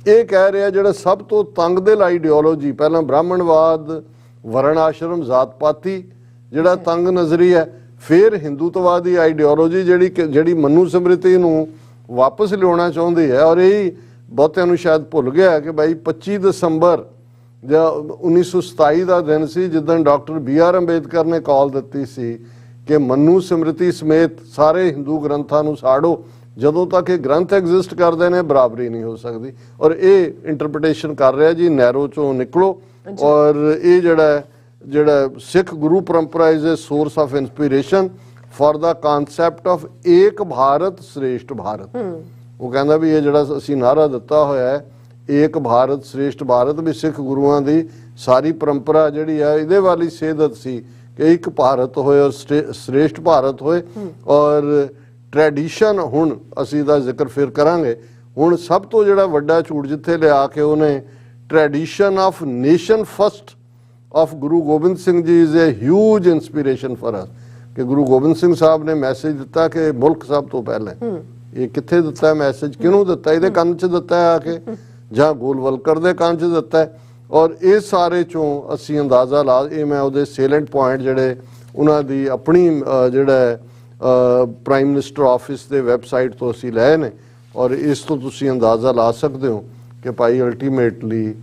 ਇਹ ਕਹਿ ਰਿਹਾ ਜਿਹੜਾ ਸਭ ਤੋਂ ਤੰਗ ਦਿਲ ਆਈਡੀਓਲੋਜੀ, ਪਹਿਲਾਂ ਬ੍ਰਾਹਮਣਵਾਦ, ਵਰਣ ਆਸ਼ਰਮ, ਜ਼ਾਤ ਪਾਤੀ ਜਿਹੜਾ ਤੰਗ ਨਜ਼ਰੀ ਹੈ, ਫਿਰ ਹਿੰਦੂਤਵਾਦੀ ਆਈਡੀਓਲੋਜੀ ਜਿਹੜੀ ਮਨੂ ਸਮ੍ਰਿਤੀ ਨੂੰ ਵਾਪਸ ਲਿਆਉਣਾ ਚਾਹੁੰਦੀ ਹੈ। ਔਰ ਇਹ ਬਹੁਤਿਆਂ ਨੂੰ ਸ਼ਾਇਦ ਭੁੱਲ ਗਿਆ ਕਿ ਭਾਈ 25 ਦਸੰਬਰ 1927 ਦਾ ਦਿਨ ਸੀ ਜਿੱਦਣ ਡਾਕਟਰ BR ਅੰਬੇਦਕਰ ਨੇ ਕਾਲ ਦਿੱਤੀ ਸੀ ਕਿ ਮਨੂ ਸਮ੍ਰਿਤੀ ਸਮੇਤ ਸਾਰੇ ਹਿੰਦੂ ਗ੍ਰੰਥਾਂ ਨੂੰ ਸਾੜੋ, ਜਦੋਂ ਤੱਕ ਇਹ ਗ੍ਰੰਥ ਐਗਜ਼ਿਸਟ ਕਰਦੇ ਨੇ ਬਰਾਬਰੀ ਨਹੀਂ ਹੋ ਸਕਦੀ। ਔਰ ਇਹ ਇੰਟਰਪ੍ਰੀਟੇਸ਼ਨ ਕਰ ਰਿਹਾ ਜੀ ਨੈਰੋ ਚੋਂ ਨਿਕਲੋ। ਔਰ ਇਹ ਜਿਹੜਾ ਸਿੱਖ ਗੁਰੂ ਪਰੰਪਰਾ is a source of inspiration for the concept of ਏਕ ਭਾਰਤ ਸ੍ਰੇਸ਼ਟ ਭਾਰਤ। ਉਹ ਕਹਿੰਦਾ ਵੀ ਇਹ ਜਿਹੜਾ ਅਸੀਂ ਨਾਰਾ ਦਿੱਤਾ ਹੋਇਆ ਹੈ ਏਕ ਭਾਰਤ ਸ੍ਰੇਸ਼ਟ ਭਾਰਤ, ਵੀ ਸਿੱਖ ਗੁਰੂਆਂ ਦੀ ਸਾਰੀ ਪਰੰਪਰਾ ਜਿਹੜੀ ਹੈ ਇਹਦੇ ਵਾਲੀ ਸੇਧਤ ਸੀ ਕਿ ਇੱਕ ਭਾਰਤ ਹੋਏ ਔਰ ਸ੍ਰੇਸ਼ਟ ਭਾਰਤ ਹੋਏ। ਔਰ ਟ੍ਰੈਡੀਸ਼ਨ ਹੁਣ ਅਸੀਂ ਦਾ ਜ਼ਿਕਰ ਫਿਰ ਕਰਾਂਗੇ। ਹੁਣ ਸਭ ਤੋਂ ਜਿਹੜਾ ਵੱਡਾ ਝੂਠ ਜਿੱਥੇ ਲਿਆ ਕੇ ਉਹਨੇ tradition of nation first of Guru Gobind Singh ji is a huge inspiration for us ਕਿ ਗੁਰੂ ਗੋਬਿੰਦ ਸਿੰਘ ਸਾਹਿਬ ਨੇ ਮੈਸੇਜ ਦਿੱਤਾ ਕਿ ਮੁਲਕ ਸਭ ਤੋਂ ਪਹਿਲਾਂ। ਇਹ ਕਿੱਥੇ ਦਿੱਤਾ ਹੈ ਮੈਸੇਜ, ਕਿਹਨੂੰ ਦਿੱਤਾ? ਇਹਦੇ ਕੰਨ 'ਚ ਦਿੱਤਾ ਹੈ ਆ ਕੇ ਜਾਂ ਗੋਲਵਲਕਰ ਦੇ ਕੰਨ 'ਚ ਦਿੱਤਾ ਹੈ। ਔਰ ਇਹ ਸਾਰੇ ਚੋਂ ਅਸੀਂ ਅੰਦਾਜ਼ਾ ਲਾ, ਇਹ ਮੈਂ ਉਹਦੇ ਸੇਲੈਂਟ ਪੁਆਇੰਟ ਜਿਹੜੇ ਉਹਨਾਂ ਦੀ ਆਪਣੀ ਜਿਹੜਾ ਪ੍ਰਾਈਮ ਮਿਨਿਸਟਰ ਆਫਿਸ ਦੇ ਵੈਬਸਾਈਟ ਤੋਂ ਅਸੀਂ ਲਏ ਨੇ ਔਰ ਇਸ ਤੋਂ ਤੁਸੀਂ ਅੰਦਾਜ਼ਾ ਲਾ ਸਕਦੇ ਹੋ ਕਿ ਭਾਈ ਅਲਟੀਮੇਟਲੀ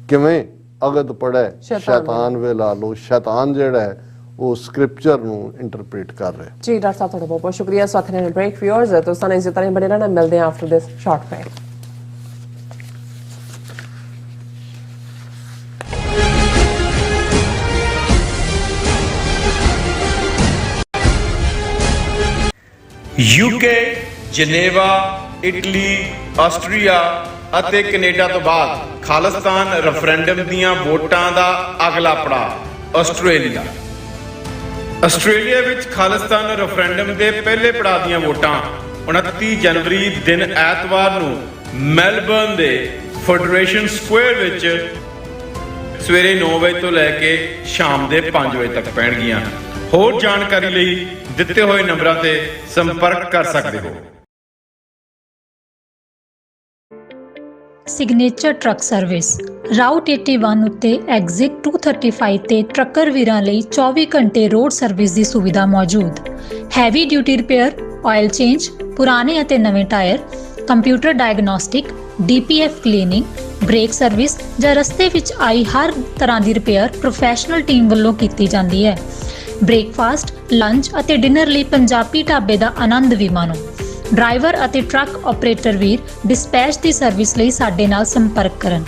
ਕਿਵੇਂ ਅਗਦ ਪੜ੍ਹੈ ਸ਼ੈਤਾਨ ਵੇ ਲਾ ਲੋ। ਸ਼ੈਤਾਨ ਜਿਹੜਾ ਹੈ ਉਹ ਸਕ੍ਰਿਪਚਰ ਨੂੰ ਇੰਟਰਪ੍ਰੀਟ ਕਰ ਰਿਹਾ। ਜੀ ਡਾਕਟਰ ਸਾਹਿਬ ਤੁਹਾਡਾ ਬਹੁਤ ਬਹੁਤ ਸ਼ੁਕਰੀਆ। ਸਾਥ ਨੇ ਬ੍ਰੇਕ ਵਿਊਅਰਸ ਤੋਂ ਸਾਨੂੰ ਇਸੇ ਤਰ੍ਹਾਂ ਬਣੇ ਰਹਿਣਾ, ਮਿਲਦੇ ਹਾਂ after this short break. UK, Geneva, Italy, Austria ਅਤੇ ਕੈਨੇਡਾ ਤੋਂ ਬਾਅਦ ਖਾਲਿਸਤਾਨ ਰੈਫਰੈਂਡਮ ਦੀਆਂ ਵੋਟਾਂ ਦਾ ਅਗਲਾ ਪੜਾਅ ਆਸਟ੍ਰੇਲੀਆ। ਆਸਟ੍ਰੇਲੀਆ ਵਿੱਚ ਖਾਲਿਸਤਾਨ ਰੈਫਰੈਂਡਮ ਦੇ ਪਹਿਲੇ ਪੜਾਅ ਦੀਆਂ ਵੋਟਾਂ 29 ਜਨਵਰੀ ਦਿਨ ਐਤਵਾਰ ਨੂੰ ਮੈਲਬਰਨ ਦੇ ਫੈਡਰੇਸ਼ਨ ਸਕੁਆਇਰ ਵਿੱਚ ਸਵੇਰੇ 9 ਵਜੇ ਤੋਂ ਲੈ ਕੇ ਸ਼ਾਮ ਦੇ 5 ਵਜੇ ਤੱਕ ਪੈਣਗੀਆਂ। ਹੋਰ ਜਾਣਕਾਰੀ ਲਈ ਦਿੱਤੇ ਹੋਏ ਨੰਬਰਾਂ ਤੇ ਸੰਪਰਕ ਕਰ ਸਕਦੇ ਹੋ। ਸਿਗਨੇਚਰ ਟਰੱਕ ਸਰਵਿਸ ਰਾਊਟ 81 ਉੱਤੇ ਐਗਜ਼ਿਟ 235 ਤੇ ਟਰੱਕਰ ਵੀਰਾਂ ਲਈ 24 ਘੰਟੇ ਰੋਡ ਸਰਵਿਸ ਦੀ ਸੁਵਿਧਾ ਮੌਜੂਦ। Heavy duty repair, oil change, ਪੁਰਾਣੇ ਅਤੇ ਨਵੇਂ tyre, computer diagnostic, DPF cleaning, brake service ਜਾਂ ਰਸਤੇ ਵਿੱਚ ਆਈ ਹਰ ਤਰ੍ਹਾਂ ਦੀ ਰਿਪੇਅਰ ਪ੍ਰੋਫੈਸ਼ਨਲ ਟੀਮ ਵੱਲੋਂ ਕੀਤੀ ਜਾਂਦੀ ਹੈ। ਬ੍ਰੇਕਫਾਸਟ, ਲੰਚ ਅਤੇ ਡਿਨਰ ਲਈ ਪੰਜਾਬੀ ਢਾਬੇ ਦਾ ਆਨੰਦ ਵੀ ਮਾਣੋ। ਡਰਾਈਵਰ ਅਤੇ ਟਰੱਕ ਆਪਰੇਟਰ ਵੀਰ ਡਿਸਪੈਚ ਦੀ ਸਰਵਿਸ ਲਈ ਸਾਡੇ ਨਾਲ ਸੰਪਰਕ ਕਰਨ।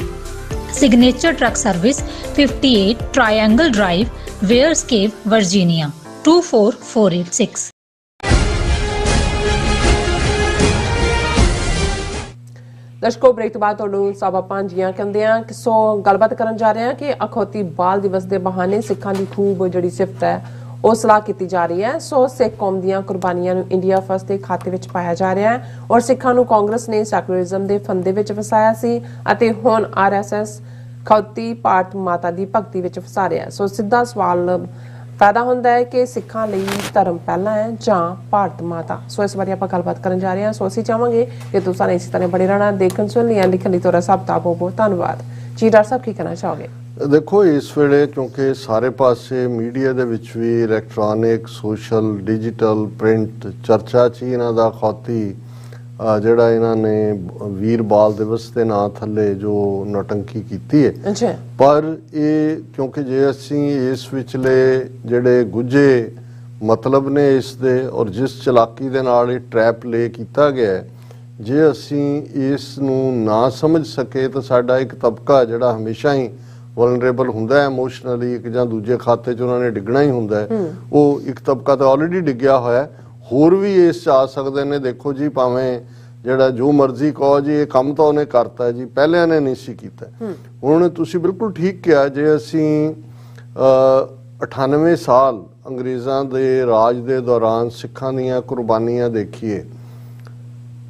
Signature truck service 58 triangle drive, Weyers Cave, Virginia 24486। ਦਰਸ਼ਕੋ, ਬ੍ਰੇਕ ਤੋਂ ਬਾਅਦ ਤੁਹਾਨੂੰ ਸਭ ਆਪਾਂ ਜੀਆਂ ਕਹਿੰਦੇ ਆ। ਸੋ ਗੱਲਬਾਤ ਕਰਨ ਜਾ ਰਹੇ ਹਾਂ ਕਿ ਅਖੌਤੀ ਬਾਲ ਦਿਵਸ ਦੇ ਬਹਾਨੇ ਸਿੱਖਾਂ ਦੀ ਖੂਬ ਜਿਹੜੀ ਸਿਫਤ ਹੈ ਉਹ ਸਲਾਹ ਕੀਤੀ ਜਾ ਰਹੀ ਹੈ। ਸੋ ਸਿੱਖ ਕੌਮ ਦੀਆਂ ਕੁਰਬਾਨੀਆਂ ਨੂੰ ਇੰਡੀਆ ਫਸਟ ਦੇ ਖਾਤੇ ਵਿੱਚ ਪਾਇਆ ਜਾ ਰਿਹਾ ਹੈ ਔਰ ਸਿੱਖਾਂ ਨੂੰ ਕਾਂਗਰਸ ਨੇ ਸੈਕੂਲਰਿਜ਼ਮ ਦੇ ਫੰਦੇ ਵਿੱਚ ਫਸਾਇਆ ਸੀ ਅਤੇ ਹੁਣ RSS ਖੌਤੀ ਭਾਰਤ ਮਾਤਾ ਦੀ ਭਗਤੀ ਵਿੱਚ ਫਸਾ ਰਿਹਾ। ਸੋ ਸਿੱਧਾ ਸਵਾਲ ਪੈਦਾ ਹੁੰਦਾ ਹੈ ਕਿ ਸਿੱਖਾਂ ਲਈ ਧਰਮ ਪਹਿਲਾਂ ਹੈ ਜਾਂ ਭਾਰਤ ਮਾਤਾ। ਸੋ ਇਸ ਬਾਰੇ ਆਪਾਂ ਗੱਲਬਾਤ ਕਰਨ ਜਾ ਰਹੇ ਹਾਂ। ਸੋ ਅਸੀਂ ਚਾਹਾਂਗੇ ਕਿ ਤੁਸੀਂ ਇਸੇ ਤਰ੍ਹਾਂ ਬਣੇ ਰਹਿਣਾ। ਦੇਖਣ ਸੁਣ ਲਿਆ ਲਿਖਣ ਲਈ ਤੁਹਾਡਾ ਸਭ ਦਾ ਬਹੁਤ ਬਹੁਤ ਧੰਨਵਾਦ ਜੀ। ਡਾਕਟਰ ਸਾਹਿਬ ਕੀ ਕਹਿਣਾ ਚਾਹੋਗੇ? ਦੇਖੋ, ਇਸ ਵੇਲੇ ਕਿਉਂਕਿ ਸਾਰੇ ਪਾਸੇ ਮੀਡੀਆ ਦੇ ਵਿੱਚ ਵੀ ਇਲੈਕਟ੍ਰੋਨਿਕ, ਸੋਸ਼ਲ, ਡਿਜੀਟਲ, ਪ੍ਰਿੰਟ ਚਰਚਾ 'ਚ ਇਹਨਾਂ ਦਾ ਖੌਤੀ ਜਿਹੜਾ ਇਹਨਾਂ ਨੇ ਵੀਰ ਬਾਲ ਦਿਵਸ ਦੇ ਨਾਂ ਥੱਲੇ ਜੋ ਨੌਟੰਕੀ ਕੀਤੀ ਹੈ। ਪਰ ਇਹ ਕਿਉਂਕਿ ਜੇ ਅਸੀਂ ਇਸ ਵਿਚਲੇ ਜਿਹੜੇ ਗੁੱਝੇ ਮਤਲਬ ਨੇ ਇਸ ਦੇ ਔਰ ਜਿਸ ਚਲਾਕੀ ਦੇ ਨਾਲ ਇਹ ਟਰੈਪ ਲੇ ਕੀਤਾ ਗਿਆ, ਜੇ ਅਸੀਂ ਇਸ ਨੂੰ ਨਾ ਸਮਝ ਸਕੇ ਤਾਂ ਸਾਡਾ ਇੱਕ ਤਬਕਾ ਜਿਹੜਾ ਹਮੇਸ਼ਾ ਹੀ ਵਲਨਰੇਬਲ ਹੁੰਦਾ ਹੈ ਇਮੋਸ਼ਨਲੀ, ਇੱਕ ਜਾਂ ਦੂਜੇ ਖਾਤੇ 'ਚ ਉਹਨਾਂ ਨੇ ਡਿੱਗਣਾ ਹੀ ਹੁੰਦਾ ਹੈ। ਉਹ ਇੱਕ ਤਬਕਾ ਤਾਂ ਆਲਰੇਡੀ ਡਿੱਗਿਆ ਹੋਇਆ, ਹੋਰ ਵੀ ਇਸ 'ਚ ਆ ਸਕਦੇ ਨੇ। ਦੇਖੋ ਜੀ, ਭਾਵੇਂ ਜਿਹੜਾ ਜੋ ਮਰਜ਼ੀ ਕਹੋ ਜੀ, ਇਹ ਕੰਮ ਤਾਂ ਉਹਨੇ ਕਰਤਾ ਜੀ, ਪਹਿਲਿਆਂ ਨੇ ਨਹੀਂ ਸੀ ਕੀਤਾ। ਹੁਣ ਤੁਸੀਂ ਬਿਲਕੁਲ ਠੀਕ ਕਿਹਾ, ਜੇ ਅਸੀਂ 98 ਸਾਲ ਅੰਗਰੇਜ਼ਾਂ ਦੇ ਰਾਜ ਦੇ ਦੌਰਾਨ ਸਿੱਖਾਂ ਦੀਆਂ ਕੁਰਬਾਨੀਆਂ ਦੇਖੀਏ,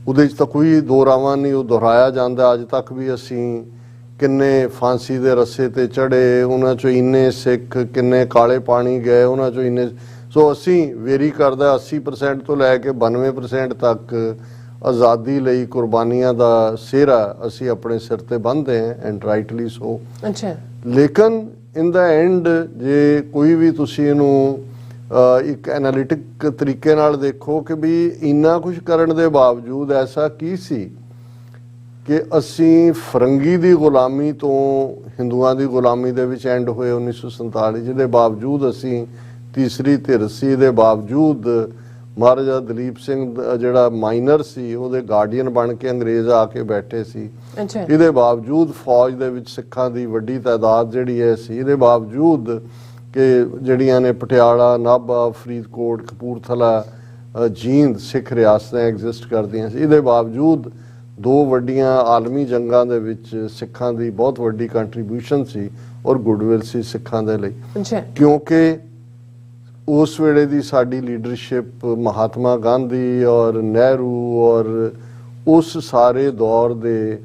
ਉਹਦੇ 'ਚ ਤਾਂ ਕੋਈ ਦੋ ਰਾਵਾਂ ਨਹੀਂ, ਉਹ ਦੁਹਰਾਇਆ ਜਾਂਦਾ। ਅੱਜ ਤੱਕ ਵੀ ਅਸੀਂ ਕਿੰਨੇ ਫਾਂਸੀ ਦੇ ਰੱਸੇ ਤੇ ਚੜੇ, ਉਹਨਾਂ 'ਚੋਂ ਇੰਨੇ ਸਿੱਖ, ਕਿੰਨੇ ਕਾਲੇ ਪਾਣੀ ਗਏ, ਉਹਨਾਂ 'ਚੋਂ ਇੰਨੇ। ਸੋ ਅਸੀਂ ਵੇਰੀ ਕਰਦਾ 80% ਤੋਂ ਲੈ ਕੇ 92% ਤੱਕ ਆਜ਼ਾਦੀ ਲਈ ਕੁਰਬਾਨੀਆਂ ਦਾ ਸਿਹਰਾ ਅਸੀਂ ਆਪਣੇ ਸਿਰ ਤੇ ਬੰਨ੍ਹਦੇ ਹਾਂ, ਐਂਡ ਰਾਈਟਲੀ ਸੋ। ਲੇਕਿਨ ਇਨ ਦਾ ਐਂਡ ਜੇ ਕੋਈ ਵੀ ਤੁਸੀਂ ਇਹਨੂੰ ਇੱਕ ਐਨਾਲਿਟਿਕ ਤਰੀਕੇ ਨਾਲ ਦੇਖੋ ਕਿ ਵੀ ਇੰਨਾ ਕੁਝ ਕਰਨ ਦੇ ਬਾਵਜੂਦ ਐਸਾ ਕੀ ਸੀ ਕਿ ਅਸੀਂ ਫਰੰਗੀ ਦੀ ਗੁਲਾਮੀ ਤੋਂ ਹਿੰਦੂਆਂ ਦੀ ਗੁਲਾਮੀ ਦੇ ਵਿੱਚ ਐਂਡ ਹੋਏ 1947, ਜਿਹਦੇ ਬਾਵਜੂਦ ਅਸੀਂ ਤੀਸਰੀ ਧਿਰ ਸੀ, ਦੇ ਬਾਵਜੂਦ ਮਹਾਰਾਜਾ ਦਲੀਪ ਸਿੰਘ ਜਿਹੜਾ ਮਾਈਨਰ ਸੀ ਉਹਦੇ ਗਾਰਡੀਅਨ ਬਣ ਕੇ ਅੰਗਰੇਜ਼ ਆ ਕੇ ਬੈਠੇ ਸੀ। ਇਹਦੇ ਬਾਵਜੂਦ ਫੌਜ ਦੇ ਵਿੱਚ ਸਿੱਖਾਂ ਦੀ ਵੱਡੀ ਤਾਦਾਦ ਜਿਹੜੀ ਹੈ ਸੀ, ਇਹਦੇ ਬਾਵਜੂਦ ਕਿ ਜਿਹੜੀਆਂ ਨੇ ਪਟਿਆਲਾ, ਨਾਭਾ, ਫਰੀਦਕੋਟ, ਕਪੂਰਥਲਾ, ਜੀਂਦ ਸਿੱਖ ਰਿਆਸਤਾਂ ਐਗਜ਼ਿਸਟ ਕਰਦੀਆਂ ਸੀ, ਇਹਦੇ ਬਾਵਜੂਦ ਦੋ ਵੱਡੀਆਂ ਆਲਮੀ ਜੰਗਾਂ ਦੇ ਵਿੱਚ ਸਿੱਖਾਂ ਦੀ ਬਹੁਤ ਵੱਡੀ ਕੰਟਰੀਬਿਊਸ਼ਨ ਸੀ ਔਰ ਗੁੱਡਵਿਲ ਸੀ ਸਿੱਖਾਂ ਦੇ ਲਈ। ਕਿਉਂਕਿ ਉਸ ਵੇਲੇ ਦੀ ਸਾਡੀ ਲੀਡਰਸ਼ਿਪ ਮਹਾਤਮਾ ਗਾਂਧੀ ਔਰ ਨਹਿਰੂ ਔਰ ਉਸ ਸਾਰੇ ਦੌਰ ਦੇ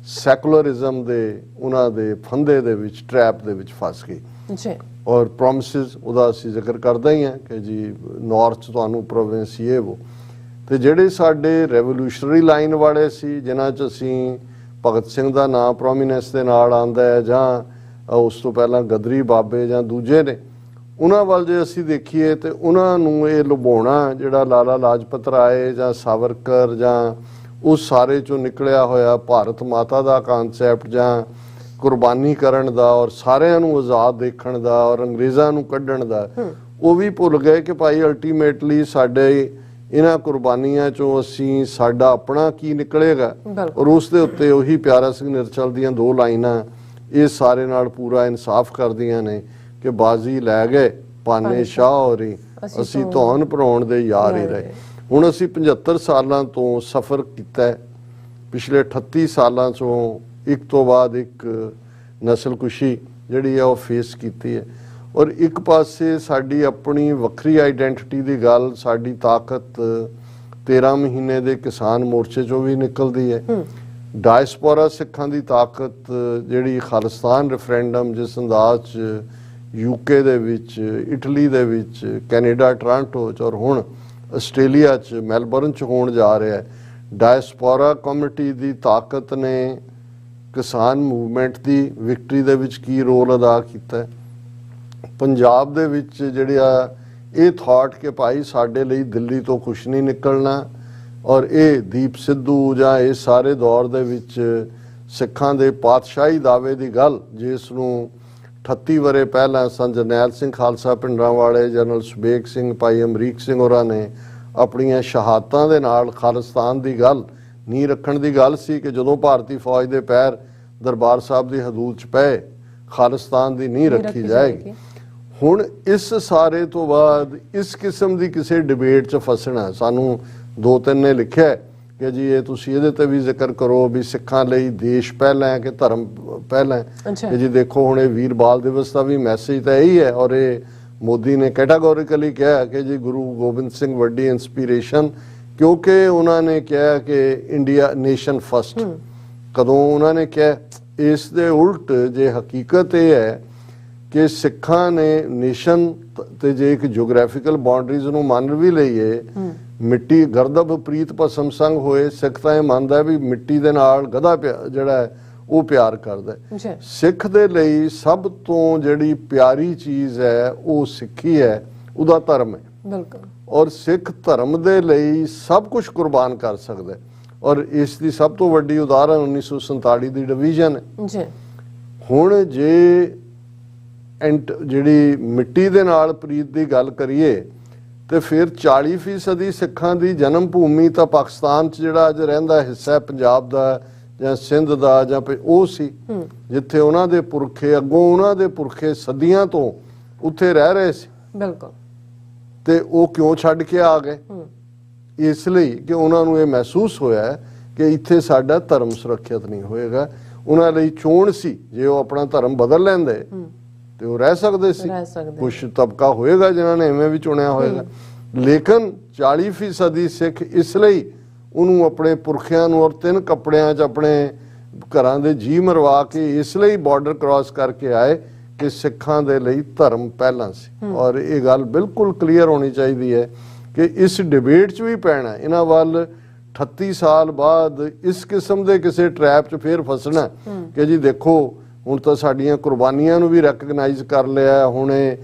ਸੈਕੂਲਰਿਜ਼ਮ ਦੇ ਉਹਨਾਂ ਦੇ ਫੰਦੇ ਦੇ ਵਿੱਚ, ਟਰੈਪ ਦੇ ਵਿੱਚ ਫਸ ਗਈ। ਔਰ ਪ੍ਰੋਮਿਸਿਸ ਉਹਦਾ ਅਸੀਂ ਜ਼ਿਕਰ ਕਰਦਾ ਹੀ ਹਾਂ ਕਿ ਜੀ ਨਾਰਥ ਤੁਹਾਨੂੰ ਪ੍ਰੋਵਿੰਸ ਇਹ ਵੋ, ਤੇ ਜਿਹੜੇ ਸਾਡੇ ਰੈਵੋਲੂਸ਼ਨਰੀ ਲਾਈਨ ਵਾਲੇ ਸੀ ਜਿਨ੍ਹਾਂ 'ਚ ਅਸੀਂ ਭਗਤ ਸਿੰਘ ਦਾ ਨਾਂ ਪ੍ਰੋਮੀਨੈਂਸ ਦੇ ਨਾਲ ਆਉਂਦਾ ਹੈ, ਜਾਂ ਉਸ ਤੋਂ ਪਹਿਲਾਂ ਗਦਰੀ ਬਾਬੇ ਜਾਂ ਦੂਜੇ ਨੇ, ਉਹਨਾਂ ਵੱਲ ਜੇ ਅਸੀਂ ਦੇਖੀਏ ਤੇ ਉਹਨਾਂ ਨੂੰ ਇਹ ਲੁਭਾਉਣਾ ਜਿਹੜਾ ਲਾਲਾ ਲਾਜਪਤ ਰਾਏ ਜਾਂ ਸਾਵਰਕਰ ਜਾਂ ਉਸ ਸਾਰੇ 'ਚੋਂ ਨਿਕਲਿਆ ਹੋਇਆ ਭਾਰਤ ਮਾਤਾ ਦਾ ਕਾਨਸੈਪਟ ਜਾਂ ਕੁਰਬਾਨੀ ਕਰਨ ਦਾ ਔਰ ਸਾਰਿਆਂ ਨੂੰ ਆਜ਼ਾਦ ਦੇਖਣ ਦਾ ਔਰ ਅੰਗਰੇਜ਼ਾਂ ਨੂੰ ਕੱਢਣ ਦਾ, ਉਹ ਵੀ ਭੁੱਲ ਗਏ ਕਿ ਭਾਈ ਅਲਟੀਮੇਟਲੀ ਸਾਡੇ ਇਹਨਾਂ ਕੁਰਬਾਨੀਆਂ 'ਚੋਂ ਅਸੀਂ ਸਾਡਾ ਆਪਣਾ ਕੀ ਨਿਕਲੇਗਾ। ਔਰ ਉਸ ਦੇ ਉੱਤੇ ਉਹੀ ਪਿਆਰਾ ਸਿੰਘ ਨਿਰਚਲ ਦੀਆਂ ਦੋ ਲਾਈਨਾਂ ਇਹ ਸਾਰੇ ਨਾਲ ਪੂਰਾ ਇਨਸਾਫ ਕਰਦੀਆਂ ਨੇ ਕਿ ਬਾਜ਼ੀ ਲੈ ਗਏ ਪਾਨੇ ਸ਼ਾਹ ਹੋਰੀ, ਅਸੀਂ ਧੌਣ ਭਰਾਉਣ ਦੇ ਯਾਰ ਹੀ ਰਹੇ। ਹੁਣ ਅਸੀਂ 75 ਸਾਲਾਂ ਤੋਂ ਸਫ਼ਰ ਕੀਤਾ, ਪਿਛਲੇ 38 ਸਾਲਾਂ 'ਚੋਂ ਇੱਕ ਤੋਂ ਬਾਅਦ ਇੱਕ ਨਸਲਕੁਸ਼ੀ ਜਿਹੜੀ ਹੈ ਉਹ ਫੇਸ ਕੀਤੀ ਹੈ। ਔਰ ਇੱਕ ਪਾਸੇ ਸਾਡੀ ਆਪਣੀ ਵੱਖਰੀ ਆਈਡੈਂਟਿਟੀ ਦੀ ਗੱਲ, ਸਾਡੀ ਤਾਕਤ 13 ਮਹੀਨੇ ਦੇ ਕਿਸਾਨ ਮੋਰਚੇ 'ਚੋਂ ਵੀ ਨਿਕਲਦੀ ਹੈ। ਡਾਇਸਪੋਰਾ ਸਿੱਖਾਂ ਦੀ ਤਾਕਤ ਜਿਹੜੀ ਖਾਲਿਸਤਾਨ ਰੈਫਰੈਂਡਮ ਜਿਸ ਅੰਦਾਜ਼ 'ਚ UK ਦੇ ਵਿੱਚ, ਇਟਲੀ ਦੇ ਵਿੱਚ, ਕੈਨੇਡਾ ਟੋਰਾਂਟੋ 'ਚ, ਔਰ ਹੁਣ ਆਸਟ੍ਰੇਲੀਆ 'ਚ ਮੈਲਬਰਨ 'ਚ ਹੋਣ ਜਾ ਰਿਹਾ ਹੈ। ਡਾਇਸਪੋਰਾ ਕਮਿਊਨਿਟੀ ਦੀ ਤਾਕਤ ਨੇ ਕਿਸਾਨ ਮੂਵਮੈਂਟ ਦੀ ਵਿਕਟਰੀ ਦੇ ਵਿੱਚ ਕੀ ਰੋਲ ਅਦਾ ਕੀਤਾ ਹੈ। ਪੰਜਾਬ ਦੇ ਵਿੱਚ ਜਿਹੜਾ ਇਹ ਥਾਟ ਕਿ ਭਾਈ ਸਾਡੇ ਲਈ ਦਿੱਲੀ ਤੋਂ ਕੁਛ ਨਹੀਂ ਨਿਕਲਣਾ, ਔਰ ਇਹ ਦੀਪ ਸਿੱਧੂ ਜਾਂ ਇਸ ਸਾਰੇ ਦੌਰ ਦੇ ਵਿੱਚ ਸਿੱਖਾਂ ਦੇ ਪਾਤਸ਼ਾਹੀ ਦਾਅਵੇ ਦੀ ਗੱਲ, ਜਿਸ ਨੂੰ 38 ਵਰੇ ਪਹਿਲਾਂ ਸੰਤ ਜਰਨੈਲ ਸਿੰਘ ਖਾਲਸਾ ਪਿੰਡਰਾਂ ਵਾਲੇ, ਜਨਰਲ ਸੁਬੇਗ ਸਿੰਘ, ਭਾਈ ਅਮਰੀਕ ਸਿੰਘ ਹੋਰਾਂ ਨੇ ਆਪਣੀਆਂ ਸ਼ਹਾਦਤਾਂ ਦੇ ਨਾਲ ਖਾਲਿਸਤਾਨ ਦੀ ਗੱਲ ਨੀਂਹ ਰੱਖਣ ਦੀ ਗੱਲ ਸੀ ਕਿ ਜਦੋਂ ਭਾਰਤੀ ਫੌਜ ਦੇ ਪੈਰ ਦਰਬਾਰ ਸਾਹਿਬ ਦੀ ਹਦੂਦ 'ਚ ਪਏ, ਖਾਲਿਸਤਾਨ ਦੀ ਨੀਂਹ ਰੱਖੀ ਜਾਏਗੀ। ਹੁਣ ਇਸ ਸਾਰੇ ਤੋਂ ਬਾਅਦ ਇਸ ਕਿਸਮ ਦੀ ਕਿਸੇ ਡਿਬੇਟ 'ਚ ਫਸਣਾ, ਸਾਨੂੰ 2-3 ਨੇ ਲਿਖਿਆ ਕਿ ਜੀ ਇਹ ਤੁਸੀਂ ਇਹਦੇ ਤੇ ਵੀ ਜ਼ਿਕਰ ਕਰੋ ਵੀ ਸਿੱਖਾਂ ਲਈ ਦੇਸ਼ ਪਹਿਲਾਂ ਹੈ ਕਿ ਧਰਮ ਪਹਿਲਾਂ ਹੈ। ਕਿ ਜੀ ਦੇਖੋ ਹੁਣ ਇਹ ਵੀਰ ਬਾਲ ਦਿਵਸ ਦਾ ਵੀ ਮੈਸੇਜ ਤਾਂ ਇਹੀ ਹੈ, ਔਰ ਇਹ ਮੋਦੀ ਨੇ ਕੈਟਾਗੋਰੀਕਲੀ ਕਿਹਾ ਕਿ ਜੀ ਗੁਰੂ ਗੋਬਿੰਦ ਸਿੰਘ ਵੱਡੀ ਇੰਸਪੀਰੇਸ਼ਨ, ਕਿਉਂਕਿ ਉਹਨਾਂ ਨੇ ਕਿਹਾ ਕਿ ਇੰਡੀਆ ਨੇਸ਼ਨ ਫਸਟ। ਕਦੋਂ ਉਹਨਾਂ ਨੇ ਕਿਹਾ? ਇਸ ਦੇ ਉਲਟ ਜੇ ਹਕੀਕਤ ਇਹ ਹੈ ਕਿ ਸਿੱਖਾਂ ਨੇ ਨੇਸ਼ਨ ਤੇ ਜੇ ਇੱਕ ਜਿਓਗ੍ਰਾਫੀਕਲ ਬਾਉਂਡਰੀਜ਼ ਨੂੰ ਮੰਨ ਵੀ ਲਈਏ, ਮਿੱਟੀ ਗਰਦਬ ਪ੍ਰੀਤ ਭਸਮ ਸੰਗ ਹੋਏ, ਸਿੱਖ ਤਾਂ ਇਹ ਮੰਨਦਾ ਵੀ ਮਿੱਟੀ ਦੇ ਨਾਲ ਗਧਾ ਜਿਹੜਾ ਹੈ ਉਹ ਪਿਆਰ ਕਰਦਾ। ਸਿੱਖ ਦੇ ਲਈ ਸਭ ਤੋਂ ਜਿਹੜੀ ਪਿਆਰੀ ਚੀਜ਼ ਹੈ ਉਹ ਸਿੱਖੀ ਹੈ, ਉਹਦਾ ਧਰਮ ਹੈ। ਬਿਲਕੁਲ। ਔਰ ਸਿੱਖ ਧਰਮ ਦੇ ਲਈ ਸਭ ਕੁਝ ਕੁਰਬਾਨ ਕਰ ਸਕਦਾ, ਔਰ ਇਸ ਦੀ ਸਭ ਤੋਂ ਵੱਡੀ ਉਦਾਹਰਨ 1947 ਦੀ ਡਿਵੀਜ਼ਨ ਹੈ। ਹੁਣ ਜੇ ਜਿਹੜੀ ਮਿੱਟੀ ਦੇ ਨਾਲ ਪ੍ਰੀਤ ਦੀ ਗੱਲ ਕਰੀਏ ਤੇ ਫਿਰ 40% ਸਿੱਖਾਂ ਦੀ ਜਨਮ ਭੂਮੀ ਤਾਂ ਪਾਕਿਸਤਾਨ 'ਚ ਜਿਹੜਾ ਅੱਜ ਰਹਿੰਦਾ ਹਿੱਸਾ ਪੰਜਾਬ ਦਾ ਜਾਂ ਸਿੰਧ ਦਾ ਜਾਂ ਉਹ ਸੀ, ਜਿੱਥੇ ਉਹਨਾਂ ਦੇ ਪੁਰਖੇ, ਅੱਗੋਂ ਉਹਨਾਂ ਦੇ ਪੁਰਖੇ ਸਦੀਆਂ ਤੋਂ ਉੱਥੇ ਰਹਿ ਰਹੇ ਸੀ। ਬਿਲਕੁਲ। ਤੇ ਉਹ ਕਿਉਂ ਛੱਡ ਕੇ ਆ ਗਏ? ਇਸ ਲਈ ਕਿ ਉਹਨਾਂ ਨੂੰ ਇਹ ਮਹਿਸੂਸ ਹੋਇਆ ਕਿ ਇੱਥੇ ਸਾਡਾ ਧਰਮ ਸੁਰੱਖਿਅਤ ਨਹੀਂ ਹੋਏਗਾ। ਉਹਨਾਂ ਲਈ ਚੋਣ ਸੀ, ਜੇ ਉਹ ਆਪਣਾ ਧਰਮ ਬਦਲ ਲੈਂਦੇ ਤੇ ਉਹ ਰਹਿ ਸਕਦੇ ਸੀ। ਕੁਛ ਤਬਕਾ ਹੋਏਗਾ ਜਿਨ੍ਹਾਂ ਨੇ ਐਵੇਂ ਵੀ ਚੁਣਿਆ ਹੋਏਗਾ, ਲੇਕਿਨ 40% ਸਿੱਖ ਇਸ ਲਈ ਉਹਨੂੰ ਆਪਣੇ ਪੁਰਖਿਆਂ ਨੂੰ ਔਰ 3 ਕੱਪੜਿਆਂ 'ਚ ਆਪਣੇ ਘਰਾਂ ਦੇ ਜੀ ਮਰਵਾ ਕੇ ਇਸ ਲਈ ਬਾਰਡਰ ਕ੍ਰਾਸ ਕਰਕੇ ਆਏ ਕਿ ਸਿੱਖਾਂ ਦੇ ਲਈ ਧਰਮ ਪਹਿਲਾਂ ਸੀ। ਔਰ ਇਹ ਗੱਲ ਬਿਲਕੁਲ ਕਲੀਅਰ ਹੋਣੀ ਚਾਹੀਦੀ ਹੈ ਕਿ ਇਸ ਡਿਬੇਟ 'ਚ ਵੀ ਪੈਣਾ ਇਹਨਾਂ ਵੱਲ 38 ਸਾਲ ਬਾਅਦ ਇਸ ਕਿਸਮ ਦੇ ਕਿਸੇ ਟਰੈਪ 'ਚ ਫੇਰ ਫਸਣਾ ਕਿ ਜੀ ਦੇਖੋ ਹੁਣ ਤਾਂ ਸਾਡੀਆਂ ਕੁਰਬਾਨੀਆਂ ਨੂੰ ਵੀ ਰੈਕਗਨਾਈਜ਼ ਕਰ ਲਿਆ, ਹੁਣ ਇਹ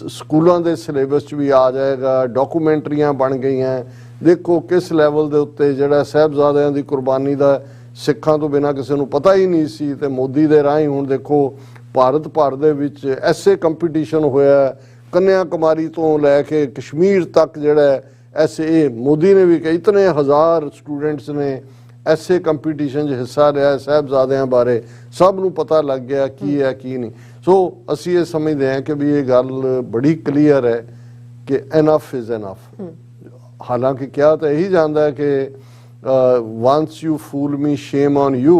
ਸਕੂਲਾਂ ਦੇ ਸਿਲੇਬਸ 'ਚ ਵੀ ਆ ਜਾਏਗਾ, ਡਾਕੂਮੈਂਟਰੀਆਂ ਬਣ ਗਈਆਂ। ਦੇਖੋ ਕਿਸ ਲੈਵਲ ਦੇ ਉੱਤੇ ਜਿਹੜਾ ਸਾਹਿਬਜ਼ਾਦਿਆਂ ਦੀ ਕੁਰਬਾਨੀ ਦਾ ਸਿੱਖਾਂ ਤੋਂ ਬਿਨਾਂ ਕਿਸੇ ਨੂੰ ਪਤਾ ਹੀ ਨਹੀਂ ਸੀ, ਤੇ ਮੋਦੀ ਦੇ ਰਾਹੀਂ ਹੁਣ ਦੇਖੋ ਭਾਰਤ ਭਰ ਦੇ ਵਿੱਚ ਐਸੇ ਕੰਪੀਟੀਸ਼ਨ ਹੋਇਆ, ਕੰਨਿਆ ਕੁਮਾਰੀ ਤੋਂ ਲੈ ਕੇ ਕਸ਼ਮੀਰ ਤੱਕ ਜਿਹੜਾ ਐਸੇ ਮੋਦੀ ਨੇ ਵੀ ਇਤਨੇ ਹਜ਼ਾਰ ਸਟੂਡੈਂਟਸ ਨੇ ਐਸੇ ਕੰਪੀਟੀਸ਼ਨ 'ਚ ਹਿੱਸਾ ਲਿਆ ਸਾਹਿਬਜ਼ਾਦਿਆਂ ਬਾਰੇ, ਸਭ ਨੂੰ ਪਤਾ ਲੱਗ ਗਿਆ ਕੀ ਹੈ ਕੀ ਨਹੀਂ। ਸੋ ਅਸੀਂ ਇਹ ਸਮਝਦੇ ਹਾਂ ਕਿ ਵੀ ਇਹ ਗੱਲ ਬੜੀ ਕਲੀਅਰ ਹੈ ਕਿ ਇਨਫ ਇਜ਼ ਇਨਫ। ਹਾਲਾਂਕਿ ਕਿਹਾ ਤਾਂ ਇਹੀ ਜਾਂਦਾ ਹੈ ਕਿ once you fool me shame on you,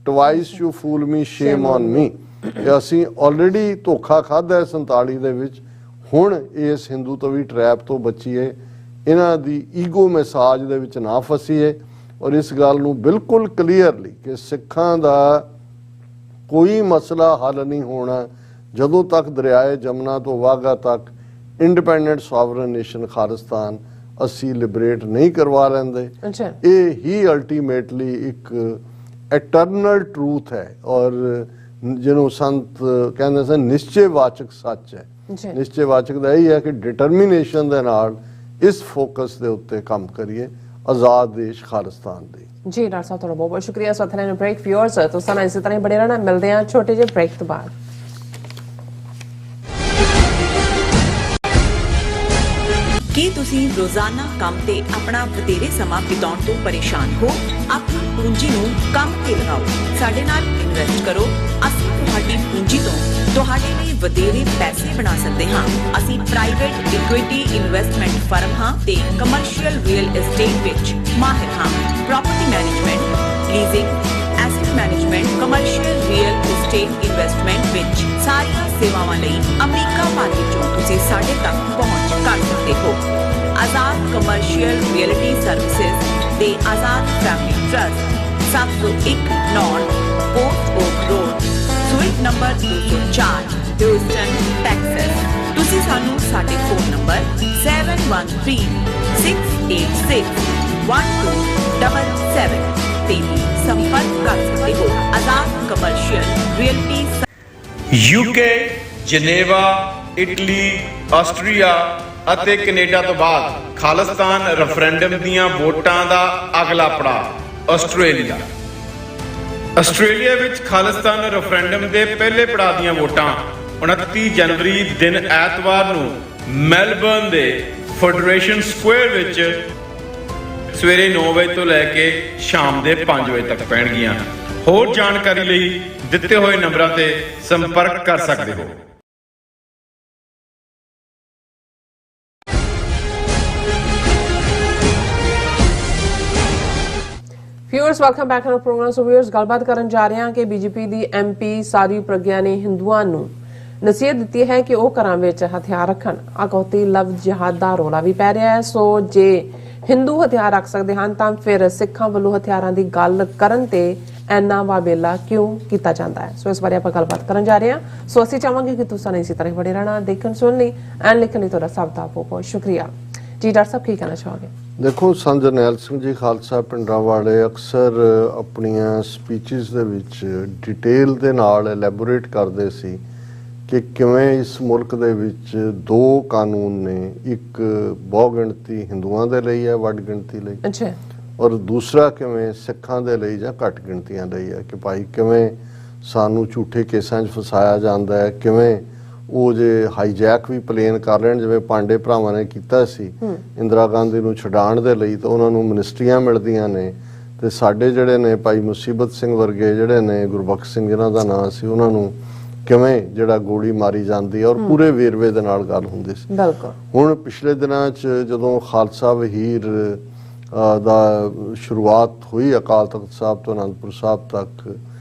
twice you fool me shame on me। ਅਸੀਂ ਆਲਰੇਡੀ ਧੋਖਾ ਖਾਧਾ 47 ਦੇ ਵਿੱਚ, ਹੁਣ ਇਸ ਹਿੰਦੂ ਤਵੀ ਟਰੈਪ ਤੋਂ ਬਚੀਏ, ਇਹਨਾਂ ਦੀ ਈਗੋ ਮੈਸਾਜ ਦੇ ਵਿੱਚ ਨਾ ਫਸੀਏ, ਔਰ ਇਸ ਗੱਲ ਨੂੰ ਬਿਲਕੁਲ ਕਲੀਅਰਲੀ ਕਿ ਸਿੱਖਾਂ ਦਾ ਕੋਈ ਮਸਲਾ ਹੱਲ ਨਹੀਂ ਹੋਣਾ ਜਦੋਂ ਤੱਕ ਦਰਿਆਏ ਜਮਨਾ ਤੋਂ ਵਾਘਾ ਤੱਕ ਇੰਡੀਪੈਂਡੈਂਟ ਸੋਵਰਨ ਨੇਸ਼ਨ ਖਾਲਿਸਤਾਨ ਅਸੀਂ ਲਿਬਰੇਟ ਨਹੀਂ ਕਰਵਾ ਲੈਂਦੇ। ਇਹ ਹੀ ਅਲਟੀਮੇਟਲੀ ਇੱਕ ਐਟਰਨਲ ਟਰੂਥ ਹੈ, ਔਰ ਜਿਹਨੂੰ ਸੰਤ ਕਹਿੰਦੇ ਸਨ ਨਿਸ਼ਚੈਵਾਚਕ ਸੱਚ ਹੈ। ਨਿਸ਼ਚੈਵਾਚਕ ਦਾ ਇਹ ਹੈ ਕਿ ਡਿਟਰਮੀਨੇਸ਼ਨ ਦੇ ਨਾਲ ਇਸ ਫੋਕਸ ਦੇ ਉੱਤੇ ਕੰਮ ਕਰੀਏ, ਆਜ਼ਾਦ ਦੇਸ਼ ਖਾਲਿਸਤਾਨ ਦੇ। ਜੀ ਡਾਕਟਰ ਸਾਹਿਬ ਤੁਹਾਡਾ ਬਹੁਤ ਬਹੁਤ ਸ਼ੁਕਰੀਆ। ਸਾਥੀਆਂ ਨੂੰ ਬ੍ਰੇਕ ਵਿਊਅਰਸ ਤੋਂ ਸਾਨੂੰ ਇਸੇ ਤਰ੍ਹਾਂ ਹੀ ਬੜੇ ਰਹਿਣਾ। ਮਿਲਦੇ ਹਾਂ ਛੋਟੇ ਜਿਹੇ ਬ੍ਰੇਕ ਤੋਂ ਬਾਅਦ। ਕੀ ਤੁਸੀਂ ਰੋਜ਼ਾਨਾ ਕੰਮ ਤੇ ਆਪਣਾ ਵਧੇਰੇ ਸਮਾਂ ਬਿਤਾਉਣ ਤੋਂ ਪਰੇਸ਼ਾਨ ਹੋ? ਆਪਣੀ ਪੂੰਜੀ ਨੂੰ ਕੰਮ ਤੇ ਲਗਾਓ, ਸਾਡੇ ਨਾਲ ਇਨਵੈਸਟ ਕਰੋ। ਅਸੀਂ ਤੁਹਾਡੀ ਪੂੰਜੀ ਤੋਂ ਤੁਹਾਡੇ ਲਈ ਵਧੇਰੇ ਪੈਸੇ ਬਣਾ ਸਕਦੇ ਹਾਂ। ਅਸੀਂ ਪ੍ਰਾਈਵੇਟ ਇਕੁਇਟੀ ਇਨਵੈਸਟਮੈਂਟ ਫਰਮ ਹਾਂ ਤੇ ਕਮਰਸ਼ੀਅਲ ਰੀਅਲ ਏਸਟੇਟ ਵਿੱਚ ਮਾਹਿਰ ਹਾਂ। Property management, leasing, asset management, commercial real estate investment ਵਿੱਚ ਸਾਰੀਆਂ ਸੇਵਾਵਾਂ ਲਈ ਅਮਰੀਕਾ ਭਰ ਵਿੱਚੋਂ ਤੁਸੀਂ ਸਾਡੇ ਤੱਕ ਪਹੁੰਚ ਕਰ ਸਕਦੇ ਹੋ। ਆਜ਼ਾਦ ਕਮਰਸ਼ੀਅਲ ਰੀਅਲਟੀ ਸਰਵਿਸਿਜ਼ ਦੇ Azad family trust 701 North Port Oak Road, suite number 204, Houston Texas. ਤੁਸੀਂ ਸਾਨੂੰ ਸਾਡੇ ਫੋਨ ਨੰਬਰ 7136861277 ਤੇ ਵੀ ਸੰਪਰਕ ਕਰ ਸਕਦੇ ਹੋ। Azad commercial realty UK, Geneva, Italy, Austria ਅਤੇ ਕੈਨੇਡਾ ਤੋਂ ਬਾਅਦ ਖਾਲਿਸਤਾਨ ਰੈਫਰੈਂਡਮ ਦੀਆਂ ਵੋਟਾਂ ਦਾ ਅਗਲਾ ਪੜਾਅ ਆਸਟ੍ਰੇਲੀਆ। ਆਸਟ੍ਰੇਲੀਆ ਵਿੱਚ ਖਾਲਿਸਤਾਨ ਰੈਫਰੈਂਡਮ ਦੇ ਪਹਿਲੇ ਪੜਾਅ ਦੀਆਂ ਵੋਟਾਂ 29 ਜਨਵਰੀ ਦਿਨ ਐਤਵਾਰ ਨੂੰ ਮੈਲਬਰਨ ਦੇ ਫੈਡਰੇਸ਼ਨ ਸਕੁਆਇਰ ਵਿੱਚ ਸਵੇਰੇ 9 ਵਜੇ ਤੋਂ ਲੈ ਕੇ ਸ਼ਾਮ ਦੇ 5 ਵਜੇ ਤੱਕ ਪੈਣਗੀਆਂ। ਹੋਰ ਜਾਣਕਾਰੀ ਲਈ ਦਿੱਤੇ ਹੋਏ ਨੰਬਰਾਂ ਤੇ ਸੰਪਰਕ ਕਰ ਸਕਦੇ ਹੋ। Viewers welcome back to program. So viewers ਗੱਲਬਾਤ ਕਰਨ ਜਾ ਰਹੇ ਹਾਂ ਕਿ ਬੀਜੇਪੀ ਦੀ ਐਮਪੀ ਸਾਧਵੀ ਪ੍ਰਗਿਆ ਨੇ ਹਿੰਦੂਆਂ ਨੂੰ ਨਸੀਹਤ ਦਿੱਤੀ ਹੈ ਕਿ ਉਹ ਘਰਾਂ ਵਿੱਚ ਹਥਿਆਰ ਰੱਖਣ। ਅਗੌਤੀ ਲਫ਼ਜ਼ ਜਿਹਾਦ ਦਾ ਰੌਲਾ ਵੀ ਪੈ ਰਿਹਾ ਹੈ। ਸੋ ਜੇ ਹਿੰਦੂ ਹਥਿਆਰ ਰੱਖ ਸਕਦੇ ਹਨ ਤਾਂ ਫਿਰ ਸਿੱਖਾਂ ਵੱਲੋਂ ਹਥਿਆਰਾਂ ਦੀ ਗੱਲ ਕਰਨ ਤੇ ਇੰਨਾ ਵਾਬੇਲਾ ਕਿਉਂ ਕੀਤਾ ਜਾਂਦਾ ਹੈ? ਸੋ ਇਸ ਬਾਰੇ ਆਪਾਂ ਗੱਲਬਾਤ ਕਰਨ ਜਾ ਰਹੇ ਹਾਂ। ਸੋ ਅਸੀਂ ਚਾਹਾਂਗੇ ਕਿ ਤੁਸੀਂ ਇਸੇ ਤਰ੍ਹਾਂ ਬਣੇ ਰਹਿਣਾ, ਦੇਖਣ ਸੁਣਨ ਲਈ ਐਂਡ ਲਿਖਣ ਲਈ ਤੁਹਾਡਾ ਸਭ ਦਾ ਬਹੁਤ ਬਹੁਤ ਸ਼ੁਕਰੀਆ ਜੀ। ਡਾਕਟਰ ਸਾਹਿਬ ਕੀ ਕਹਿਣਾ ਚਾਹੋਗੇ? ਦੇਖੋ, ਸੰਤ ਜਰਨੈਲ ਸਿੰਘ ਜੀ ਖਾਲਸਾ ਪਿੰਡਾਂ ਵਾਲੇ ਅਕਸਰ ਆਪਣੀਆਂ ਸਪੀਚਿਸ ਦੇ ਵਿੱਚ ਡਿਟੇਲ ਦੇ ਨਾਲ ਐਲੈਬੋਰੇਟ ਕਰਦੇ ਸੀ ਕਿ ਕਿਵੇਂ ਇਸ ਮੁਲਕ ਦੇ ਵਿੱਚ ਦੋ ਕਾਨੂੰਨ ਨੇ, ਇੱਕ ਬਹੁ ਗਿਣਤੀ ਹਿੰਦੂਆਂ ਦੇ ਲਈ ਹੈ, ਵੱਡ ਗਿਣਤੀ ਲਈ, ਅੱਛਾ, ਔਰ ਦੂਸਰਾ ਕਿਵੇਂ ਸਿੱਖਾਂ ਦੇ ਲਈ ਜਾਂ ਘੱਟ ਗਿਣਤੀਆਂ ਲਈ ਹੈ। ਕਿ ਭਾਈ ਕਿਵੇਂ ਸਾਨੂੰ ਝੂਠੇ ਕੇਸਾਂ 'ਚ ਫਸਾਇਆ ਜਾਂਦਾ ਹੈ, ਕਿਵੇਂ ਉਹ ਜੇ ਹਾਈਜੈਕ ਵੀ ਪਲੇਨ ਕਰ ਲੈਣ, ਜਿਵੇਂ ਪਾਂਡੇ ਭਰਾਵਾਂ ਨੇ ਕੀਤਾ ਸੀ ਇੰਦਰਾ ਗਾਂਧੀ ਨੂੰ ਛਡਾਉਣ ਦੇ ਲਈ, ਤਾਂ ਉਹਨਾਂ ਨੂੰ ਮਿਨਿਸਟਰੀਆਂ ਮਿਲਦੀਆਂ ਨੇ। ਤੇ ਸਾਡੇ ਜਿਹੜੇ ਨੇ ਭਾਈ ਮੁਸੀਬਤ ਸਿੰਘ ਵਰਗੇ ਜਿਹੜੇ ਨੇ, ਗੁਰਬਖਸ਼ ਸਿੰਘ ਜਿਹਨਾਂ ਦਾ ਨਾਂ ਸੀ, ਉਹਨਾਂ ਨੂੰ ਕਿਵੇਂ ਜਿਹੜਾ ਗੋਲੀ ਮਾਰੀ ਜਾਂਦੀ ਹੈ, ਔਰ ਪੂਰੇ ਵੇਰਵੇ ਦੇ ਨਾਲ ਗੱਲ ਹੁੰਦੀ ਸੀ। ਬਿਲਕੁਲ। ਹੁਣ ਪਿਛਲੇ ਦਿਨਾਂ 'ਚ ਜਦੋਂ ਖਾਲਸਾ ਵਹੀਰ ਦਾ ਸ਼ੁਰੂਆਤ ਹੋਈ ਅਕਾਲ ਤਖਤ ਸਾਹਿਬ ਤੋਂ ਅਨੰਦਪੁਰ ਸਾਹਿਬ ਤੱਕ,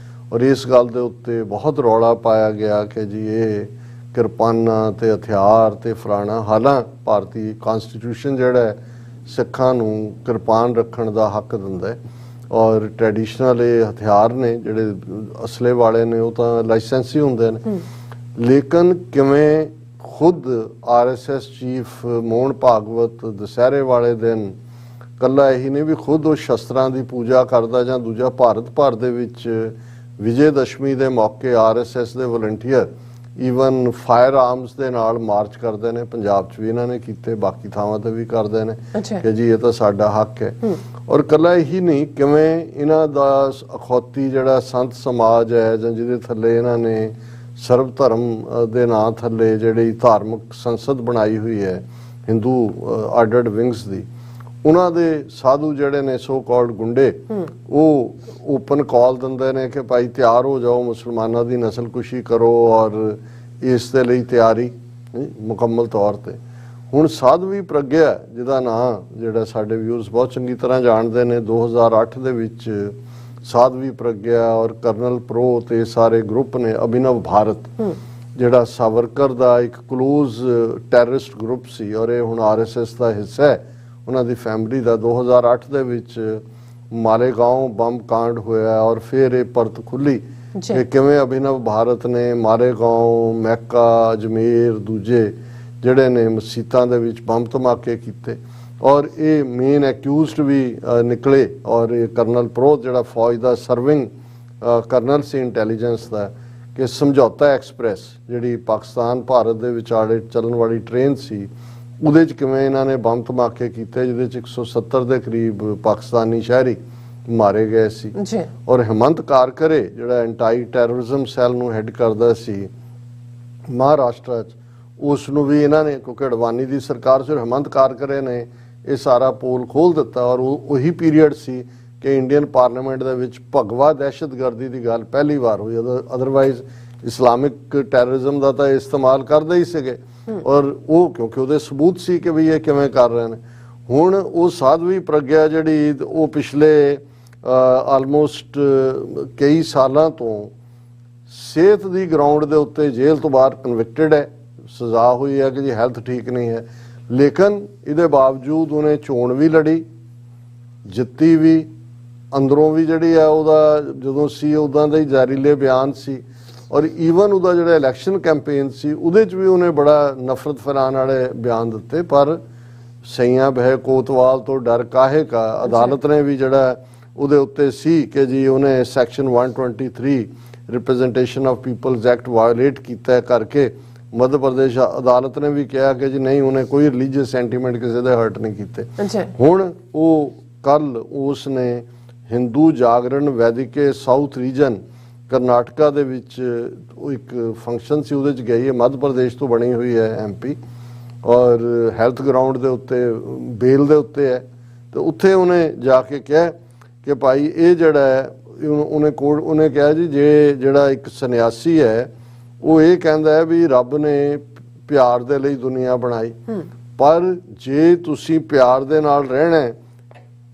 ਔਰ ਇਸ ਗੱਲ ਦੇ ਉੱਤੇ ਬਹੁਤ ਰੌਲਾ ਪਾਇਆ ਗਿਆ ਕਿ ਜੀ ਇਹ ਕਿਰਪਾਨਾਂ ਤੇ ਹਥਿਆਰ ਤੇ ਫਲਾਣਾ। ਹਾਲਾਂ ਭਾਰਤੀ ਕਨਸਟੀਟਿਊਸ਼ਨ ਜਿਹੜਾ ਹੈ ਸਿੱਖਾਂ ਨੂੰ ਕਿਰਪਾਨ ਰੱਖਣ ਦਾ ਹੱਕ ਦਿੰਦਾ ਹੈ, ਔਰ ਟ੍ਰੈਡੀਸ਼ਨਲ ਇਹ ਹਥਿਆਰ ਨੇ ਜਿਹੜੇ ਅਸਲੇ ਵਾਲੇ ਨੇ ਉਹ ਤਾਂ ਲਾਇਸੈਂਸੀ ਹੁੰਦੇ ਨੇ। ਲੇਕਿਨ ਕਿਵੇਂ ਖੁਦ RSS ਚੀਫ ਮੋਹਨ ਭਾਗਵਤ ਦੁਸਹਿਰੇ ਵਾਲੇ ਦਿਨ ਕੱਲਾ ਇਹੀ ਨਹੀਂ ਵੀ ਖੁਦ ਉਹ ਸ਼ਸਤਰਾਂ ਦੀ ਪੂਜਾ ਕਰਦਾ, ਜਾਂ ਦੂਜਾ ਭਾਰਤ ਭਰ ਦੇ ਵਿੱਚ ਵਿਜੇ ਦਸ਼ਮੀ ਦੇ ਮੌਕੇ RSS ਦੇ ਵਲੰਟੀਅਰ ਈਵਨ ਫਾਇਰ ਆਰਮਸ ਦੇ ਨਾਲ ਮਾਰਚ ਕਰਦੇ ਨੇ। ਪੰਜਾਬ 'ਚ ਵੀ ਇਹਨਾਂ ਨੇ ਕੀਤੇ, ਬਾਕੀ ਥਾਵਾਂ ਤੇ ਵੀ ਕਰਦੇ ਨੇ ਕਿ ਜੀ ਇਹ ਤਾਂ ਸਾਡਾ ਹੱਕ ਹੈ। ਔਰ ਕੱਲਾ ਇਹੀ ਨਹੀਂ, ਕਿਵੇਂ ਇਹਨਾਂ ਦਾ ਅਖੌਤੀ ਜਿਹੜਾ ਸੰਤ ਸਮਾਜ ਹੈ, ਜਾਂ ਜਿਹਦੇ ਥੱਲੇ ਇਹਨਾਂ ਨੇ ਸਰਬ ਧਰਮ ਦੇ ਨਾਂ ਥੱਲੇ ਜਿਹੜੀ ਧਾਰਮਿਕ ਸੰਸਦ ਬਣਾਈ ਹੋਈ ਹੈ ਹਿੰਦੂ ਅੱਡ-ਅੱਡ ਵਿੰਗਸ ਦੀ, ਉਹਨਾਂ ਦੇ ਸਾਧੂ ਜਿਹੜੇ ਨੇ ਸੋ ਕਾਲਡ ਗੁੰਡੇ, ਉਹ ਓਪਨ ਕਾਲ ਦਿੰਦੇ ਨੇ ਕਿ ਭਾਈ ਤਿਆਰ ਹੋ ਜਾਓ, ਮੁਸਲਮਾਨਾਂ ਦੀ ਨਸਲਕੁਸ਼ੀ ਕਰੋ, ਔਰ ਇਸ ਦੇ ਲਈ ਤਿਆਰੀ ਮੁਕੰਮਲ ਤੌਰ ਤੇ। ਹੁਣ ਸਾਧਵੀ ਪ੍ਰਗਿਆ ਜਿਹਦਾ ਨਾਂ ਜਿਹੜਾ ਸਾਡੇ ਵਿਊਅਰਸ ਬਹੁਤ ਚੰਗੀ ਤਰ੍ਹਾਂ ਜਾਣਦੇ ਨੇ, 2008 ਦੇ ਵਿੱਚ ਸਾਧਵੀ ਪ੍ਰਗਿਆ ਔਰ ਕਰਨਲ ਪ੍ਰੋ ਤੇ ਸਾਰੇ ਗਰੁੱਪ ਨੇ, ਅਭਿਨਵ ਭਾਰਤ ਜਿਹੜਾ ਸਾਵਰਕਰ ਦਾ ਇੱਕ ਕਲੋਜ਼ ਟੈਰਰਿਸਟ ਗਰੁੱਪ ਸੀ, ਔਰ ਇਹ ਹੁਣ RSS ਦਾ ਹਿੱਸਾ ਹੈ ਉਹਨਾਂ ਦੀ ਫੈਮਿਲੀ ਦਾ। 2008 ਦੇ ਵਿੱਚ ਮਾਲੇਗਾਂਵ ਬੰਬ ਕਾਂਡ ਹੋਇਆ, ਔਰ ਫਿਰ ਇਹ ਪਰਤ ਖੁੱਲੀ ਕਿ ਕਿਵੇਂ ਅਭਿਨਵ ਭਾਰਤ ਨੇ ਮਾਲੇਗਾਂਵ, ਮੈਕਾ, ਅਜਮੇਰ, ਦੂਜੇ ਜਿਹੜੇ ਨੇ ਮਸੀਤਾਂ ਦੇ ਵਿੱਚ ਬੰਬ ਧਮਾਕੇ ਕੀਤੇ, ਔਰ ਇਹ ਮੇਨ ਐਕਿਊਜ਼ਡ ਵੀ ਨਿਕਲੇ। ਔਰ ਇਹ ਕਰਨਲ ਪ੍ਰੋ ਜਿਹੜਾ ਫੌਜ ਦਾ ਸਰਵਿੰਗ ਕਰਨਲ ਸੀ ਇੰਟੈਲੀਜੈਂਸ ਦਾ, ਕਿ ਸਮਝੌਤਾ ਐਕਸਪ੍ਰੈਸ ਜਿਹੜੀ ਪਾਕਿਸਤਾਨ ਭਾਰਤ ਦੇ ਵਿਚਾਲੇ ਚੱਲਣ ਵਾਲੀ ਟ੍ਰੇਨ ਸੀ, ਉਹਦੇ 'ਚ ਕਿਵੇਂ ਇਹਨਾਂ ਨੇ ਬੰਬ ਧਮਾਕੇ ਕੀਤੇ, ਜਿਹਦੇ 'ਚ 170 ਦੇ ਕਰੀਬ ਪਾਕਿਸਤਾਨੀ ਸ਼ਹਿਰੀ ਮਾਰੇ ਗਏ ਸੀ। ਔਰ ਹਿਮੰਤ ਕਾਰਕਰੇ ਜਿਹੜਾ ਐਂਟੀ ਟੈਰਰਿਜ਼ਮ ਸੈੱਲ ਨੂੰ ਹੈਡ ਕਰਦਾ ਸੀ ਮਹਾਰਾਸ਼ਟਰ 'ਚ, ਉਸ ਨੂੰ ਵੀ ਇਹਨਾਂ ਨੇ, ਕਿਉਂਕਿ ਅਡਵਾਨੀ ਦੀ ਸਰਕਾਰ ਸੀ, ਹਿਮੰਤ ਕਾਰਕਰੇ ਨੇ ਇਹ ਸਾਰਾ ਪੋਲ ਖੋਲ ਦਿੱਤਾ। ਔਰ ਉਹੀ ਪੀਰੀਅਡ ਸੀ ਕਿ ਇੰਡੀਅਨ ਪਾਰਲੀਮੈਂਟ ਦੇ ਵਿੱਚ ਭਗਵਾ ਦਹਿਸ਼ਤਗਰਦੀ ਦੀ ਗੱਲ ਪਹਿਲੀ ਵਾਰ ਹੋਈ। ਅਦਰਵਾਈਜ਼ ਇਸਲਾਮਿਕ ਟੈਰਰਿਜ਼ਮ ਦਾ ਤਾਂ ਇਸਤੇਮਾਲ ਕਰਦੇ ਹੀ ਸੀਗੇ, ਔਰ ਉਹ ਕਿਉਂਕਿ ਉਹਦੇ ਸਬੂਤ ਸੀ ਕਿ ਵੀ ਇਹ ਕਿਵੇਂ ਕਰ ਰਹੇ ਨੇ। ਹੁਣ ਉਹ ਸਾਧਵੀ ਪ੍ਰਗਿਆ ਜਿਹੜੀ ਉਹ ਪਿਛਲੇ ਆਲਮੋਸਟ ਕਈ ਸਾਲਾਂ ਤੋਂ ਸਿਹਤ ਦੀ ਗਰਾਊਂਡ ਦੇ ਉੱਤੇ ਜੇਲ੍ਹ ਤੋਂ ਬਾਹਰ ਕਨਵਿਕਟਡ ਹੈ, ਸਜ਼ਾ ਹੋਈ ਹੈ ਕਿ ਜੀ ਹੈਲਥ ਠੀਕ ਨਹੀਂ ਹੈ, ਲੇਕਿਨ ਇਹਦੇ ਬਾਵਜੂਦ ਉਹਨੇ ਚੋਣ ਵੀ ਲੜੀ, ਜਿੱਤੀ ਵੀ, ਅੰਦਰੋਂ ਵੀ ਜਿਹੜੀ ਹੈ ਉਹਦਾ ਜਦੋਂ ਸੀ ਉਦਾਂ ਦਾ ਹੀ ਜ਼ਹਿਰੀਲੇ ਬਿਆਨ ਸੀ। ਔਰ ਈਵਨ ਉਹਦਾ ਜਿਹੜਾ ਇਲੈਕਸ਼ਨ ਕੈਂਪੇਨ ਸੀ ਉਹਦੇ 'ਚ ਵੀ ਉਹਨੇ ਬੜਾ ਨਫ਼ਰਤ ਫੈਲਾਉਣ ਵਾਲੇ ਬਿਆਨ ਦਿੱਤੇ। ਪਰ ਸਈਆਂ ਬਹਿ ਕੋਤਵਾਲ ਤੋਂ ਡਰ ਕਾਹੇ ਕਾ, ਅਦਾਲਤ ਨੇ ਵੀ ਜਿਹੜਾ ਉਹਦੇ ਉੱਤੇ ਸੀ ਕਿ ਜੀ ਉਹਨੇ section 123 representation of peoples act violate ਕੀਤਾ ਕਰਕੇ ਮੱਧ ਪ੍ਰਦੇਸ਼ ਅਦਾਲਤ ਨੇ ਵੀ ਕਿਹਾ ਕਿ ਜੀ ਨਹੀਂ, ਉਹਨੇ ਕੋਈ ਰਿਲੀਜੀਅਸ ਸੈਂਟੀਮੈਂਟ ਕਿਸੇ ਦੇ ਹਰਟ ਨਹੀਂ ਕੀਤੇ। ਹੁਣ ਉਹ ਕੱਲ ਉਸ ਨੇ ਹਿੰਦੂ ਜਾਗਰਣ ਵੈਦਿਕੇ ਸਾਊਥ ਰੀਜਨ ਕਰਨਾਟਕਾ ਦੇ ਵਿੱਚ ਉਹ ਇੱਕ ਫੰਕਸ਼ਨ ਸੀ, ਉਹਦੇ 'ਚ ਗਈ ਹੈ, ਮੱਧ ਪ੍ਰਦੇਸ਼ ਤੋਂ ਬਣੀ ਹੋਈ ਹੈ MP, ਔਰ ਹੈਲਥ ਗਰਾਊਂਡ ਦੇ ਉੱਤੇ ਬੇਲ ਦੇ ਉੱਤੇ ਹੈ। ਤੇ ਉੱਥੇ ਉਹਨੇ ਜਾ ਕੇ ਕਿਹਾ ਕਿ ਭਾਈ ਇਹ ਜਿਹੜਾ ਹੈ ਉਹਨੇ ਕਿਹਾ ਜੀ ਜਿਹੜਾ ਇੱਕ ਸੰਨਿਆਸੀ ਹੈ ਉਹ ਇਹ ਕਹਿੰਦਾ ਹੈ ਵੀ ਰੱਬ ਨੇ ਪਿਆਰ ਦੇ ਲਈ ਦੁਨੀਆ ਬਣਾਈ, ਪਰ ਜੇ ਤੁਸੀਂ ਪਿਆਰ ਦੇ ਨਾਲ ਰਹਿਣਾ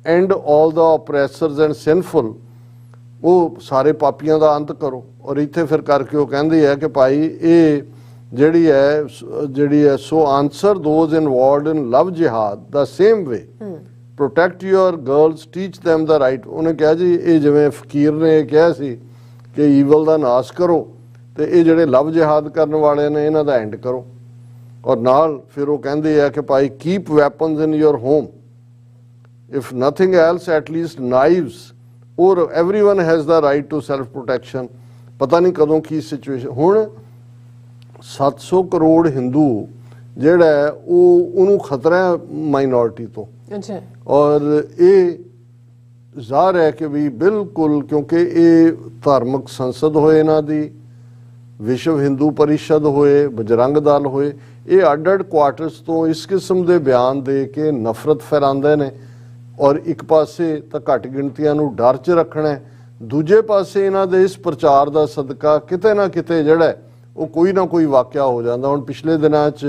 ਐਂਡ ਆਲ ਦਾ ਓਪਰੈਸਰਸ ਐਂਡ ਸਿਨਫੁਲ, ਉਹ ਸਾਰੇ ਪਾਪੀਆਂ ਦਾ ਅੰਤ ਕਰੋ। ਔਰ ਇੱਥੇ ਫਿਰ ਕਰਕੇ ਉਹ ਕਹਿੰਦੀ ਹੈ ਕਿ ਭਾਈ ਇਹ ਜਿਹੜੀ ਹੈ so answer those involved in love jihad the same way, protect your girls, teach them the right. ਉਹਨੇ ਕਿਹਾ ਜੀ ਇਹ ਜਿਵੇਂ ਫਕੀਰ ਨੇ ਇਹ ਕਿਹਾ ਸੀ ਕਿ ਈਵਲ ਦਾ ਨਾਸ਼ ਕਰੋ, ਤੇ ਇਹ ਜਿਹੜੇ ਲਵ ਜਿਹਾਦ ਕਰਨ ਵਾਲੇ ਨੇ ਇਹਨਾਂ ਦਾ ਐਂਡ ਕਰੋ। ਔਰ ਨਾਲ ਫਿਰ ਉਹ ਕਹਿੰਦੇ ਆ ਕਿ ਭਾਈ keep weapons in your home, if nothing else at least knives, or everyone has the right to self protection. ਪਤਾ ਨਹੀਂ ਕਦੋਂ ਕੀ ਸਿਚੁਏਸ਼ਨ। ਹੁਣ 700 ਕਰੋੜ ਹਿੰਦੂ ਜਿਹੜਾ ਹੈ ਉਹਨੂੰ ਖਤਰਾ ਹੈ ਮਾਈਨੋਰਿਟੀ ਤੋਂ। ਔਰ ਇਹ ਜ਼ਾਹਰ ਹੈ ਕਿ ਵੀ ਬਿਲਕੁਲ, ਕਿਉਂਕਿ ਇਹ ਧਾਰਮਿਕ ਸੰਸਦ ਹੋਏ ਇਹਨਾਂ ਦੀ, ਵਿਸ਼ਵ ਹਿੰਦੂ ਪਰਿਸ਼ਦ ਹੋਏ, ਬਜਰੰਗ ਦਲ ਹੋਏ, ਇਹ ਅੱਡ-ਅੱਡ ਕੁਆਟਰਸ ਤੋਂ ਇਸ ਕਿਸਮ ਦੇ ਬਿਆਨ ਦੇ ਕੇ ਨਫ਼ਰਤ ਫੈਲਾਉਂਦੇ ਨੇ। ਔਰ ਇੱਕ ਪਾਸੇ ਤਾਂ ਘੱਟ ਗਿਣਤੀਆਂ ਨੂੰ ਡਰ 'ਚ ਰੱਖਣਾ, ਦੂਜੇ ਪਾਸੇ ਇਹਨਾਂ ਦੇ ਇਸ ਪ੍ਰਚਾਰ ਦਾ ਸਦਕਾ ਕਿਤੇ ਨਾ ਕਿਤੇ ਜਿਹੜਾ ਉਹ ਕੋਈ ਨਾ ਕੋਈ ਵਾਕਿਆ ਹੋ ਜਾਂਦਾ। ਹੁਣ ਪਿਛਲੇ ਦਿਨਾਂ 'ਚ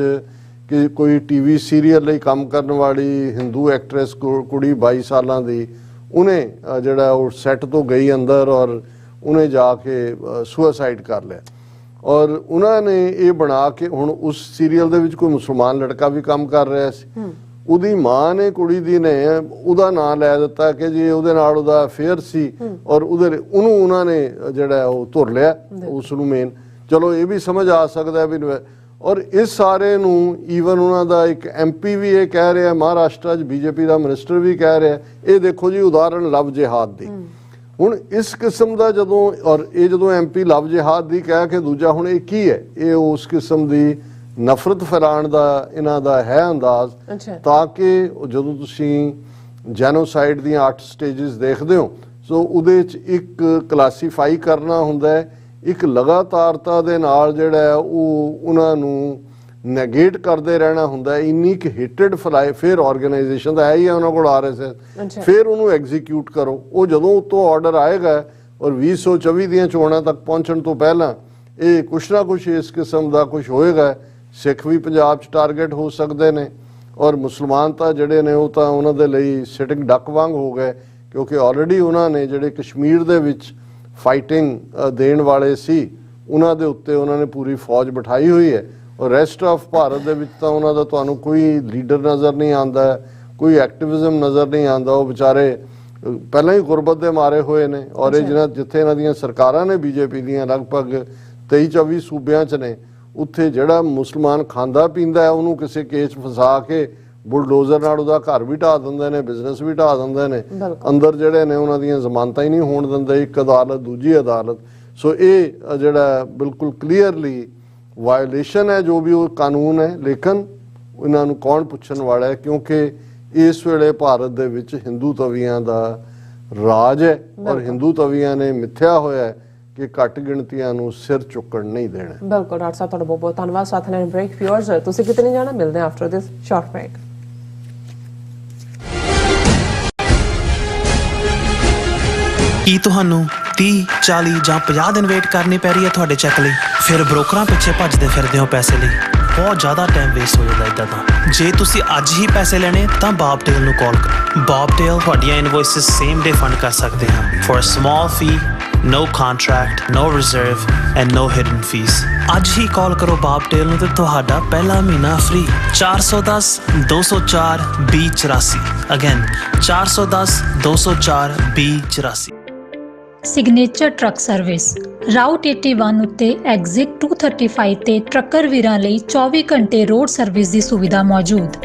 ਕਿ ਕੋਈ TV ਸੀਰੀਅਲ ਲਈ ਕੰਮ ਕਰਨ ਵਾਲੀ ਹਿੰਦੂ ਐਕਟਰੈਸ ਕੁੜੀ 22 ਸਾਲਾਂ ਦੀ, ਉਹਨੇ ਜਿਹੜਾ ਉਹ ਸੈੱਟ ਤੋਂ ਗਈ ਅੰਦਰ ਔਰ ਉਹਨੇ ਜਾ ਕੇ ਸੁਸਾਈਡ ਕਰ ਲਿਆ। ਔਰ ਉਹਨਾਂ ਨੇ ਇਹ ਬਣਾ ਕੇ, ਹੁਣ ਉਸ ਸੀਰੀਅਲ ਦੇ ਵਿੱਚ ਕੋਈ ਮੁਸਲਮਾਨ ਲੜਕਾ ਵੀ ਕੰਮ ਕਰ ਰਿਹਾ ਸੀ, ਉਹਦੀ ਮਾਂ ਨੇ ਕੁੜੀ ਦੀ ਨੇ ਉਹਦਾ ਨਾਂ ਲੈ ਦਿੱਤਾ ਕਿ ਜੀ ਉਹਦੇ ਨਾਲ ਉਹਦਾ ਅਫੇਅਰ ਸੀ, ਔਰ ਉਹਨੂੰ ਉਹਨਾਂ ਨੇ ਜਿਹੜਾ ਉਹ ਧੁਰ ਲਿਆ ਉਸ ਨੂੰ ਮੇਨ। ਚਲੋ ਇਹ ਵੀ ਸਮਝ ਆ ਸਕਦਾ ਵੀ। ਔਰ ਇਸ ਸਾਰੇ ਨੂੰ ਈਵਨ ਉਹਨਾਂ ਦਾ ਇੱਕ MP ਵੀ ਇਹ ਕਹਿ ਰਿਹਾ, ਮਹਾਰਾਸ਼ਟਰ 'ਚ BJP ਦਾ ਮਿਨਿਸਟਰ ਵੀ ਕਹਿ ਰਿਹਾ, ਇਹ ਦੇਖੋ ਜੀ ਉਦਾਹਰਣ ਲਵ ਜਿਹਾਦ ਦੀ। ਹੁਣ ਇਸ ਕਿਸਮ ਦਾ ਜਦੋਂ MP ਲਵ ਜਿਹਾਦ ਦੀ ਕਹਿ ਕੇ ਦੂਜਾ, ਹੁਣ ਇਹ ਕੀ ਹੈ? ਇਹ ਉਸ ਕਿਸਮ ਦੀ ਨਫ਼ਰਤ ਫੈਲਾਉਣ ਦਾ ਇਹਨਾਂ ਦਾ ਹੈ ਅੰਦਾਜ਼, ਤਾਂ ਕਿ ਜਦੋਂ ਤੁਸੀਂ ਜੈਨੋਸਾਈਡ ਦੀਆਂ 8 ਸਟੇਜਸ ਦੇਖਦੇ ਹੋ, ਸੋ ਉਹਦੇ 'ਚ ਇੱਕ ਕਲਾਸੀਫਾਈ ਕਰਨਾ ਹੁੰਦਾ ਹੈ, ਇੱਕ ਲਗਾਤਾਰਤਾ ਦੇ ਨਾਲ ਜਿਹੜਾ ਹੈ ਉਹ ਉਹਨਾਂ ਨੂੰ ਨੈਗੇਟ ਕਰਦੇ ਰਹਿਣਾ ਹੁੰਦਾ ਹੈ। ਇੰਨੀ ਕੁ ਹਿੱਟਡ ਫਲਾਈ, ਫਿਰ ਆਰਗੇਨਾਈਜੇਸ਼ਨ ਦਾ ਹੈ ਹੀ ਹੈ ਉਹਨਾਂ ਕੋਲ RSS, ਫਿਰ ਉਹਨੂੰ ਐਗਜ਼ੀਕਿਊਟ ਕਰੋ। ਉਹ ਜਦੋਂ ਉੱਤੋਂ ਆਰਡਰ ਆਏਗਾ ਔਰ 2024 ਦੀਆਂ ਚੋਣਾਂ ਤੱਕ ਪਹੁੰਚਣ ਤੋਂ ਪਹਿਲਾਂ ਇਹ ਕੁਛ ਨਾ ਕੁਛ ਇਸ ਕਿਸਮ ਦਾ ਕੁਛ ਹੋਏਗਾ। ਸਿੱਖ ਵੀ ਪੰਜਾਬ 'ਚ ਟਾਰਗੇਟ ਹੋ ਸਕਦੇ ਨੇ, ਔਰ ਮੁਸਲਮਾਨ ਤਾਂ ਜਿਹੜੇ ਨੇ ਉਹ ਤਾਂ ਉਹਨਾਂ ਦੇ ਲਈ ਸਿਟਿੰਗ ਡੱਕ ਵਾਂਗ ਹੋ ਗਏ, ਕਿਉਂਕਿ ਆਲਰੇਡੀ ਉਹਨਾਂ ਨੇ ਜਿਹੜੇ ਕਸ਼ਮੀਰ ਦੇ ਵਿੱਚ ਫਾਈਟਿੰਗ ਦੇਣ ਵਾਲੇ ਸੀ ਉਹਨਾਂ ਦੇ ਉੱਤੇ ਉਹਨਾਂ ਨੇ ਪੂਰੀ ਫੌਜ ਬਿਠਾਈ ਹੋਈ ਹੈ। ਔਰ ਰੈਸਟ ਆਫ ਭਾਰਤ ਦੇ ਵਿੱਚ ਤਾਂ ਉਹਨਾਂ ਦਾ ਤੁਹਾਨੂੰ ਕੋਈ ਲੀਡਰ ਨਜ਼ਰ ਨਹੀਂ ਆਉਂਦਾ, ਕੋਈ ਐਕਟਿਵਿਜ਼ਮ ਨਜ਼ਰ ਨਹੀਂ ਆਉਂਦਾ। ਉਹ ਵਿਚਾਰੇ ਪਹਿਲਾਂ ਹੀ ਗੁਰਬਤ ਦੇ ਮਾਰੇ ਹੋਏ ਨੇ। ਔਰ ਇਹ ਜਿੱਥੇ ਇਹਨਾਂ ਦੀਆਂ ਸਰਕਾਰਾਂ ਨੇ BJP ਦੀਆਂ ਲਗਭਗ 23-24 ਸੂਬਿਆਂ 'ਚ ਨੇ, ਉੱਥੇ ਜਿਹੜਾ ਮੁਸਲਮਾਨ ਖਾਂਦਾ ਪੀਂਦਾ ਹੈ ਉਹਨੂੰ ਕਿਸੇ ਕੇਸ ਫਸਾ ਕੇ ਬੁਲਡੋਜ਼ਰ ਨਾਲ ਉਹਦਾ ਘਰ ਵੀ ਢਾਹ ਦਿੰਦੇ ਨੇ, ਬਿਜ਼ਨਸ ਵੀ ਢਾਹ ਦਿੰਦੇ ਨੇ, ਅੰਦਰ ਜਿਹੜੇ ਨੇ ਉਹਨਾਂ ਦੀਆਂ ਜ਼ਮਾਨਤਾਂ ਹੀ ਨਹੀਂ ਹੋਣ ਦਿੰਦੇ, ਇੱਕ ਅਦਾਲਤ ਦੂਜੀ ਅਦਾਲਤ। ਸੋ ਇਹ ਜਿਹੜਾ ਬਿਲਕੁਲ ਕਲੀਅਰਲੀ ਵਾਇਓਲੇਸ਼ਨ ਹੈ ਜੋ ਵੀ ਉਹ ਕਾਨੂੰਨ ਹੈ। ਲੇਕਿਨ ਇਹਨਾਂ ਨੂੰ ਕੌਣ ਪੁੱਛਣ ਵਾਲਾ ਹੈ, ਕਿਉਂਕਿ ਇਸ ਵੇਲੇ ਭਾਰਤ ਦੇ ਵਿੱਚ ਹਿੰਦੂ ਤਵੀਆਂ ਦਾ ਰਾਜ ਹੈ, ਔਰ ਹਿੰਦੂ ਤਵੀਆਂ ਨੇ ਮਿੱਥਿਆ ਹੋਇਆ ਹੈ ਕਿ ਘੱਟ ਗਿਣਤੀਆਂ ਨੂੰ ਸਿਰ ਚੁੱਕਣ ਨਹੀਂ ਦੇਣਾ। ਬਿਲਕੁਲ ਡਾਕਟਰ ਸਾਹਿਬ, ਤੁਹਾਡਾ ਬਹੁਤ ਬਹੁਤ ਧੰਨਵਾਦ। ਸਾਥ ਨਾਲ ਬ੍ਰੇਕ ਵਿਊਅਰਸ, ਤੁਸੀਂ ਕਿਤੇ ਨਹੀਂ ਜਾਣਾ, ਮਿਲਦੇ ਹਾਂ ਆਫਟਰ ਦਿਸ ਸ਼ਾਰਟ ਬ੍ਰੇਕ। ਕੀ ਤੁਹਾਨੂੰ 30, 40 ਜਾਂ 50 ਦਿਨ ਵੇਟ ਕਰਨੀ ਪੈ ਰਹੀ ਹੈ ਤੁਹਾਡੇ ਚੈੱਕ ਲਈ? ਫਿਰ ਬ੍ਰੋਕਰਾਂ ਪਿੱਛੇ ਭੱਜਦੇ ਫਿਰਦੇ ਹੋ ਪੈਸੇ ਲਈ, ਬਹੁਤ ਜ਼ਿਆਦਾ ਟਾਈਮ ਵੇਸਟ ਹੋ ਜਾਂਦਾ ਇੱਦਾਂ ਤਾਂ। ਜੇ ਤੁਸੀਂ ਅੱਜ ਹੀ ਪੈਸੇ ਲੈਣੇ ਤਾਂ ਬੌਬਟੇਲ ਨੂੰ ਕਾਲ ਕਰੋ। ਬੌਬਟੇਲ ਤੁਹਾਡੀਆਂ ਇਨਵੋਇਸਿਸ ਸੇਮ ਡੇ ਫੰਡ ਕਰ ਸਕਦੇ ਹਨ for a small fee, no contract, no reserve and no hidden fees। ਅੱਜ ਹੀ ਕਾਲ ਕਰੋ ਬੌਬਟੇਲ ਨੂੰ ਤੇ ਤੁਹਾਡਾ ਪਹਿਲਾ ਮਹੀਨਾ free. 410 204 2084। Again 410 204 2084। Signature Truck Service, route 81 ਉੱਤੇ ਐਗਜ਼ਿਟ 235 ਤੇ ਟਰੱਕਰ ਵੀਰਾਂ ਲਈ 24 ਘੰਟੇ ਰੋਡ ਸਰਵਿਸ ਦੀ ਸੁਵਿਧਾ ਮੌਜੂਦ।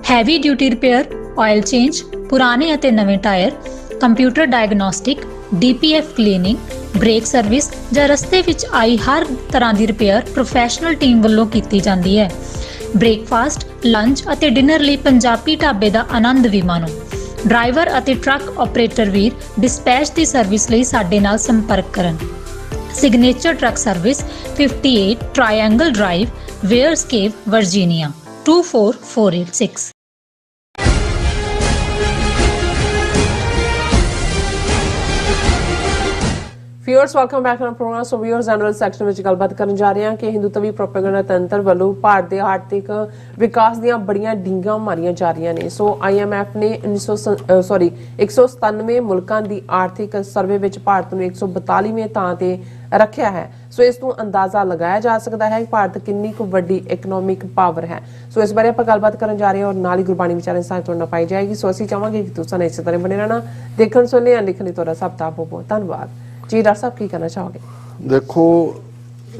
Heavy duty repair, oil change, ਪੁਰਾਣੇ ਅਤੇ ਨਵੇਂ tyre, computer diagnostic, DPF cleaning, brake service ਜਾਂ ਰਸਤੇ ਵਿੱਚ ਆਈ ਹਰ ਤਰ੍ਹਾਂ ਦੀ ਰਿਪੇਅਰ ਪ੍ਰੋਫੈਸ਼ਨਲ ਟੀਮ ਵੱਲੋਂ ਕੀਤੀ ਜਾਂਦੀ ਹੈ। ਬ੍ਰੇਕਫਾਸਟ, ਲੰਚ ਅਤੇ ਡਿਨਰ ਲਈ ਪੰਜਾਬੀ ਢਾਬੇ ਦਾ ਆਨੰਦ ਵੀ ਮਾਣੋ। ਡਰਾਈਵਰ ਅਤੇ ਟਰੱਕ ਆਪਰੇਟਰ ਵੀਰ ਡਿਸਪੈਚ ਦੀ ਸਰਵਿਸ ਲਈ ਸਾਡੇ ਨਾਲ ਸੰਪਰਕ ਕਰਨ। Signature truck service 58 triangle drive, Weyers Cave, Virginia 24486। Viewers welcome back to program. So viewers general section ਵਿੱਚ ਗੱਲਬਾਤ ਕਰਨ ਜਾ ਰਹੇ ਹਾਂ ਕਿ ਹਿੰਦੂਤਵੀ ਪ੍ਰੋਪੇਗੈਂਡਾ ਤੰਤਰ ਵੱਲੋਂ ਭਾਰਤ ਦੇ ਆਰਥਿਕ ਵਿਕਾਸ ਦੀਆਂ ਬੜੀਆਂ ਡੀਂਗਾਂ ਮਾਰੀਆਂ ਜਾ ਰਹੀਆਂ ਨੇ। ਸੋ IMF ਨੇ 197 ਮੁਲਕਾਂ ਦੀ ਆਰਥਿਕ ਸਰਵੇ ਵਿੱਚ ਭਾਰਤ ਨੂੰ 142ਵੇਂ ਥਾਂ ਤੇ ਰੱਖਿਆ ਹੈ। ਸੋ ਇਸ ਤੋਂ ਅੰਦਾਜ਼ਾ ਲਗਾਇਆ ਜਾ ਸਕਦਾ ਹੈ ਕਿ ਭਾਰਤ ਕਿੰਨੀ ਕੁ ਵੱਡੀ ਇਕਨੋਮਿਕ ਪਾਵਰ ਹੈ। ਸੋ ਇਸ ਬਾਰੇ ਆਪਾਂ ਗੱਲਬਾਤ ਕਰਨ ਜਾ ਰਹੇ ਹਾਂ ਔਰ ਨਾਲ ਹੀ ਗੁਰਬਾਣੀ ਵਿਚਾਰਾਂ ਸਾਥ ਤੁਹਾਡੇ ਨਾਲ ਪਾਈ ਜਾਏਗੀ। ਸੋ ਅਸੀਂ ਚਾਹਾਂਗੇ ਕਿ ਤੁਸੀਂ ਇਸੇ ਤਰ੍ਹਾਂ ਬਣੇ ਰਹਿਣਾ। ਦੇਖਣ ਸੁਣਨੇ ਜਾਂ ਲਿਖਣ ਲਈ ਤੁਹਾਡਾ ਸਭ ਦਾ ਬਹੁਤ ਧੰਨਵਾਦ ਜੀ। ਡਾਕਟਰ ਸਾਹਿਬ ਕੀ ਕਹਿਣਾ ਚਾਹੋਗੇ? ਦੇਖੋ,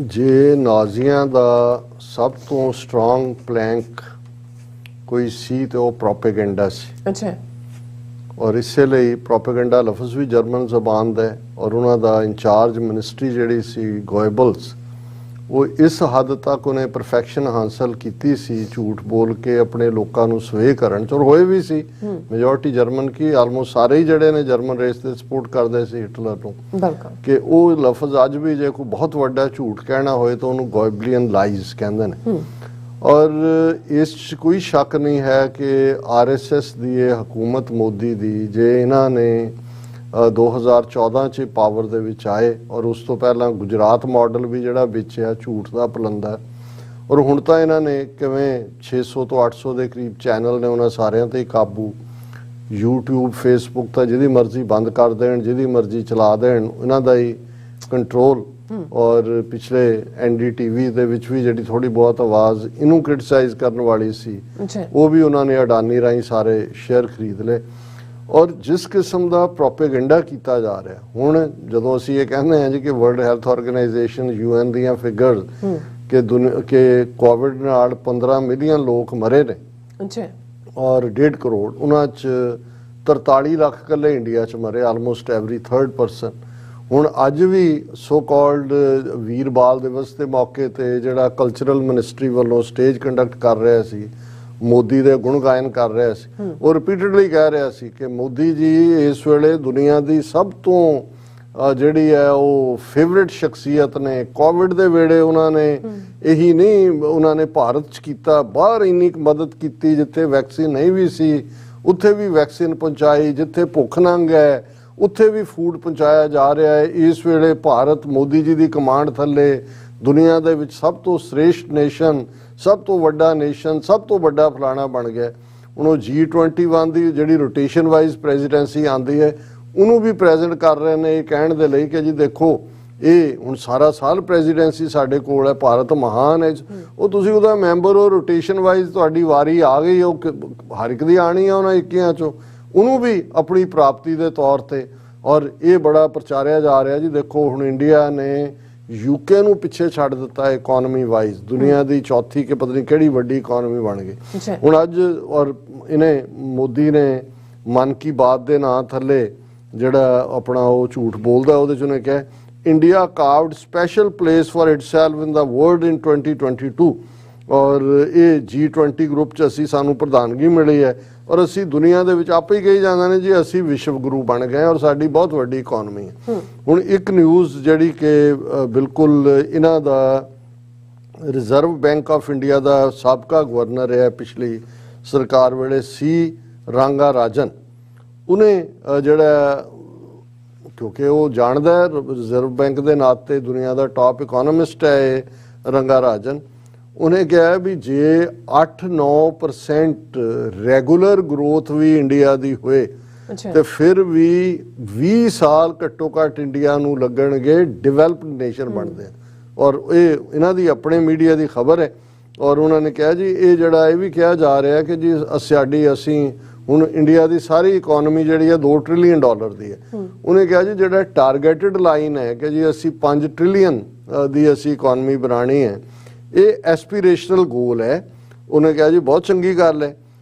ਜੇ ਨਾਜ਼ੀਆਂ ਦਾ ਸਭ ਤੋਂ ਸਟਰੋਂਗ ਪਲੈਂਕ ਕੋਈ ਸੀ ਤੇ ਉਹ ਪ੍ਰੋਪੇਗੈਂਡਾ ਸੀ। ਅੱਛਾ। ਔਰ ਇਸੇ ਲਈ ਪ੍ਰੋਪੇਗੈਂਡਾ ਲਫ਼ਜ਼ ਵੀ ਜਰਮਨ ਜ਼ਬਾਨ ਦਾ ਹੈ ਔਰ ਉਹਨਾਂ ਦਾ ਇੰਚਾਰਜ ਮਿਨਿਸਟਰੀ ਜਿਹੜੀ ਸੀ ਗੋਇਬਲਸ, ਉਹ ਇਸ ਹੱਦ ਤੱਕ ਉਹਨੇ ਪਰਫੈਕਸ਼ਨ ਹਾਸਲ ਕੀਤੀ ਸੀ ਝੂਠ ਬੋਲ ਕੇ ਆਪਣੇ ਲੋਕਾਂ ਨੂੰ ਸਵੇ ਕਰਨ ਚ, ਔਰ ਹੋਏ ਵੀ ਸੀ। ਮੈਜੋਰਟੀ ਜਰਮਨ ਕੀ ਆਲਮੋਸਟ ਸਾਰੇ ਹੀ ਜਿਹੜੇ ਨੇ ਜਰਮਨ ਰੇਸ ਤੇ ਸਪੋਰਟ ਕਰਦੇ ਸੀ ਹਿਟਲਰ ਨੂੰ, ਕਿ ਉਹ ਲਫ਼ਜ਼ ਅੱਜ ਵੀ ਜੇ ਕੋਈ ਬਹੁਤ ਵੱਡਾ ਝੂਠ ਕਹਿਣਾ ਹੋਏ ਤਾਂ ਉਹਨੂੰ ਗੋਇਬਲੀਅਨ ਲਾਈਜ਼ ਕਹਿੰਦੇ ਨੇ। ਔਰ ਇਸ 'ਚ ਕੋਈ ਸ਼ੱਕ ਨਹੀਂ ਹੈ ਕਿ RSS ਦੀ ਇਹ ਹਕੂਮਤ ਮੋਦੀ ਦੀ, ਜੇ ਇਹਨਾਂ ਨੇ 2014 'ਚ ਪਾਵਰ ਦੇ ਵਿੱਚ ਆਏ ਔਰ ਉਸ ਤੋਂ ਪਹਿਲਾਂ ਗੁਜਰਾਤ ਮਾਡਲ ਵੀ ਜਿਹੜਾ ਵੇਚਿਆ ਝੂਠ ਦਾ ਪਲੰਦਾ, ਔਰ ਹੁਣ ਤਾਂ ਇਹਨਾਂ ਨੇ ਕਿਵੇਂ 600 ਤੋਂ 800 ਦੇ ਕਰੀਬ ਚੈਨਲ ਨੇ, ਉਹਨਾਂ ਸਾਰਿਆਂ ਤੇ ਕਾਬੂ। YouTube, Facebook ਤਾਂ ਜਿਹਦੀ ਮਰਜ਼ੀ ਬੰਦ ਕਰ ਦੇਣ, ਜਿਹਦੀ ਮਰਜ਼ੀ ਚਲਾ ਦੇਣ, ਇਹਨਾਂ ਦਾ ਹੀ ਕੰਟਰੋਲ। ਔਰ ਪਿਛਲੇ NDTV ਦੇ ਵਿੱਚ ਵੀ ਜਿਹੜੀ ਥੋੜੀ ਬਹੁਤ ਆਵਾਜ਼ ਇਹਨੂੰ ਕ੍ਰਿਟਿਸਾਈਜ਼ ਕਰਨ ਵਾਲੀ ਸੀ, ਉਹ ਵੀ ਉਹਨਾਂ ਨੇ ਅਡਾਨੀ ਰਾਹੀਂ ਸਾਰੇ ਸ਼ੇਅਰ ਖਰੀਦ ਲਏ। ਔਰ ਜਿਸ ਕਿਸਮ ਦਾ ਪ੍ਰੋਪੇਗੈਂਡਾ ਕੀਤਾ ਜਾ ਰਿਹਾ ਹੁਣ, ਜਦੋਂ ਅਸੀਂ ਇਹ ਕਹਿੰਦੇ ਹਾਂ ਜੀ ਕਿ ਵਰਲਡ ਹੈਲਥ ਆਰਗੇਨਾਈਜੇਸ਼ਨ UN ਦੀਆਂ ਫਿਗਰਸ ਕਿ ਕੋਵਿਡ ਨਾਲ 15 ਮਿਲੀਅਨ ਲੋਕ ਮਰੇ ਨੇ ਔਰ 1.5 ਕਰੋੜ, ਉਹਨਾਂ 'ਚ 43 ਲੱਖ ਇਕੱਲੇ ਇੰਡੀਆ 'ਚ ਮਰੇ, ਆਲਮੋਸਟ ਐਵਰੀ ਥਰਡ ਪਰਸਨ। ਹੁਣ ਅੱਜ ਵੀ ਸੋ ਕਾਲਡ ਵੀਰ ਬਾਲ ਦਿਵਸ ਦੇ ਮੌਕੇ ਤੇ ਜਿਹੜਾ ਕਲਚਰਲ ਮਿਨਿਸਟਰੀ ਵੱਲੋਂ ਸਟੇਜ ਕੰਡਕਟ ਕਰ ਰਿਹਾ ਸੀ, ਮੋਦੀ ਦੇ ਗੁਣ ਗਾਇਨ ਕਰ ਰਿਹਾ ਸੀ, ਉਹ ਰਿਪੀਟਡਲੀ ਕਹਿ ਰਿਹਾ ਸੀ ਕਿ ਮੋਦੀ ਜੀ ਇਸ ਵੇਲੇ ਦੁਨੀਆ ਦੀ ਸਭ ਤੋਂ ਜਿਹੜੀ ਹੈ ਉਹ ਫੇਵਰਿਟ ਸ਼ਖਸੀਅਤ ਨੇ। ਕੋਵਿਡ ਦੇ ਵੇਲੇ ਉਹਨਾਂ ਨੇ ਇਹੀ ਨਹੀਂ, ਉਹਨਾਂ ਨੇ ਭਾਰਤ 'ਚ ਕੀਤਾ, ਬਾਹਰ ਇੰਨੀ ਮਦਦ ਕੀਤੀ, ਜਿੱਥੇ ਵੈਕਸੀਨ ਨਹੀਂ ਵੀ ਸੀ ਉੱਥੇ ਵੀ ਵੈਕਸੀਨ ਪਹੁੰਚਾਈ, ਜਿੱਥੇ ਭੁੱਖ ਨੰਗ ਹੈ ਉੱਥੇ ਵੀ ਫੂਡ ਪਹੁੰਚਾਇਆ ਜਾ ਰਿਹਾ ਹੈ। ਇਸ ਵੇਲੇ ਭਾਰਤ ਮੋਦੀ ਜੀ ਦੀ ਕਮਾਂਡ ਥੱਲੇ ਦੁਨੀਆ ਦੇ ਵਿੱਚ ਸਭ ਤੋਂ ਸ੍ਰੇਸ਼ਟ ਨੇਸ਼ਨ, ਸਭ ਤੋਂ ਵੱਡਾ ਨੇਸ਼ਨ, ਸਭ ਤੋਂ ਵੱਡਾ ਫਲਾਣਾ ਬਣ ਗਿਆ। ਹੁਣ ਉਹ G21 ਦੀ ਜਿਹੜੀ ਰੋਟੇਸ਼ਨ ਵਾਈਜ਼ ਪ੍ਰੈਜ਼ੀਡੈਂਸੀ ਆਉਂਦੀ ਹੈ ਉਹਨੂੰ ਵੀ ਪ੍ਰੈਜ਼ੈਂਟ ਕਰ ਰਹੇ ਨੇ, ਇਹ ਕਹਿਣ ਦੇ ਲਈ ਕਿ ਜੀ ਦੇਖੋ ਇਹ ਹੁਣ ਸਾਰਾ ਸਾਲ ਪ੍ਰੈਜ਼ੀਡੈਂਸੀ ਸਾਡੇ ਕੋਲ ਹੈ, ਭਾਰਤ ਮਹਾਨ ਹੈ। ਉਹ ਤੁਸੀਂ ਉਹਦਾ ਮੈਂਬਰ ਹੋ, ਰੋਟੇਸ਼ਨ ਵਾਈਜ਼ ਤੁਹਾਡੀ ਵਾਰੀ ਆ ਗਈ, ਉਹ ਹਰ ਇੱਕ ਦੀ ਆਣੀ ਆ ਉਹਨਾਂ 21 ਚੋਂ, ਉਹਨੂੰ ਵੀ ਆਪਣੀ ਪ੍ਰਾਪਤੀ ਦੇ ਤੌਰ ਤੇ। ਔਰ ਇਹ ਬੜਾ ਪ੍ਰਚਾਰਿਆ ਜਾ ਰਿਹਾ ਜੀ। ਦੇਖੋ ਹੁਣ ਇੰਡੀਆ ਨੇ UK ਨੂੰ ਪਿੱਛੇ ਛੱਡ ਦਿੱਤਾ ਇਕਨੋਮੀ ਵਾਈਜ਼, ਦੁਨੀਆ ਦੀ ਚੌਥੀ ਕਿ ਪਤਾ ਨਹੀਂ ਕਿਹੜੀ ਵੱਡੀ ਇਕਨੋਮੀ ਬਣ ਗਈ ਹੁਣ ਅੱਜ। ਔਰ ਇਹਨੇ ਮੋਦੀ ਨੇ ਮਨ ਕੀ ਬਾਤ ਦੇ ਨਾਂ ਥੱਲੇ ਜਿਹੜਾ ਆਪਣਾ ਉਹ ਝੂਠ ਬੋਲਦਾ, ਉਹਦੇ 'ਚ ਉਹਨੇ ਕਿਹਾ India carved special place for itself in the world in 2022। ਔਰ ਇਹ G20 ਗਰੁੱਪ 'ਚ ਅਸੀਂ ਸਾਨੂੰ ਪ੍ਰਧਾਨਗੀ ਮਿਲੀ ਹੈ ਔਰ ਅਸੀਂ ਦੁਨੀਆ ਦੇ ਵਿੱਚ ਆਪੇ ਹੀ ਕਹੀ ਜਾਂਦੇ ਨੇ ਜੀ ਅਸੀਂ ਵਿਸ਼ਵ ਗੁਰੂ ਬਣ ਗਏ ਔਰ ਸਾਡੀ ਬਹੁਤ ਵੱਡੀ ਇਕਨੋਮੀ ਹੈ। ਹੁਣ ਇੱਕ ਨਿਊਜ਼ ਜਿਹੜੀ ਕਿ ਬਿਲਕੁਲ ਇਹਨਾਂ ਦਾ ਰਿਜ਼ਰਵ ਬੈਂਕ ਆਫ ਇੰਡੀਆ ਦਾ ਸਾਬਕਾ ਗਵਰਨਰ ਹੈ ਪਿਛਲੀ ਸਰਕਾਰ ਵੇਲੇ, ਸੀ ਰਾਂਗਾ ਰਾਜਨ, ਉਹਨੇ ਜਿਹੜਾ, ਕਿਉਂਕਿ ਉਹ ਜਾਣਦਾ ਹੈ ਰਿਜ਼ਰਵ ਬੈਂਕ ਦੇ ਨਾਤੇ ਦੁਨੀਆ ਦਾ ਟਾਪ ਇਕਨੋਮਿਸਟ ਹੈ ਰਾਂਗਾ ਰਾਜਨ, ਉਹਨੇ ਕਿਹਾ ਵੀ ਜੇ 8-9% ਰੈਗੂਲਰ ਗਰੋਥ ਵੀ ਇੰਡੀਆ ਦੀ ਹੋਏ ਤੇ ਫਿਰ ਵੀ 20 ਸਾਲ ਘੱਟੋ ਘੱਟ ਇੰਡੀਆ ਨੂੰ ਲੱਗਣਗੇ ਡਿਵੈਲਪਡ ਨੇਸ਼ਨ ਬਣਦੇ। ਔਰ ਇਹ ਇਹਨਾਂ ਦੀ ਆਪਣੇ ਮੀਡੀਆ ਦੀ ਖਬਰ ਹੈ। ਔਰ ਉਹਨਾਂ ਨੇ ਕਿਹਾ ਜੀ ਇਹ ਜਿਹੜਾ ਇਹ ਵੀ ਕਿਹਾ ਜਾ ਰਿਹਾ ਕਿ ਜੀ ਅਸੀਂ ਹੁਣ ਇੰਡੀਆ ਦੀ ਸਾਰੀ ਇਕਨੋਮੀ ਜਿਹੜੀ ਹੈ $2 ਟ੍ਰਿਲੀਅਨ ਦੀ ਹੈ। ਉਹਨੇ ਕਿਹਾ ਜੀ ਜਿਹੜਾ ਟਾਰਗੇਟਡ ਲਾਈਨ ਹੈ ਕਿ ਜੀ ਅਸੀਂ 5 ਟ੍ਰਿਲੀਅਨ ਦੀ ਅਸੀਂ ਇਕਨੋਮੀ ਬਣਾਣੀ ਹੈ, ਇਹ ਐਸਪੀਰੇਸ਼ਨਲ ਗੋਲ ਹੈ। ਉਹਨੇ ਕਿਹਾ ਜੀ ਬਹੁਤ ਚੰਗੀ ਗੱਲ ਹੈ,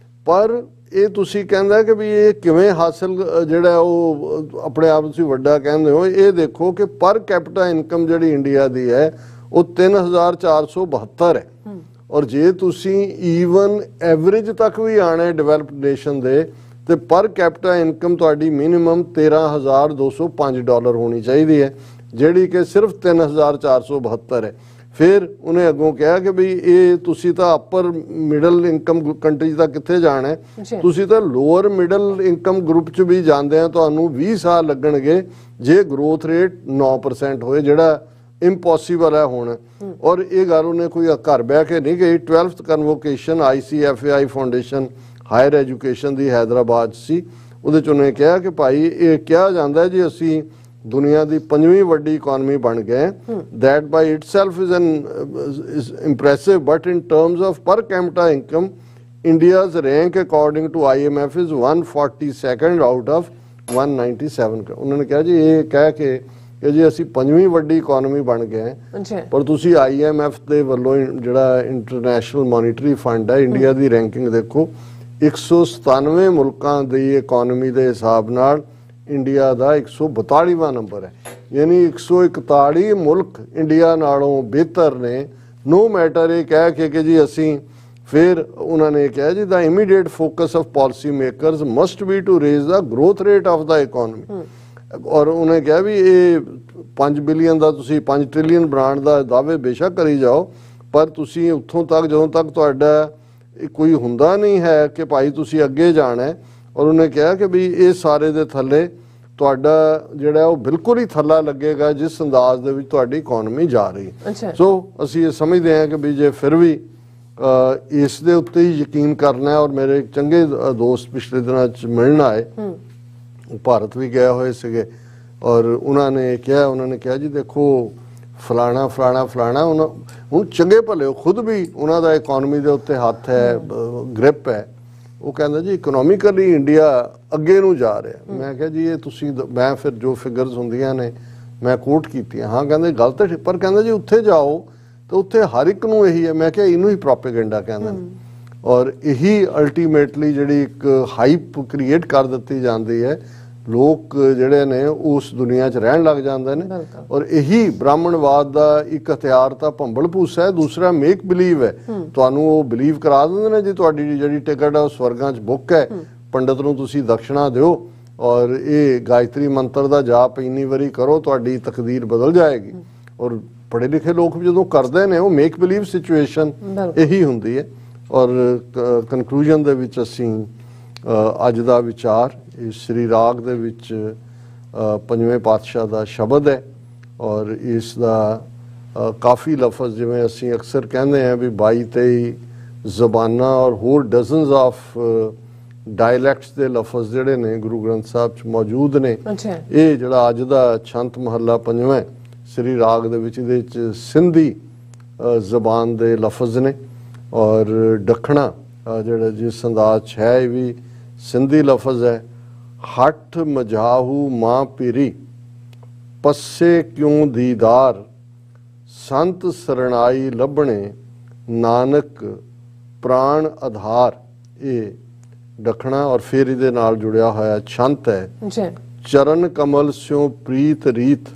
ਪਰ ਇਹ ਤੁਸੀਂ ਕਹਿੰਦਾ ਕਿ ਵੀ ਇਹ ਕਿਵੇਂ ਹਾਸਲ ਜਿਹੜਾ ਉਹ ਆਪਣੇ ਆਪ ਤੁਸੀਂ ਵੱਡਾ ਕਹਿੰਦੇ ਹੋ, ਇਹ ਦੇਖੋ ਕਿ ਪਰ ਕੈਪੀਟਾ ਇਨਕਮ ਜਿਹੜੀ ਇੰਡੀਆ ਦੀ ਹੈ ਉਹ 3472 ਹੈ, ਔਰ ਜੇ ਤੁਸੀਂ ਈਵਨ ਐਵਰੇਜ ਤੱਕ ਵੀ ਆਣਾ ਹੈ ਡਿਵੈਲਪਡ ਨੇਸ਼ਨ ਦੇ, ਤੇ ਪਰ ਕੈਪੀਟਾ ਇਨਕਮ ਤੁਹਾਡੀ ਮਿਨੀਮਮ $13,205 ਹੋਣੀ ਚਾਹੀਦੀ ਹੈ, ਜਿਹੜੀ ਕਿ ਸਿਰਫ 3472 ਹੈ। ਫਿਰ ਉਹਨੇ ਅੱਗੋਂ ਕਿਹਾ ਕਿ ਵੀ ਇਹ ਤੁਸੀਂ ਤਾਂ ਅਪਰ ਮਿਡਲ ਇਨਕਮ ਕੰਟਰੀ ਤੱਕ ਕਿੱਥੇ ਜਾਣਾ ਹੈ, ਤੁਸੀਂ ਤਾਂ ਲੋਅਰ ਮਿਡਲ ਇਨਕਮ ਗਰੁੱਪ 'ਚ ਵੀ ਜਾਂਦੇ ਆ, ਤੁਹਾਨੂੰ 20 ਸਾਲ ਲੱਗਣਗੇ ਜੇ ਗਰੋਥ ਰੇਟ 9% ਹੋਏ, ਜਿਹੜਾ ਇੰਪੋਸੀਬਲ ਹੈ ਹੁਣ। ਔਰ ਇਹ ਗੱਲ ਉਹਨੇ ਕੋਈ ਘਰ ਬਹਿ ਕੇ ਨਹੀਂ ਗਈ। 12th convocation ICFAI foundation higher education ਦੀ ਹੈਦਰਾਬਾਦ ਸੀ, ਉਹਦੇ 'ਚ ਉਹਨੇ ਕਿਹਾ ਕਿ ਭਾਈ ਇਹ ਕਿਹਾ ਜਾਂਦਾ ਹੈ ਜੀ ਅਸੀਂ ਦੁਨੀਆ ਦੀ 5ਵੀਂ ਵੱਡੀ ਇਕਨੋਮੀ ਬਣ ਗਏ, that by itself is impressive, but in terms of per capita income, India's rank according to IMF is 142nd out of 197। ਉਹਨਾਂ ਨੇ ਕਿਹਾ ਜੀ ਇਹ ਕਹਿ ਕੇ ਕਿ ਜੀ ਅਸੀਂ 5ਵੀਂ ਵੱਡੀ ਇਕਨੋਮੀ ਬਣ ਗਏ, ਪਰ ਤੁਸੀਂ IMF ਦੇ ਵੱਲੋਂ ਜਿਹੜਾ ਇੰਟਰਨੈਸ਼ਨਲ ਮੋਨੀਟਰੀ ਫੰਡ ਹੈ, ਇੰਡੀਆ ਦੀ ਰੈਂਕਿੰਗ ਦੇਖੋ, 197 ਮੁਲਕਾਂ ਦੀ ਇਕਨੋਮੀ ਦੇ ਹਿਸਾਬ ਨਾਲ ਇੰਡੀਆ ਦਾ 142ਵਾਂ ਨੰਬਰ ਹੈ, ਯਾਨੀ 141 ਮੁਲਕ ਇੰਡੀਆ ਨਾਲੋਂ ਬਿਹਤਰ ਨੇ। ਨੋ ਮੈਟਰ ਇਹ ਕਹਿ ਕੇ ਕਿ ਜੀ ਅਸੀਂ, ਫਿਰ ਉਹਨਾਂ ਨੇ ਕਿਹਾ ਜੀ the immediate focus of policy makers must be to raise the growth rate of the economy. ਔਰ ਉਹਨੇ ਕਿਹਾ ਵੀ ਇਹ 5 ਬਿਲੀਅਨ ਦਾ ਤੁਸੀਂ 5 ਟ੍ਰਿਲੀਅਨ ਬਣਾਉਣ ਦਾ ਦਾਅਵੇ ਬੇਸ਼ੱਕ ਕਰੀ ਜਾਓ, ਪਰ ਤੁਸੀਂ ਉੱਥੋਂ ਤੱਕ ਜਦੋਂ ਤੱਕ ਤੁਹਾਡਾ ਕੋਈ ਹੁੰਦਾ ਨਹੀਂ ਹੈ ਕਿ ਭਾਈ ਤੁਸੀਂ ਅੱਗੇ ਜਾਣਾ ਹੈ। ਔਰ ਉਹਨੇ ਕਿਹਾ ਕਿ ਵੀ ਇਹ ਸਾਰੇ ਦੇ ਥੱਲੇ ਤੁਹਾਡਾ ਜਿਹੜਾ ਉਹ ਬਿਲਕੁਲ ਹੀ ਥੱਲਾ ਲੱਗੇਗਾ ਜਿਸ ਅੰਦਾਜ਼ ਦੇ ਵਿੱਚ ਤੁਹਾਡੀ ਇਕਨੋਮੀ ਜਾ ਰਹੀ ਹੈ। ਸੋ ਅਸੀਂ ਇਹ ਸਮਝਦੇ ਹਾਂ ਕਿ ਵੀ ਜੇ ਫਿਰ ਵੀ ਇਸ ਦੇ ਉੱਤੇ ਹੀ ਯਕੀਨ ਕਰਨਾ ਹੈ। ਔਰ ਮੇਰੇ ਚੰਗੇ ਦੋਸਤ ਪਿਛਲੇ ਦਿਨਾਂ 'ਚ ਮਿਲਣ ਆਏ, ਭਾਰਤ ਵੀ ਗਏ ਹੋਏ ਸੀਗੇ, ਔਰ ਉਹਨਾਂ ਨੇ ਕਿਹਾ ਜੀ ਦੇਖੋ ਫਲਾਣਾ ਫਲਾਣਾ ਫਲਾਣਾ, ਹੁਣ ਚੰਗੇ ਭਲੇ ਖੁਦ ਵੀ ਉਹਨਾਂ ਦਾ ਇਕਨੋਮੀ ਦੇ ਉੱਤੇ ਹੱਥ ਹੈ, ਗ੍ਰਿਪ ਹੈ। ਉਹ ਕਹਿੰਦਾ ਜੀ ਇਕਨੋਮਿਕਲੀ ਇੰਡੀਆ ਅੱਗੇ ਨੂੰ ਜਾ ਰਿਹਾ। ਮੈਂ ਕਿਹਾ ਜੀ ਇਹ ਤੁਸੀਂ, ਮੈਂ ਫਿਰ ਜੋ ਫਿਗਰਸ ਹੁੰਦੀਆਂ ਨੇ ਮੈਂ ਕੋਟ ਕੀਤੀਆਂ। ਹਾਂ ਕਹਿੰਦੇ ਗਲਤ ਹੈ, ਪਰ ਕਹਿੰਦਾ ਜੀ ਉੱਥੇ ਜਾਓ ਤਾਂ ਉੱਥੇ ਹਰ ਇੱਕ ਨੂੰ ਇਹੀ ਹੈ। ਮੈਂ ਕਿਹਾ ਇਹਨੂੰ ਹੀ ਪ੍ਰੋਪੇਗੈਂਡਾ ਕਹਿੰਦੇ ਨੇ, ਔਰ ਇਹੀ ਅਲਟੀਮੇਟਲੀ ਜਿਹੜੀ ਇੱਕ ਹਾਈਪ ਕ੍ਰੀਏਟ ਕਰ ਦਿੱਤੀ ਜਾਂਦੀ ਹੈ। ਲੋਕ ਜਿਹੜੇ ਨੇ ਉਸ ਦੁਨੀਆ 'ਚ ਰਹਿਣ ਲੱਗ ਜਾਂਦੇ ਨੇ, ਔਰ ਇਹੀ ਬ੍ਰਾਹਮਣਵਾਦ ਦਾ ਇੱਕ ਹਥਿਆਰ ਤਾਂ ਭੰਬਲ ਭੂਸਾ ਹੈ, ਦੂਸਰਾ ਮੇਕ ਬਿਲੀਵ ਹੈ। ਤੁਹਾਨੂੰ ਉਹ ਬਿਲੀਵ ਕਰਾ ਦਿੰਦੇ ਨੇ ਜੀ ਤੁਹਾਡੀ ਜਿਹੜੀ ਟਿਕਟ ਹੈ ਉਹ ਸਵਰਗਾਂ 'ਚ ਬੁੱਕ ਹੈ, ਪੰਡਤ ਨੂੰ ਤੁਸੀਂ ਦਕਸ਼ਣਾ ਦਿਓ ਔਰ ਇਹ ਗਾਇਤਰੀ ਮੰਤਰ ਦਾ ਜਾਪ ਇੰਨੀ ਵਾਰੀ ਕਰੋ ਤੁਹਾਡੀ ਤਕਦੀਰ ਬਦਲ ਜਾਏਗੀ। ਔਰ ਪੜ੍ਹੇ ਲਿਖੇ ਲੋਕ ਵੀ ਜਦੋਂ ਕਰਦੇ ਨੇ ਉਹ ਮੇਕ ਬਿਲੀਵ ਸਿਚੁਏਸ਼ਨ ਇਹੀ ਹੁੰਦੀ ਹੈ। ਔਰ ਕਨਕਲੂਜਨ ਦੇ ਵਿੱਚ ਅਸੀਂ ਅੱਜ ਦਾ ਵਿਚਾਰ ਇਸ ਸ਼੍ਰੀ ਰਾਗ ਦੇ ਵਿੱਚ 5ਵੇਂ ਪਾਤਸ਼ਾਹ ਦਾ ਸ਼ਬਦ ਹੈ, ਔਰ ਇਸ ਦਾ ਕਾਫੀ ਲਫ਼ਜ਼ ਜਿਵੇਂ ਅਸੀਂ ਅਕਸਰ ਕਹਿੰਦੇ ਹਾਂ ਵੀ 22-23 ਜ਼ਬਾਨਾਂ ਔਰ ਹੋਰ ਡਜ਼ਨਸ ਆਫ ਡਾਇਲੈਕਟਸ ਦੇ ਲਫ਼ਜ਼ ਜਿਹੜੇ ਨੇ ਗੁਰੂ ਗ੍ਰੰਥ ਸਾਹਿਬ 'ਚ ਮੌਜੂਦ ਨੇ। ਇਹ ਜਿਹੜਾ ਅੱਜ ਦਾ ਛੰਤ ਮਹੱਲਾ 5ਵਾਂ ਸ਼੍ਰੀ ਰਾਗ ਦੇ ਵਿੱਚ, ਇਹਦੇ 'ਚ ਸਿੰਧੀ ਜ਼ਬਾਨ ਦੇ ਲਫ਼ਜ਼ ਨੇ, ਔਰ ਦੱਖਣਾ ਜਿਹੜਾ ਜਿਸ ਅੰਦਾਜ਼ 'ਚ ਹੈ ਇਹ ਵੀ ਸਿੰਧੀ ਲਫ਼ਜ਼ ਹੈ। ਹੱਠ ਮਝਾਹੂ ਮਾਂ ਪੀਰੀ ਪੱਸੇ ਕਿਉਂ ਦੀਦਾਰ, ਸੰਤ ਸਰਣਾਈ ਲੱਭਣੇ ਨਾਨਕ ਪ੍ਰਾਣ ਆਧਾਰ। ਇਹ ਦੱਖਣਾ, ਔਰ ਫਿਰ ਇਹਦੇ ਨਾਲ ਜੁੜਿਆ ਹੋਇਆ ਛੰਤ ਹੈ। ਚਰਨ ਕਮਲ ਸਿਉ ਪ੍ਰੀਤ ਰੀਤ,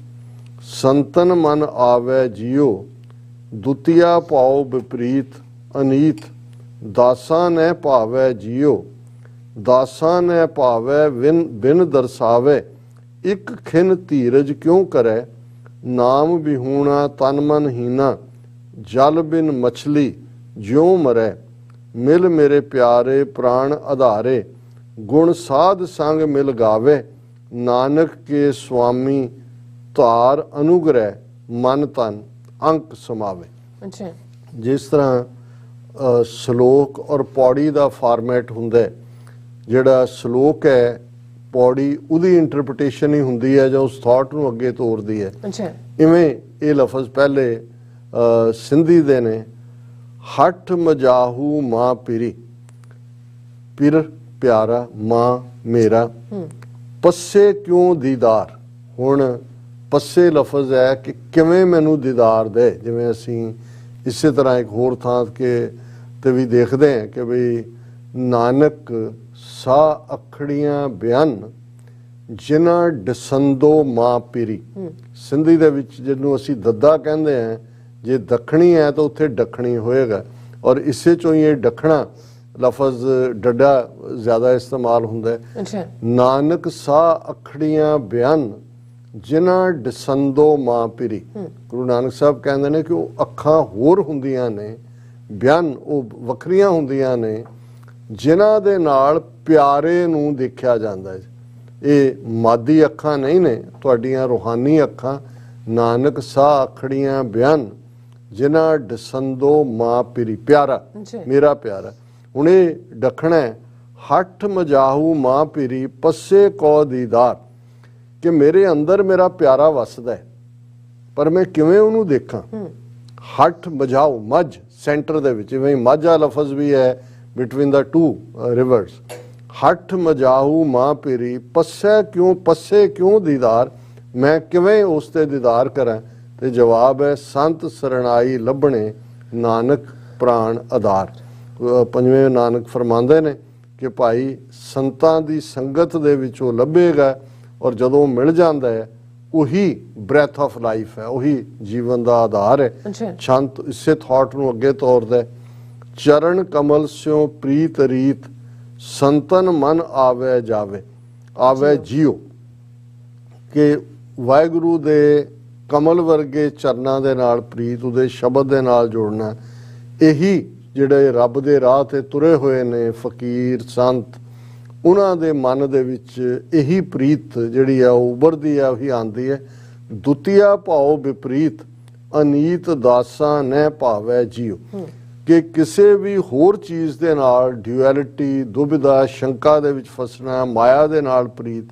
ਸੰਤਨ ਮਨ ਆਵੈ ਜੀਓ, ਦੁਤੀਆ ਪਾਉ ਵਿਪਰੀਤ ਅਨੀਤ, ਦਾਸਾਂ ਨੇ ਭਾਵੈ ਜੀਓ, ਦਾਸਾਂ ਨੇ ਭਾਵੈ ਬਿਨ ਦਰਸਾਵੇ, ਇੱਕ ਖਿਨ ਧੀਰਜ ਕਿਉਂ ਕਰੈ, ਨਾਮ ਵਿਹੂਣਾ ਤਨ ਮਨ ਹੀਨਾ, ਜਲ ਬਿਨ ਮਛਲੀ ਜਿਉ ਮਰੈ, ਮਿਲ ਮੇਰੇ ਪਿਆਰੇ ਪ੍ਰਾਣ ਆਧਾਰੇ, ਗੁਣ ਸਾਧ ਸੰਗ ਮਿਲ ਗਾਵੇ, ਨਾਨਕ ਕੇ ਸੁਆਮੀ ਧਾਰ ਅਨੁਗ੍ਰਹਿ, ਮਨ ਤਨ ਅੰਕ ਸਮਾਵੇ। ਜਿਸ ਤਰ੍ਹਾਂ ਸ਼ਲੋਕ ਔਰ ਪੌੜੀ ਦਾ ਫਾਰਮੈਟ ਹੁੰਦਾ, ਜਿਹੜਾ ਸ਼ਲੋਕ ਹੈ ਪੌੜੀ ਉਹਦੀ ਇੰਟਰਪ੍ਰੀਟੇਸ਼ਨ ਹੀ ਹੁੰਦੀ ਹੈ ਜੋ ਉਸ ਥਾਟ ਨੂੰ ਅੱਗੇ ਤੋਰਦੀ ਹੈ। ਇਵੇਂ ਇਹ ਲਫ਼ਜ਼ ਪਹਿਲੇ ਸਿੰਧੀ ਦੇ ਨੇ, ਹੱਠ ਮਜਾਹੂ ਮਾਂ ਪੀਰੀ, ਪਿਆਰਾ, ਮਾਂ ਮੇਰਾ, ਪੱਸੇ ਕਿਉਂ ਦੀਦਾਰ। ਹੁਣ ਪੱਸੇ ਲਫ਼ਜ਼ ਹੈ ਕਿ ਕਿਵੇਂ ਮੈਨੂੰ ਦੀਦਾਰ ਦੇ। ਜਿਵੇਂ ਅਸੀਂ ਇਸੇ ਤਰ੍ਹਾਂ ਇੱਕ ਹੋਰ ਥਾਂ ਤੇ ਵੀ ਦੇਖਦੇ ਹਾਂ ਕਿ ਵੀ ਨਾਨਕ ਸਾਹ ਅਖੜੀਆਂ ਬਿਆਨ ਜਿਨ੍ਹਾਂ ਡਸੰਦੋ ਮਾਂ ਪੀਰੀ। ਸਿੰਧੀ ਦੇ ਵਿੱਚ ਜਿਹਨੂੰ ਅਸੀਂ ਦੱਦਾ ਕਹਿੰਦੇ ਹਾਂ, ਜੇ ਦੱਖਣੀ ਹੈ ਤਾਂ ਉੱਥੇ ਦੱਖਣੀ ਹੋਏਗਾ, ਔਰ ਇਸੇ ਚੋਂ ਹੀ ਇਹ ਦੱਖਣਾ ਲਫ਼ਜ਼ ਡੱਡਾ ਜ਼ਿਆਦਾ ਇਸਤੇਮਾਲ ਹੁੰਦਾ ਹੈ। ਨਾਨਕ ਸਾਹ ਅਖੜੀਆਂ ਬਿਆਨ ਜਿਨ੍ਹਾਂ ਡਸੰਦੋ ਮਾਂ ਪੀਰੀ। ਗੁਰੂ ਨਾਨਕ ਸਾਹਿਬ ਕਹਿੰਦੇ ਨੇ ਕਿ ਉਹ ਅੱਖਾਂ ਹੋਰ ਹੁੰਦੀਆਂ ਨੇ, ਬਿਆਨ ਉਹ ਵੱਖਰੀਆਂ ਹੁੰਦੀਆਂ ਨੇ, ਜਿਨ੍ਹਾਂ ਦੇ ਨਾਲ ਪਿਆਰੇ ਨੂੰ ਦੇਖਿਆ ਜਾਂਦਾ ਹੈ। ਇਹ ਮਾਦੀ ਅੱਖਾਂ ਨਹੀਂ ਨੇ, ਤੁਹਾਡੀਆਂ ਰੂਹਾਨੀ ਅੱਖਾਂ। ਨਾਨਕ ਸਾਹ ਅਖੜੀਆਂ ਬਿਆਨ ਜਿਨ੍ਹਾਂ ਡਸੰਦੋ ਮਾਂ ਪੀਰੀ, ਪਿਆਰਾ ਮੇਰਾ ਪਿਆਰਾ। ਹੁਣ ਇਹ ਦੱਖਣਾ ਹੱਠ ਮਜਾਹੂ ਮਾਂ ਪੀਰੀ ਪੱਸੇ ਕੋ ਦੀਦਾਰ, ਕਿ ਮੇਰੇ ਅੰਦਰ ਮੇਰਾ ਪਿਆਰਾ ਵਸਦਾ ਹੈ, ਪਰ ਮੈਂ ਕਿਵੇਂ ਉਹਨੂੰ ਦੇਖਾਂ। ਹੱਠ ਮਜਾਹੂ, ਮੱਝ ਸੈਂਟਰ ਦੇ ਵਿੱਚ, ਜਿਵੇਂ ਮਾਝਾ ਲਫ਼ਜ਼ ਵੀ ਹੈ ਬਿਟਵੀਨ ਦਾ ਟੂ ਰਿਵਰਸ। ਹੱਠ ਮਜਾਹੂ ਮਾਂ ਪੀਰੀ ਪੱਸੇ ਕਿਉਂ ਦੀਦਾਰ, ਮੈਂ ਕਿਵੇਂ ਉਸ ਤੇ ਦੀਦਾਰ ਕਰਾਂ। ਤੇ ਜਵਾਬ ਹੈ ਸੰਤ ਸਰਣਾਈ ਲੱਭਣੇ ਨਾਨਕ ਪ੍ਰਾਣ ਆਧਾਰ। ਪੰਜਵੇਂ ਨਾਨਕ ਫਰਮਾਉਂਦੇ ਨੇ ਕਿ ਭਾਈ ਸੰਤਾਂ ਦੀ ਸੰਗਤ ਦੇ ਵਿੱਚ ਉਹ ਲੱਭੇਗਾ, ਔਰ ਜਦੋਂ ਮਿਲ ਜਾਂਦਾ ਹੈ ਉਹੀ ਬ੍ਰੈਥ ਆਫ ਲਾਈਫ ਹੈ, ਉਹੀ ਜੀਵਨ ਦਾ ਆਧਾਰ ਹੈ। ਸ਼ਾਂਤ ਇਸੇ ਥਾਟ ਨੂੰ ਅੱਗੇ ਤੋਰਦਾ, ਚਰਨ ਕਮਲ ਸਿਓ ਪ੍ਰੀਤ ਰੀਤ ਸੰਤਨ ਮਨ ਆਵੇ ਜਾਵੇ, ਆਵੇ ਜੀਓ। ਕਿ ਵਾਹਿਗੁਰੂ ਦੇ ਕਮਲ ਵਰਗੇ ਚਰਨਾਂ ਦੇ ਨਾਲ ਪ੍ਰੀਤ, ਉਹਦੇ ਸ਼ਬਦ ਦੇ ਨਾਲ ਜੋੜਨਾ। ਇਹੀ ਜਿਹੜੇ ਰੱਬ ਦੇ ਰਾਹ ਤੇ ਤੁਰੇ ਹੋਏ ਨੇ ਫਕੀਰ ਸੰਤ, ਉਹਨਾਂ ਦੇ ਮਨ ਦੇ ਵਿੱਚ ਇਹੀ ਪ੍ਰੀਤ ਜਿਹੜੀ ਆ ਉਹ ਉਭਰਦੀ ਆ, ਉਹੀ ਆਉਂਦੀ ਹੈ। ਦੁਤੀਆ ਭਾਉ ਵਿਪਰੀਤ ਅਨੀਤ ਦਾਸਾਂ ਨਹਿ ਭਾਵੈ ਜੀਓ। ਕਿ ਕਿਸੇ ਵੀ ਹੋਰ ਚੀਜ਼ ਦੇ ਨਾਲ ਡਿਊਐਲਿਟੀ, ਦੁਬਿਧਾ, ਸ਼ੰਕਾ ਦੇ ਵਿੱਚ ਫਸਣਾ, ਮਾਇਆ ਦੇ ਨਾਲ ਪ੍ਰੀਤ,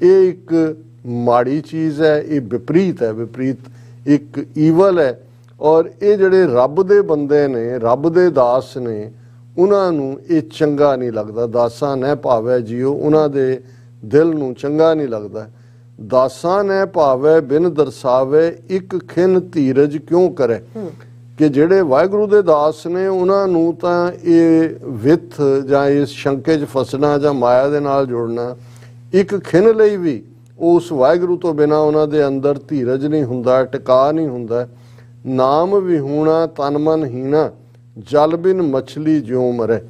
ਇਹ ਇੱਕ ਮਾੜੀ ਚੀਜ਼ ਹੈ, ਇਹ ਵਿਪਰੀਤ ਹੈ। ਵਿਪਰੀਤ ਇੱਕ ਈਵਲ ਹੈ। ਔਰ ਇਹ ਜਿਹੜੇ ਰੱਬ ਦੇ ਬੰਦੇ ਨੇ, ਰੱਬ ਦੇ ਦਾਸ ਨੇ, ਉਹਨਾਂ ਨੂੰ ਇਹ ਚੰਗਾ ਨਹੀਂ ਲੱਗਦਾ। ਦਾਸਾਂ ਨਹਿ ਭਾਵੈ ਜੀਓ, ਉਹਨਾਂ ਦੇ ਦਿਲ ਨੂੰ ਚੰਗਾ ਨਹੀਂ ਲੱਗਦਾ। ਦਾਸਾਂ ਨਹਿ ਭਾਵੈ ਬਿਨ ਦਰਸਾਵੇ ਇੱਕ ਖਿਨ ਧੀਰਜ ਕਿਉਂ ਕਰੇ। ਕਿ ਜਿਹੜੇ ਵਾਹਿਗੁਰੂ ਦੇ ਦਾਸ ਨੇ, ਉਹਨਾਂ ਨੂੰ ਤਾਂ ਇਹ ਵਿੱਥ ਜਾਂ ਇਸ ਸ਼ੰਕੇ 'ਚ ਫਸਣਾ ਜਾਂ ਮਾਇਆ ਦੇ ਨਾਲ ਜੁੜਨਾ ਇੱਕ ਖਿਨ ਲਈ ਵੀ ਉਸ ਵਾਹਿਗੁਰੂ ਤੋਂ ਬਿਨਾਂ ਉਹਨਾਂ ਦੇ ਅੰਦਰ ਧੀਰਜ ਨਹੀਂ ਹੁੰਦਾ, ਟਿਕਾ ਨਹੀਂ ਹੁੰਦਾ। ਨਾਮ ਵਿਹੂਣਾ ਤਨ ਮਨ ਹੀਣਾ ਜਲ ਬਿਨ ਮਛਲੀ ਜਿਉਂ ਮਰੇ।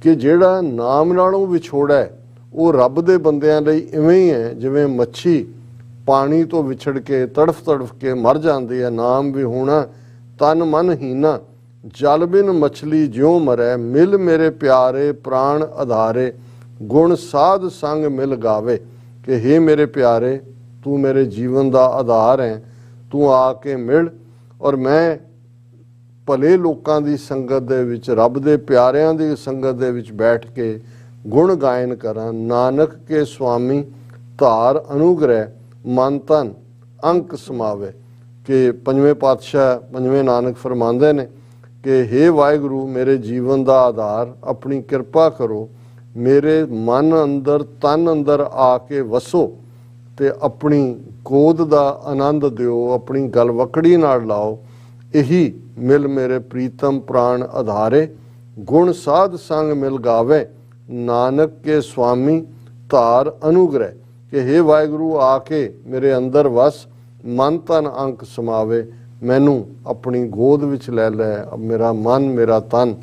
ਕਿ ਜਿਹੜਾ ਨਾਮ ਨਾਲੋਂ ਵਿਛੋੜਾ ਹੈ ਉਹ ਰੱਬ ਦੇ ਬੰਦਿਆਂ ਲਈ ਇਵੇਂ ਹੀ ਹੈ ਜਿਵੇਂ ਮੱਛੀ ਪਾਣੀ ਤੋਂ ਵਿਛੜ ਕੇ ਤੜਫ ਕੇ ਮਰ ਜਾਂਦੀ ਹੈ। ਨਾਮ ਵਿਹੂਣਾ ਤਨ ਮਨ ਹੀਨਾ ਜਲ ਬਿਨ ਮਛਲੀ ਜਿਉਂ ਮਰੈ, ਮਿਲ ਮੇਰੇ ਪਿਆਰੇ ਪ੍ਰਾਣ ਆਧਾਰੇ ਗੁਣ ਸਾਧ ਸੰਗ ਮਿਲ ਗਾਵੇ। ਕਿ ਹੇ ਮੇਰੇ ਪਿਆਰੇ, ਤੂੰ ਮੇਰੇ ਜੀਵਨ ਦਾ ਆਧਾਰ ਹੈ, ਤੂੰ ਆ ਕੇ ਮਿਲ, ਔਰ ਮੈਂ ਭਲੇ ਲੋਕਾਂ ਦੀ ਸੰਗਤ ਦੇ ਵਿੱਚ, ਰੱਬ ਦੇ ਪਿਆਰਿਆਂ ਦੀ ਸੰਗਤ ਦੇ ਵਿੱਚ ਬੈਠ ਕੇ ਗੁਣ ਗਾਇਨ ਕਰਾਂ। ਨਾਨਕ ਕੇ ਸੁਆਮੀ ਧਾਰ ਅਨੁਗ੍ਰਹਿ ਮਨ ਤਨ ਅੰਕ ਸਮਾਵੇ। ਕਿ ਪੰਜਵੇਂ ਪਾਤਸ਼ਾਹ ਪੰਜਵੇਂ ਨਾਨਕ ਫਰਮਾਉਂਦੇ ਨੇ ਕਿ ਹੇ ਵਾਹਿਗੁਰੂ, ਮੇਰੇ ਜੀਵਨ ਦਾ ਆਧਾਰ, ਆਪਣੀ ਕਿਰਪਾ ਕਰੋ, ਮੇਰੇ ਮਨ ਅੰਦਰ ਤਨ ਅੰਦਰ ਆ ਕੇ ਵਸੋ ਤੇ ਆਪਣੀ ਗੋਦ ਦਾ ਆਨੰਦ ਦਿਓ, ਆਪਣੀ ਗਲਵਕੜੀ ਨਾਲ ਲਾਓ। ਇਹੀ ਮਿਲ ਮੇਰੇ ਪ੍ਰੀਤਮ ਪ੍ਰਾਣ ਆਧਾਰੇ ਗੁਣ ਸਾਧ ਸੰਗ ਮਿਲ ਗਾਵੇ, ਨਾਨਕ ਕੇ ਸੁਆਮੀ ਧਾਰ ਅਨੁਗ੍ਰਹਿ। ਕਿ ਹੇ ਵਾਹਿਗੁਰੂ, ਆ ਕੇ ਮੇਰੇ ਅੰਦਰ ਵਸ, ਮਨ ਤਨ ਅੰਕ ਸਮਾਵੇ, ਮੈਨੂੰ ਆਪਣੀ ਗੋਦ ਵਿੱਚ ਲੈ ਲੈ, ਮੇਰਾ ਮਨ ਮੇਰਾ ਤਨ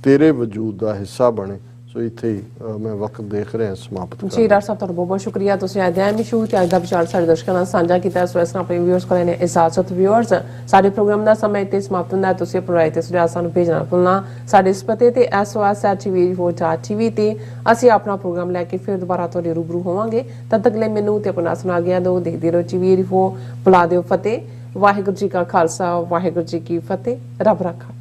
ਤੇਰੇ ਵਜੂਦ ਦਾ ਹਿੱਸਾ ਬਣੇ। ਸੋ ਇੱਥੇ ਹੀ ਮੈਂ ਵਕਤ ਦੇਖ ਰਿਹਾ ਸਮਾਪਤ ਜੀ। ਡਾਕਟਰ ਸਾਹਿਬ ਤੁਹਾਡਾ ਬਹੁਤ ਬਹੁਤ ਸ਼ੁਕਰੀਆ, ਤੁਸੀਂ ਅੱਜ ਦਾ ਇਸ਼ੂ ਤੇ ਅੱਜ ਦਾ ਵਿਚਾਰ ਸਾਡੇ ਦਰਸ਼ਕਾਂ ਨਾਲ ਸਾਂਝਾ ਕੀਤਾ। ਸੋ ਇਸ ਨਾਲ ਆਪਣੇ ਵਿਊਅਰਸ ਕੋਲ ਨੇ ਇਜਾਜ਼ਤ। ਵਿਊਅਰਸ, ਸਾਡੇ ਪ੍ਰੋਗਰਾਮ ਦਾ ਸਮਾਂ ਇੱਥੇ ਸਮਾਪਤ ਹੁੰਦਾ ਹੈ। ਤੁਸੀਂ ਆਪਣੀ ਰਾਏ ਤੇ ਸੁਝਾਅ ਸਾਨੂੰ ਭੇਜਣਾ ਭੁੱਲਣਾ। ਸਾਡੇ ਇਸ ਪਤੇ ਤੇ SOS@tv4.tv ਤੇ ਅਸੀਂ ਆਪਣਾ ਪ੍ਰੋਗਰਾਮ ਲੈ ਕੇ ਫਿਰ ਦੁਬਾਰਾ ਤੁਹਾਡੇ ਰੂਬਰੂ ਹੋਵਾਂਗੇ। ਤਦ ਤੱਕ ਲਈ ਮੈਨੂੰ ਤੇ ਆਪਣਾ ਸੁਣਾ ਗਿਆ ਦੋ ਦੇਖਦੇ ਰਹੋ TV4। ਬੁਲਾ ਦਿਓ ਫਤਿਹ। ਵਾਹਿਗੁਰੂ ਜੀ ਕਾ ਖਾਲਸਾ, ਵਾਹਿਗੁਰੂ ਜੀ ਕੀ ਫਤਿਹ। ਰੱਬ ਰਾਖਾ।